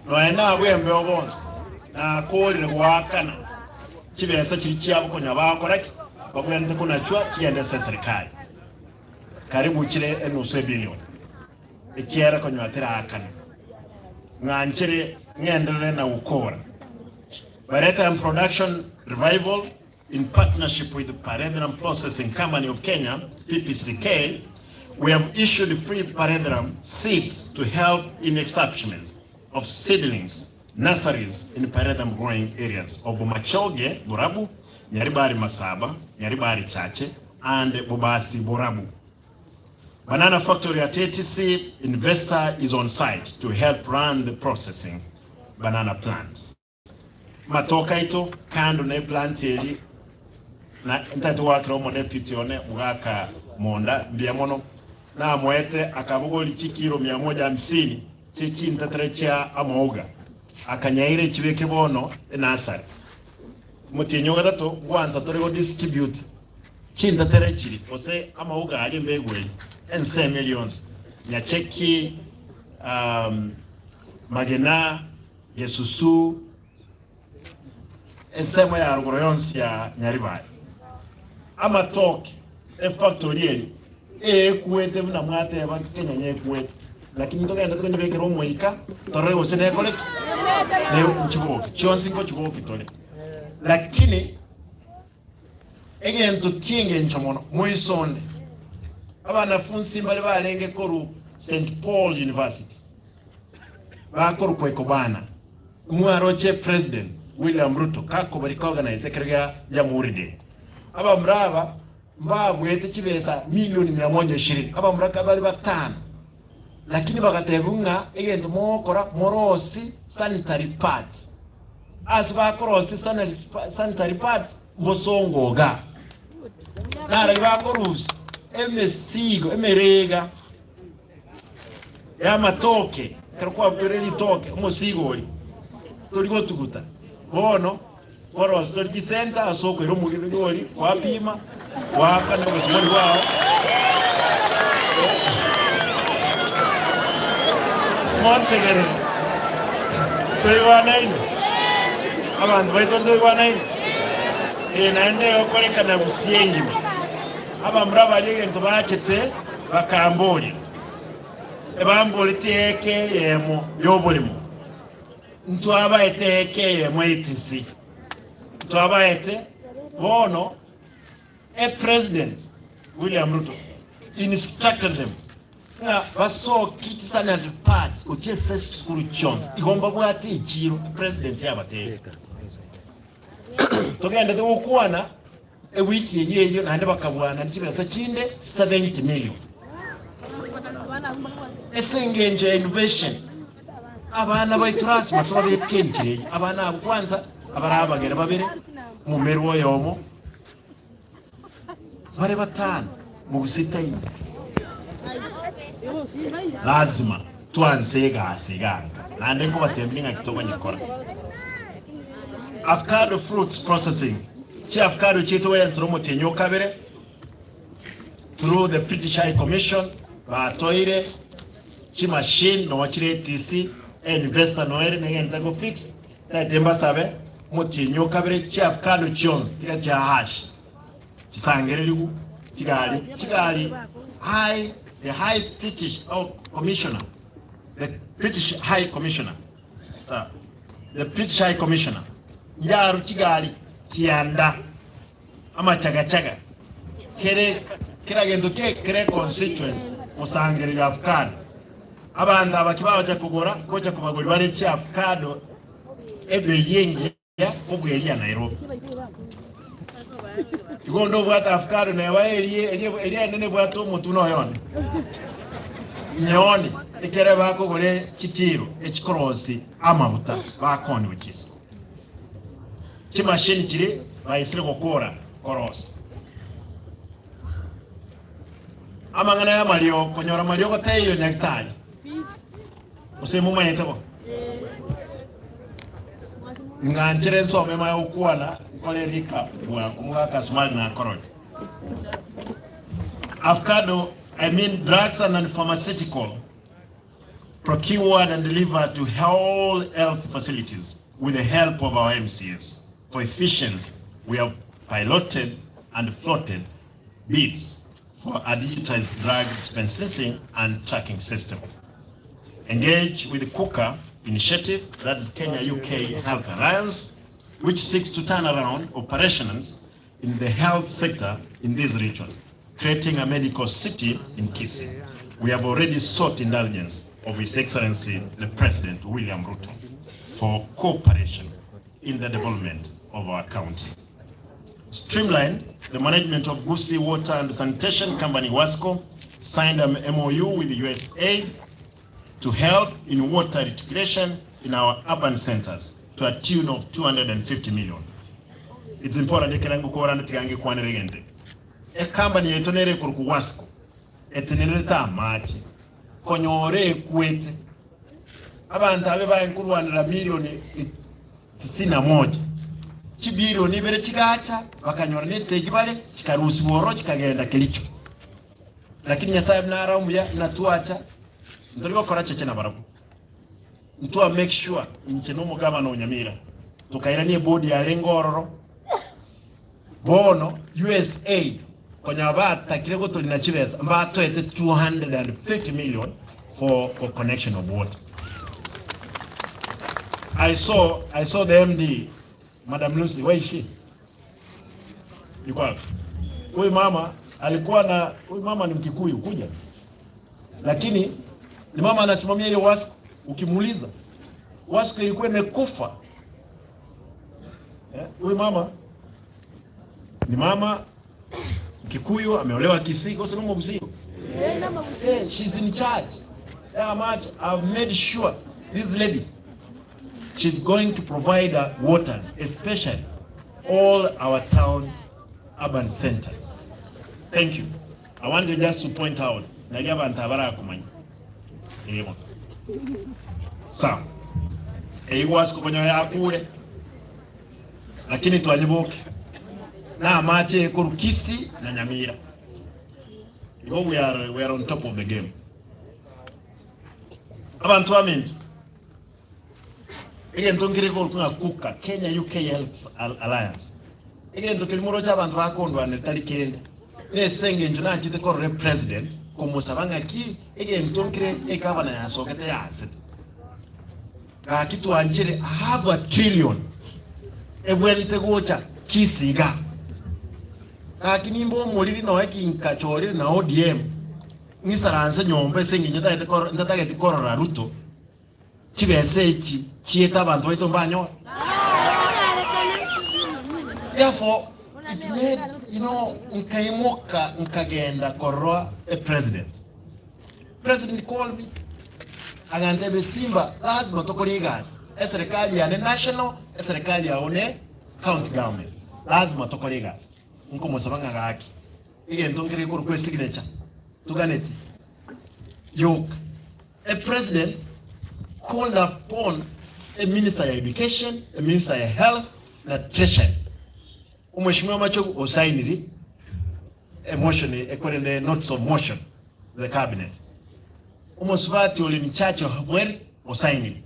Right now we have bonds. Na call the wakana. Chibe sachi chiabu konya bakoraki. Bakwenda kuna chua chiende serikali. Karibu chile enusu bilioni. Ikiera konya atira akana. Nganchire ngendele na ukora. Paredram Production Revival, in partnership with the Paredram Processing Company of Kenya, PPCK, we have issued free Paredram seeds to help in establishment of seedlings, nurseries in Paredram growing areas of Machoge, Burabu, Nyaribari Masaba, Nyaribari Chache, and Bobasi Burabu. Banana factory at ATC investor is on site to help run the processing banana plant. Matoka ito kando na plant eri na ntatu wakira omo deputy one mwaka monda mbiamono na mwete akabugo lichikiro 150 chichi ntatrechia amoga akanyaire chibeke bono enasari mutinyo gatato gwanza torego distribute chinda terechiri ose amoga ali mbegwe ense millions nyacheki magena yesusu esema ya ruguru yonsi ya Nyaribari amatoke factory kuwete mna mwate ya bantu Kenya nye kuwete lakini ntoka enda tukonye bekero omwika torre osene kole ne nchiboki chonsi ngo chiboki tole lakini egento kinge nchomono moisonde abanafunzi mbali balenge koru St. Paul University bakoru kweko bana mwaroche President William Ruto kako bari organize kerega Jamhuri Day aba mraba mbabwete kibesa milioni 120 aba mraka bali batano lakini bakatebunga egento mokora morosi sanitary pads as bakorosi sanitary pads mbosongoga nara bakorusi emesigo emerega ya matoke karukwa pereli toke umusigori turigo tuguta bono koro storage center asoko ero mugirigori wapima waka na gusibori wao montegere toiwanaini abantu baitondo iwanaini naende okoleka na busiengi aba mraba ligento bachete bakamboli ebamboli tieke yemo yobulimo ntwaba eteke yemo etc ntwaba ete bono a president William Ruto instructed them baso kiti sanitary pads ochese school chons igomba bwati ichiro president yabateka togenda de ukwana a wiki yeyo nande bakabwana ndibesa chinde 70 million esengenje innovation abana baiturasi matoba bekenje abana kwanza abarabagera babere mu merwo yomo bare batano mu busitayi lazima tuansega asiganga nande ko batembinga kitoko nyikora avocado fruits processing chi avocado cheto wense romo tenyo kabere through the British High Commission ba toire chi machine no wachire TC investor no ere ngenda go fix ta temba sabe motinyo kabere chi avocado jones tika cha hash chisangere ligu chigali the high British commissioner the British High Commissioner the British High Commissioner yaru chigali kianda ama chaga kiragendo kere constituency musangere ya avocado abanda bakibaho cya kugora ko cya kubagura bari cya avocado ebe yengi ya kubweli ya Nairobi igondo bwata avocado na elie nene bwato mutu no yone nyoni ekere bako gore kitiro ekikorosi amabuta bakoni wikisi chimashini kiri bayisire gukora korosi amangana ya Mario konyora Mario goteyo nyaktali usemu mayetabo nganjire nsome mayo kuana kole rika wa kumwaka Somali na koroni avocado drugs and pharmaceutical procured and delivered to whole health facilities with the help of our MCS. For efficiency, we have piloted and floated bids for a digitized drug dispensing and tracking system. Engage with the KUKA initiative, that is Kenya-UK Health Alliance, which seeks to turn around operations in the health sector in this region, creating a medical city in Kisii. We have already sought indulgence of His Excellency the President William Ruto for cooperation in the development of our county. Streamline the management of Gusii Water and Sanitation Company WASCO signed an MOU with the USAID to help in water reticulation in our urban centers to a tune of 250 million. It's important that we can a company etonere kuruku WASCO etenere machi konyore kwete abantu abe bayenkurwanira milioni 91 chibirioni bere chigacha bakanyora nesegi bale chikarusi boro chikagenda kilicho lakini nyasaye mnaraumuya natuacha ndiko kora cheche na barabu ntua make sure nche no mugaba no nyamira tukairanie bodi ya lengororo bono USAID konya bata kirego tulina chibesa mbato ete 250 million for connection of water. I saw the MD, Madam Lucy, where is she? yuko wapi? Huyu mama alikuwa na, huyu mama ni Mkikuyu kuja, lakini ni mama anasimamia hiyo Wasco. Ukimuuliza Wasco ilikuwa imekufa. Huyu mama ni mama Mkikuyu, ameolewa Kisii, kwa sababu mzio. She's in charge. How much I've made sure this lady, she's going to provide waters, especially all our town urban centers. Thank you. I want just to point out, Nagaba Ntabara Kumani. Sawa. Wasco kwenye ya kule. Lakini tualiboke. Na mache Kurukisi na Nyamira. We are on top of the game. Abantu amintu. Igento ngiriko kuna kuka Kenya UK Health Alliance. Igento kilimuro cy'abantu bakondwa netali kende. Nesenge njuna njite ko represident kumusabanga ki igento ngire ekabana yasokete yanse. Ka kitu anjire have a trillion. Ebwelite gocha kisiga. Ka kinimbo moliri no ekinkachori na ODM. Nisaranse nyombe sengi njata ndata korora Ruto. Chibesechi chieta abantu baito mbanyo. Therefore, it made, nkaimoka nkagenda korwa a president. President called me. Agandebe Simba, lazima tokoligazi. Serikali ya national, serikali ya one county government. Lazima tokoligazi. Nko musabanga gaki. Ige ntongere ko request signature. Tuganeti. Yoke. A president called upon a minister of education, a minister of health, na treasury. Umeshimiwa macho osainiri a motion, a notes of motion, the cabinet. Umusvati oli in charge of where osainiri.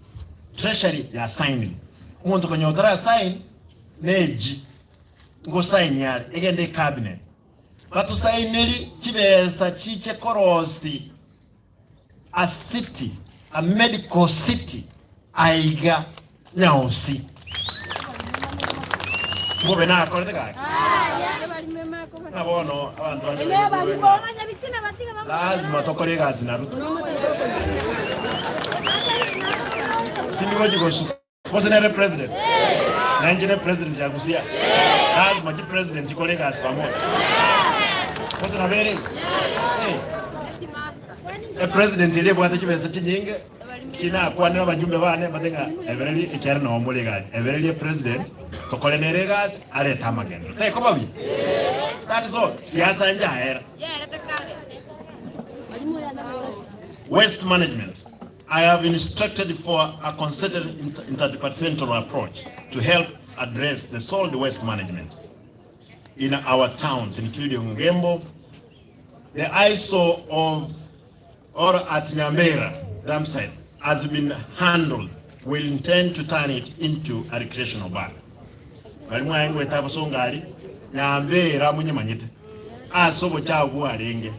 Treasury ya sainiri. Umuntu kanyodara sign neji ngo sign yali egende cabinet. Batu sainiri chibesa chiche korosi a city, a medical city aiga nyausi. Ngobe na akorete kai. Na bono abantu lazima tokole gazi na Ruto. Kindigo jigosu. Kosenere president. Na njine president ya Gusia. Lazima ji president jikole gazi pamoja. Kosena bere. A president ile bwata chibesa chinyinge kina kwanira bajumbe bane batenga everly ikyara no mulegani everly president tokole neregas ale tamagendo tay ko babi. That is all. Siasa nja era. Waste management. I have instructed for a concerted interdepartmental approach to help address the solid waste management in our towns, including Ogembo. The ISO of or at Nyamera dam site has been handled. We'll intend to turn it into a recreational bar. Walimu yangu etapo songali Nyamera munye manyite. Asobo cha buarenge.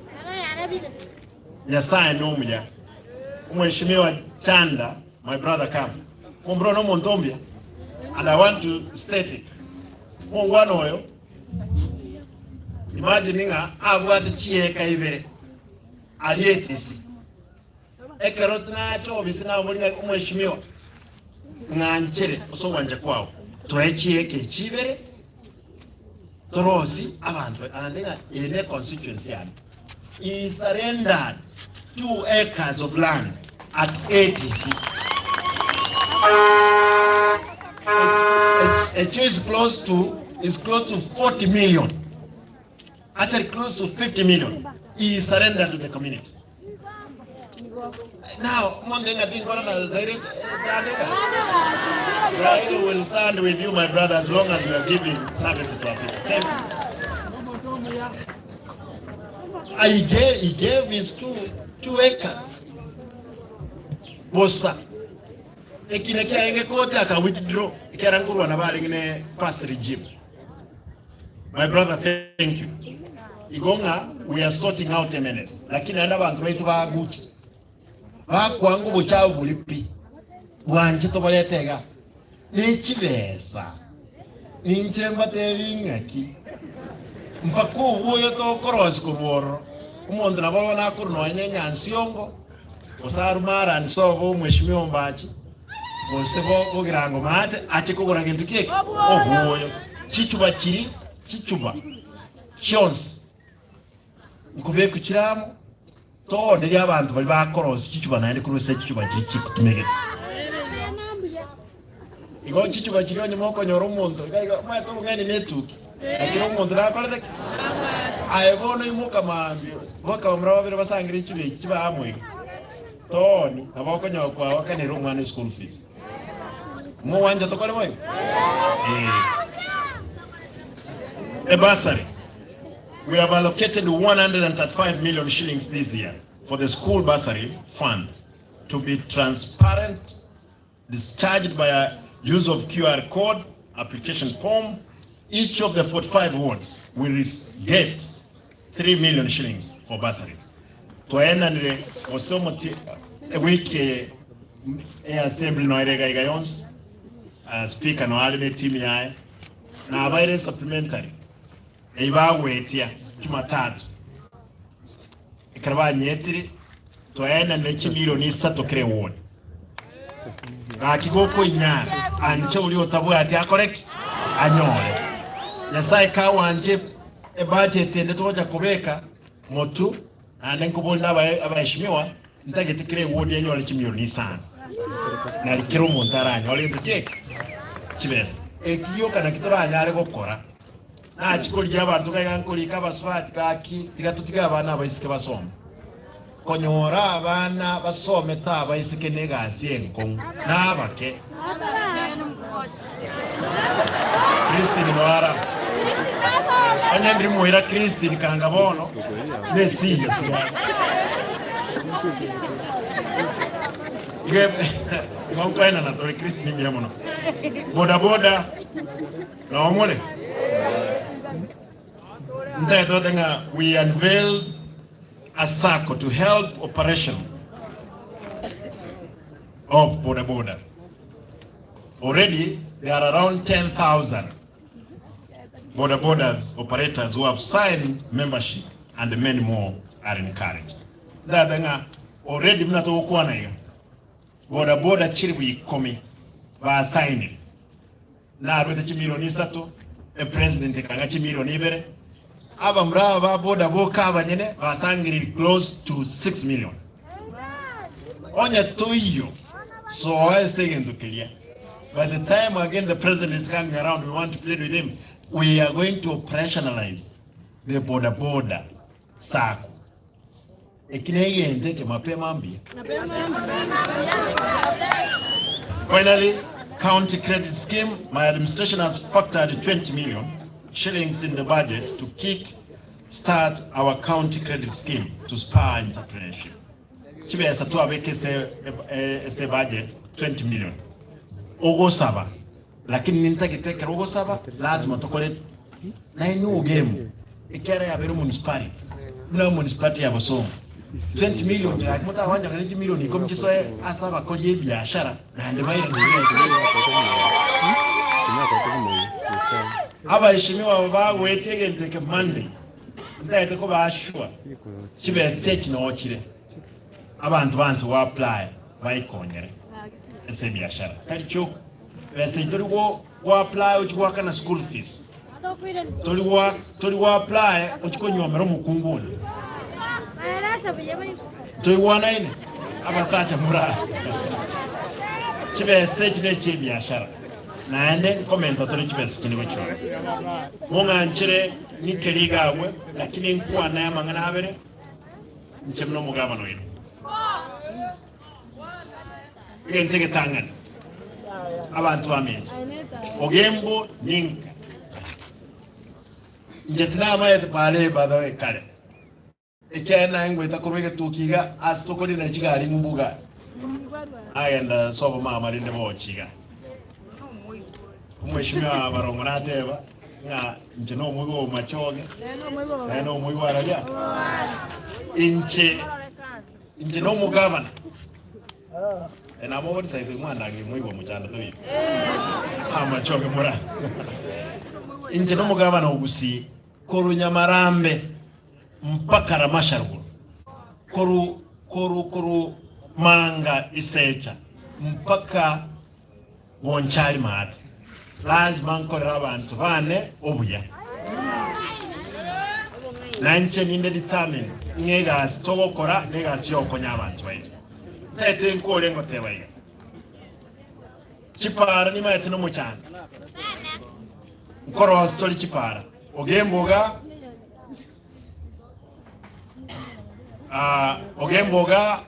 Nyasaye nomya. Mheshimiwa Chanda, my brother come. Mumbrono Montombia, and I want to state it. Mungwano oyo. Imagine nga abwate chieka ibere. Alietisi. Ekerot na chobi sina mulinga mheshimiwa. Nganchere osowanje kwao. Toechieke chibere. Torosi abantu andenga ine constituency yani. He surrendered 2 acres of land at ATC. It is close to 40 million. Actually close to 50 million. He surrendered to the community. Now, Zaire will stand with you, my brother, as long as we are giving services to our people. Thank you. He gave his 2 acres. Bosa. Ekine kia enge kote aka withdraw. Ikiara ngurwa na bali ngine past regime. My brother, thank you. Igonga, we are sorting out MNS. Lakini anda bantu wetu ba guchi. Ba kwangu buchao bulipi. Bwanje toboletega. Ni chibesa. Ni nchemba tevinga ki. mpako uyo to koros kuboro umuntu nabo na kurno nyansiongo osaru mara ni sovo mheshimiwa Mbachi osebo ogirango mate ache kugura kintu kike obuyo chichuba chiri chichuba shons nkube kuchiramo to ndiri abantu bali bakorosi chichuba nandi kuruse chichuba chiri chikutumegete igo chichuba chiri onye moko nyoro umuntu iga mato ngani netuki akiro umuntu nakolete ayebono imuka mambyo boka mrababire basangira ichibe chiba amwe toni abako nyokwa wakanira umwana school fees mo wanja tokole moyo a bursary. We have allocated 135 million shillings this year for the school bursary fund to be transparent, discharged by a use of QR code application form. Each of the 45 wards will get 3 million shillings for bursaries. To end and also a week assembly no irega yons speaker no alime team yae na abaire supplementary eiba wetia Jumatatu ikaraba nyetiri to ena ne chimilioni 3 kire won akigoko inyara anje uli otabu ati akoreki anyole yasai ka wanje e budget ende toja kubeka motu ande nkubonda abaheshimiwa ntagete kire won yenyole chimilioni 5 na likiro montaranya ole mbike chibesa ekiyo kana kitoranya ale gokora na chikoli y'abantu kayankoli kabaswati kaki tigatutiga abana abayisike basoma konyora abana basome ta abayisike negasi enko nabake Christine Noara anyandiri muhira Christine kangabono nesiye siya Ngonko ena natori Christine biamono boda boda na omole we unveiled a circle to help operation of Boda Boda. Already there are around 10,000 Boda Bodas operators who have signed membership and many more are encouraged. Already mnato kuwa na hiyo Boda Boda chiri buyikomi ba signing na arwete chimilioni 3 a president kanga chimilioni 2 aba mraba boda boka abanyene basangiri close to 6 million onya toyo so I say into clear by the time again the president is coming around we want to plead with him we are going to operationalize the boda sako ekinege ndeke mapema mbia finally county credit scheme my administration has factored 20 million shillings in the budget to start our county credit scheme to spur entrepreneurship. Chibesa tu abeke se budget 20 million. Ogo saba. Lakini nintakiteka ogo saba lazima tukole na inu Ogembo. Ikere ya beru municipality. Mna municipality ya Bosomo. 20 million ya kumuta wanja 20 million ikomi chisoe asaba kodi biashara na ndibaire abaheshimiwa bagwetege nteke Monday ndayete ko bashwa kibe stage no kire abantu banze wa apply bayikonyere ese biashara kali cyo ese turiwo wa apply ukikwa kana school fees turiwo apply ukikonyomero mukunguni turiwo naine abasacha mura kibe stage ne biashara naende komenta tuli kibesi kiniwe cho munga nchire nikeligawe lakini nkuwa naye mangana abere nchemno mugaba no ino ngentege tangana abantu bamenye Ogembo ninka njetina amaye pale badawe kale ekena ngwe takurwege tukiga astokoli na chigari mbuga ayenda sobo mama rinde bochiga umeshimia barongo nateba nga njeno mwigo machoge neno mwigo araja inche no mugabana ena mobodi saizi mwana ngi mwigo muchanda to machoge mura inche no mugabana ugusi koru Nyamarambe mpaka Ramasharuguru, koru Manga Isecha mpaka Wonchali Maati. Lazima nkorera abantu bane obuya. Nanche ninde determine ngega stokora nega syokonya abantu baitu. Tete nkole ngotebaiga. Chipara ni maete no muchana. Nkoro story chipara. Ogemboga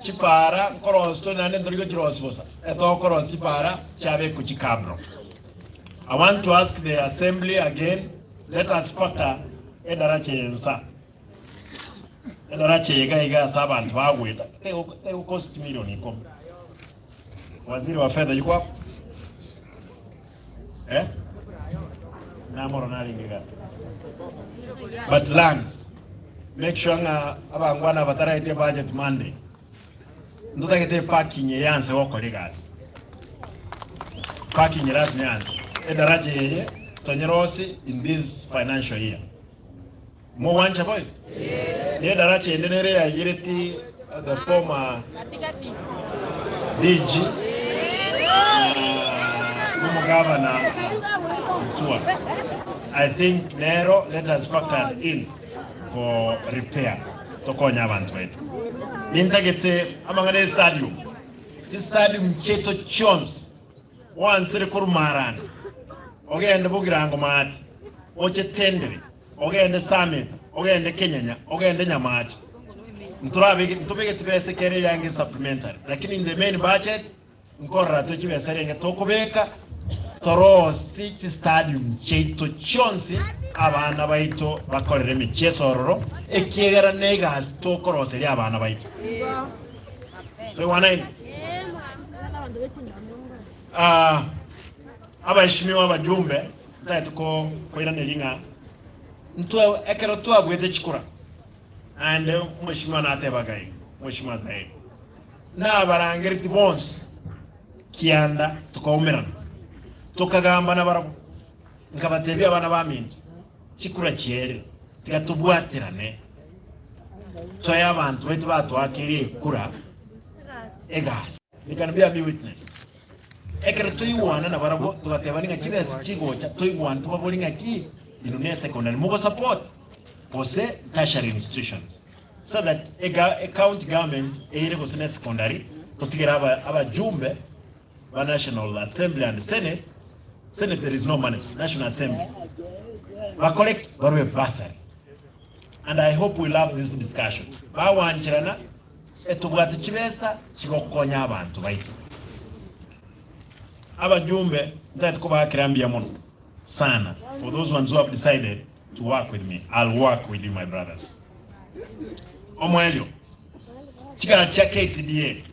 chipara nkoro story nane ndorigo chirosbosa. Eto nkoro chipara chabe kuchikabro. I want to ask the assembly again, let us factor edarache yensa. Edarache yega sabantu bagweta. Teko cost million iko. Waziri wa fedha yuko hapo? Na moronari ngiga. But lands, make sure nga abangwana batara ite budget Monday. Ndoda kete parking yanse wako legazi. Parking rasmi yanse. Edaraje yeye tonyerosi in this financial year. Mo wancha boy? Ye daraje endenere ya Irati, the former DG Governor Mutua. I think Nero let us factor in for repair to konya abantu wetu. Nintagete amangane stadium. This stadium cheto chons wansere kurumarana. Ogende bugirango Maati, oche tendere, ogende Summit, ogende Kenyanya, ogende Nyamachi. Ntubege tubese kere yangi supplementary. Lakini in the main budget, nkora tuchibese renge tokubeka toro city stadium cheito chonsi abana baito bakorere michezo ororo ekiegera nega tokorose ya abana baito. So wanaini abashimiwa abajumbe tuko koira nelinga ntwa ekero twagwete chikura and mwishimiwa natebagai mwishimiwa zaidi na barangeri tibons kianda tukaumirana tukagamba na barabu nkabatebya abana baminto chikura chiere tikatubwatirane toya abantu betu batwakiriye kura egas nikanabia be witness ekere toyiwana na barabo tugatebaninga chiresi chigocha toyiwana tubabolinga ki inunia secondary mugo support kose tertiary institutions so that a county government eire kose secondary totigera abajumbe ba National Assembly and Senate there is no money. National Assembly ba collect barwe bursary, and I hope we'll have this discussion bawanchirana etubwati chibesa chigokonya abantu baitu abajumbe that kuba kirambia mono sana. For those ones who have decided to work with me, I'll work with you, my brothers. Omwelio chika cha KTDA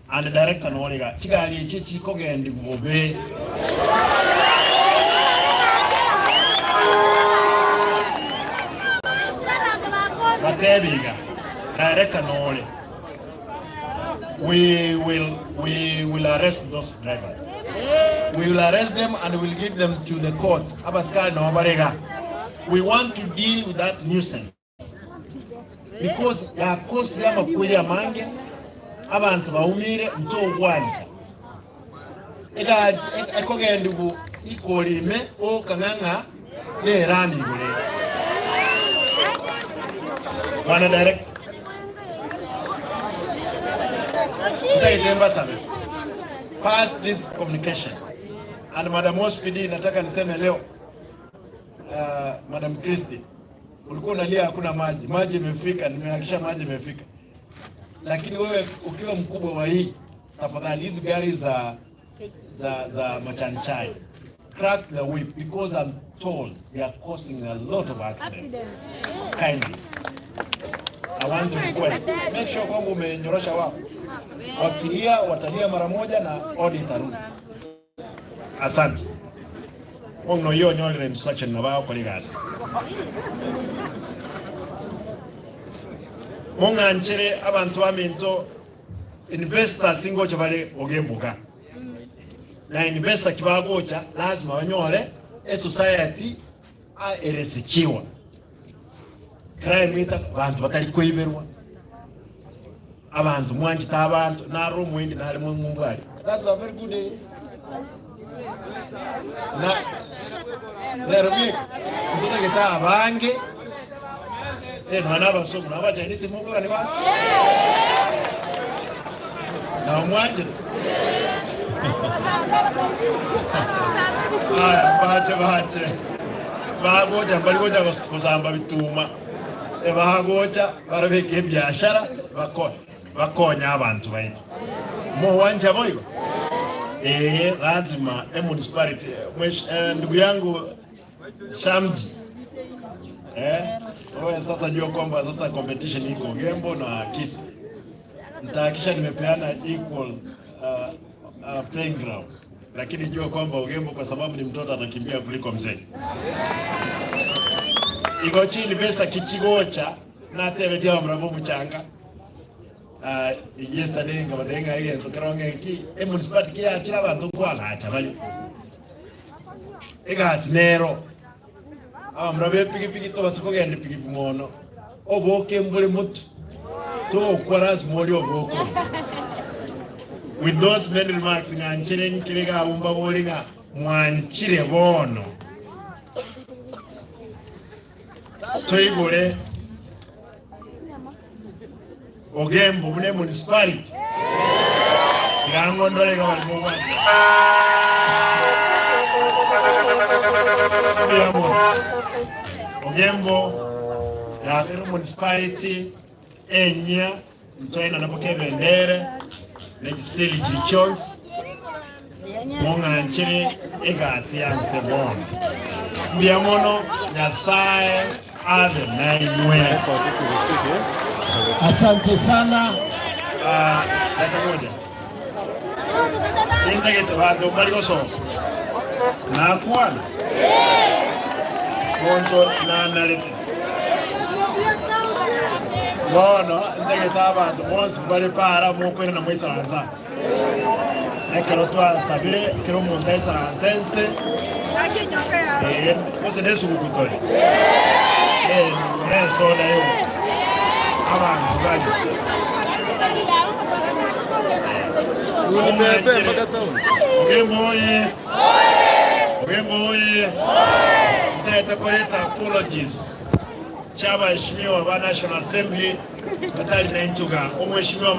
and the director Noriga chika ali chichi kogendi gobe Matebiga director Nori. We will arrest those drivers. We will arrest them and we will give them to the court. We want to deal with that nuisance because ya kosi ya makuli ya mange abantu baumire nto gwanja ega ekogende gu ikolime o kanganga le rami gule wana direct pass this communication. And Madam Hospidi nataka niseme leo Madam Christy ulikuwa unalia hakuna maji. Maji imefika, nimehakisha maji imefika. Lakini wewe ukiwa mkubwa wa hii, tafadhali hizi gari za machanchai crack the whip because I'm told they are causing a lot of accidents. Kindly I want to request, make sure kwamba umenyorosha wapo. Wakilia watalia mara moja na audit arudi. Asante. Ono hiyo nyole instruction na bao kolegasi. Monga nchere abantu baminto investors ingocha bale Ogembo. Na investor kibagocha lazima banyole society eresikiwa crime ita bantu batari kwiberwa abantu mwanjita abantu naro mwindi nari mungu ali. That's a very good day. Na lero bika mtoto kita abange nwana basomo n'abajyanisi mungu bani ba na umwanje bache bagoja bali goja kuzamba bituma bagoja barabeke byashara bakonya abantu baito mo wanja boyo lazima municipality ndugu yangu Shamji wewe sasa jua kwamba sasa competition iko Ogembo na Kisi. Nitahakisha nimepeana equal playing ground. Lakini jua kwamba Ogembo kwa sababu ni mtoto atakimbia kuliko mzee. Iko chini pesa kichigocha na tebe ya mrabo mchanga. Yesterday ngabadenga ile tukaronge ki municipality ya chira bantu kwa acha bali. Ega sinero. Mrabe piki to basiko gende piki mono oboke mbule mutu to kwaras moli oboko. With those many remarks nganchire nkirega umba bolinga mwanchire bono toigole Ogembo mune municipality ngangondole ngabali mwana Ogembo ya municipality enya mtoina napoke bendere legiseli chilichos monga nchini egasi yanse bon mbiamono nyasaye ade nainwe. Asante sana. Data moja nintagete bado baligo so na kuana monto na nalete bono nintagete abantu bonse bali para mokwena na mwisa lanza nekero twa sabire kero monta esa lansense kose nesu kutole neso na yo abantu gaji Ogembo nitaita kuleta apologies cy'abaheshimiwa ba National Assembly batari na intuga umheshimiwa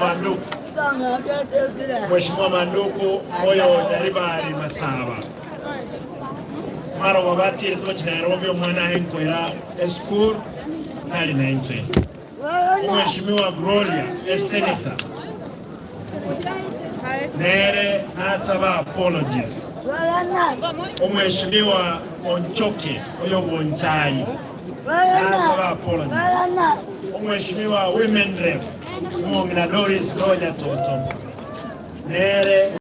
Manduku oyo yari bari Masaba mara wabatire tubachi Nairobi omwana henkwera school tari na intwe umheshimiwa Gloria senator nere nasaba apologies umheshimiwa Onchoke oyo Bonchari nasaba apologies umheshimiwa women rep Mongina Doris Doja Toto nere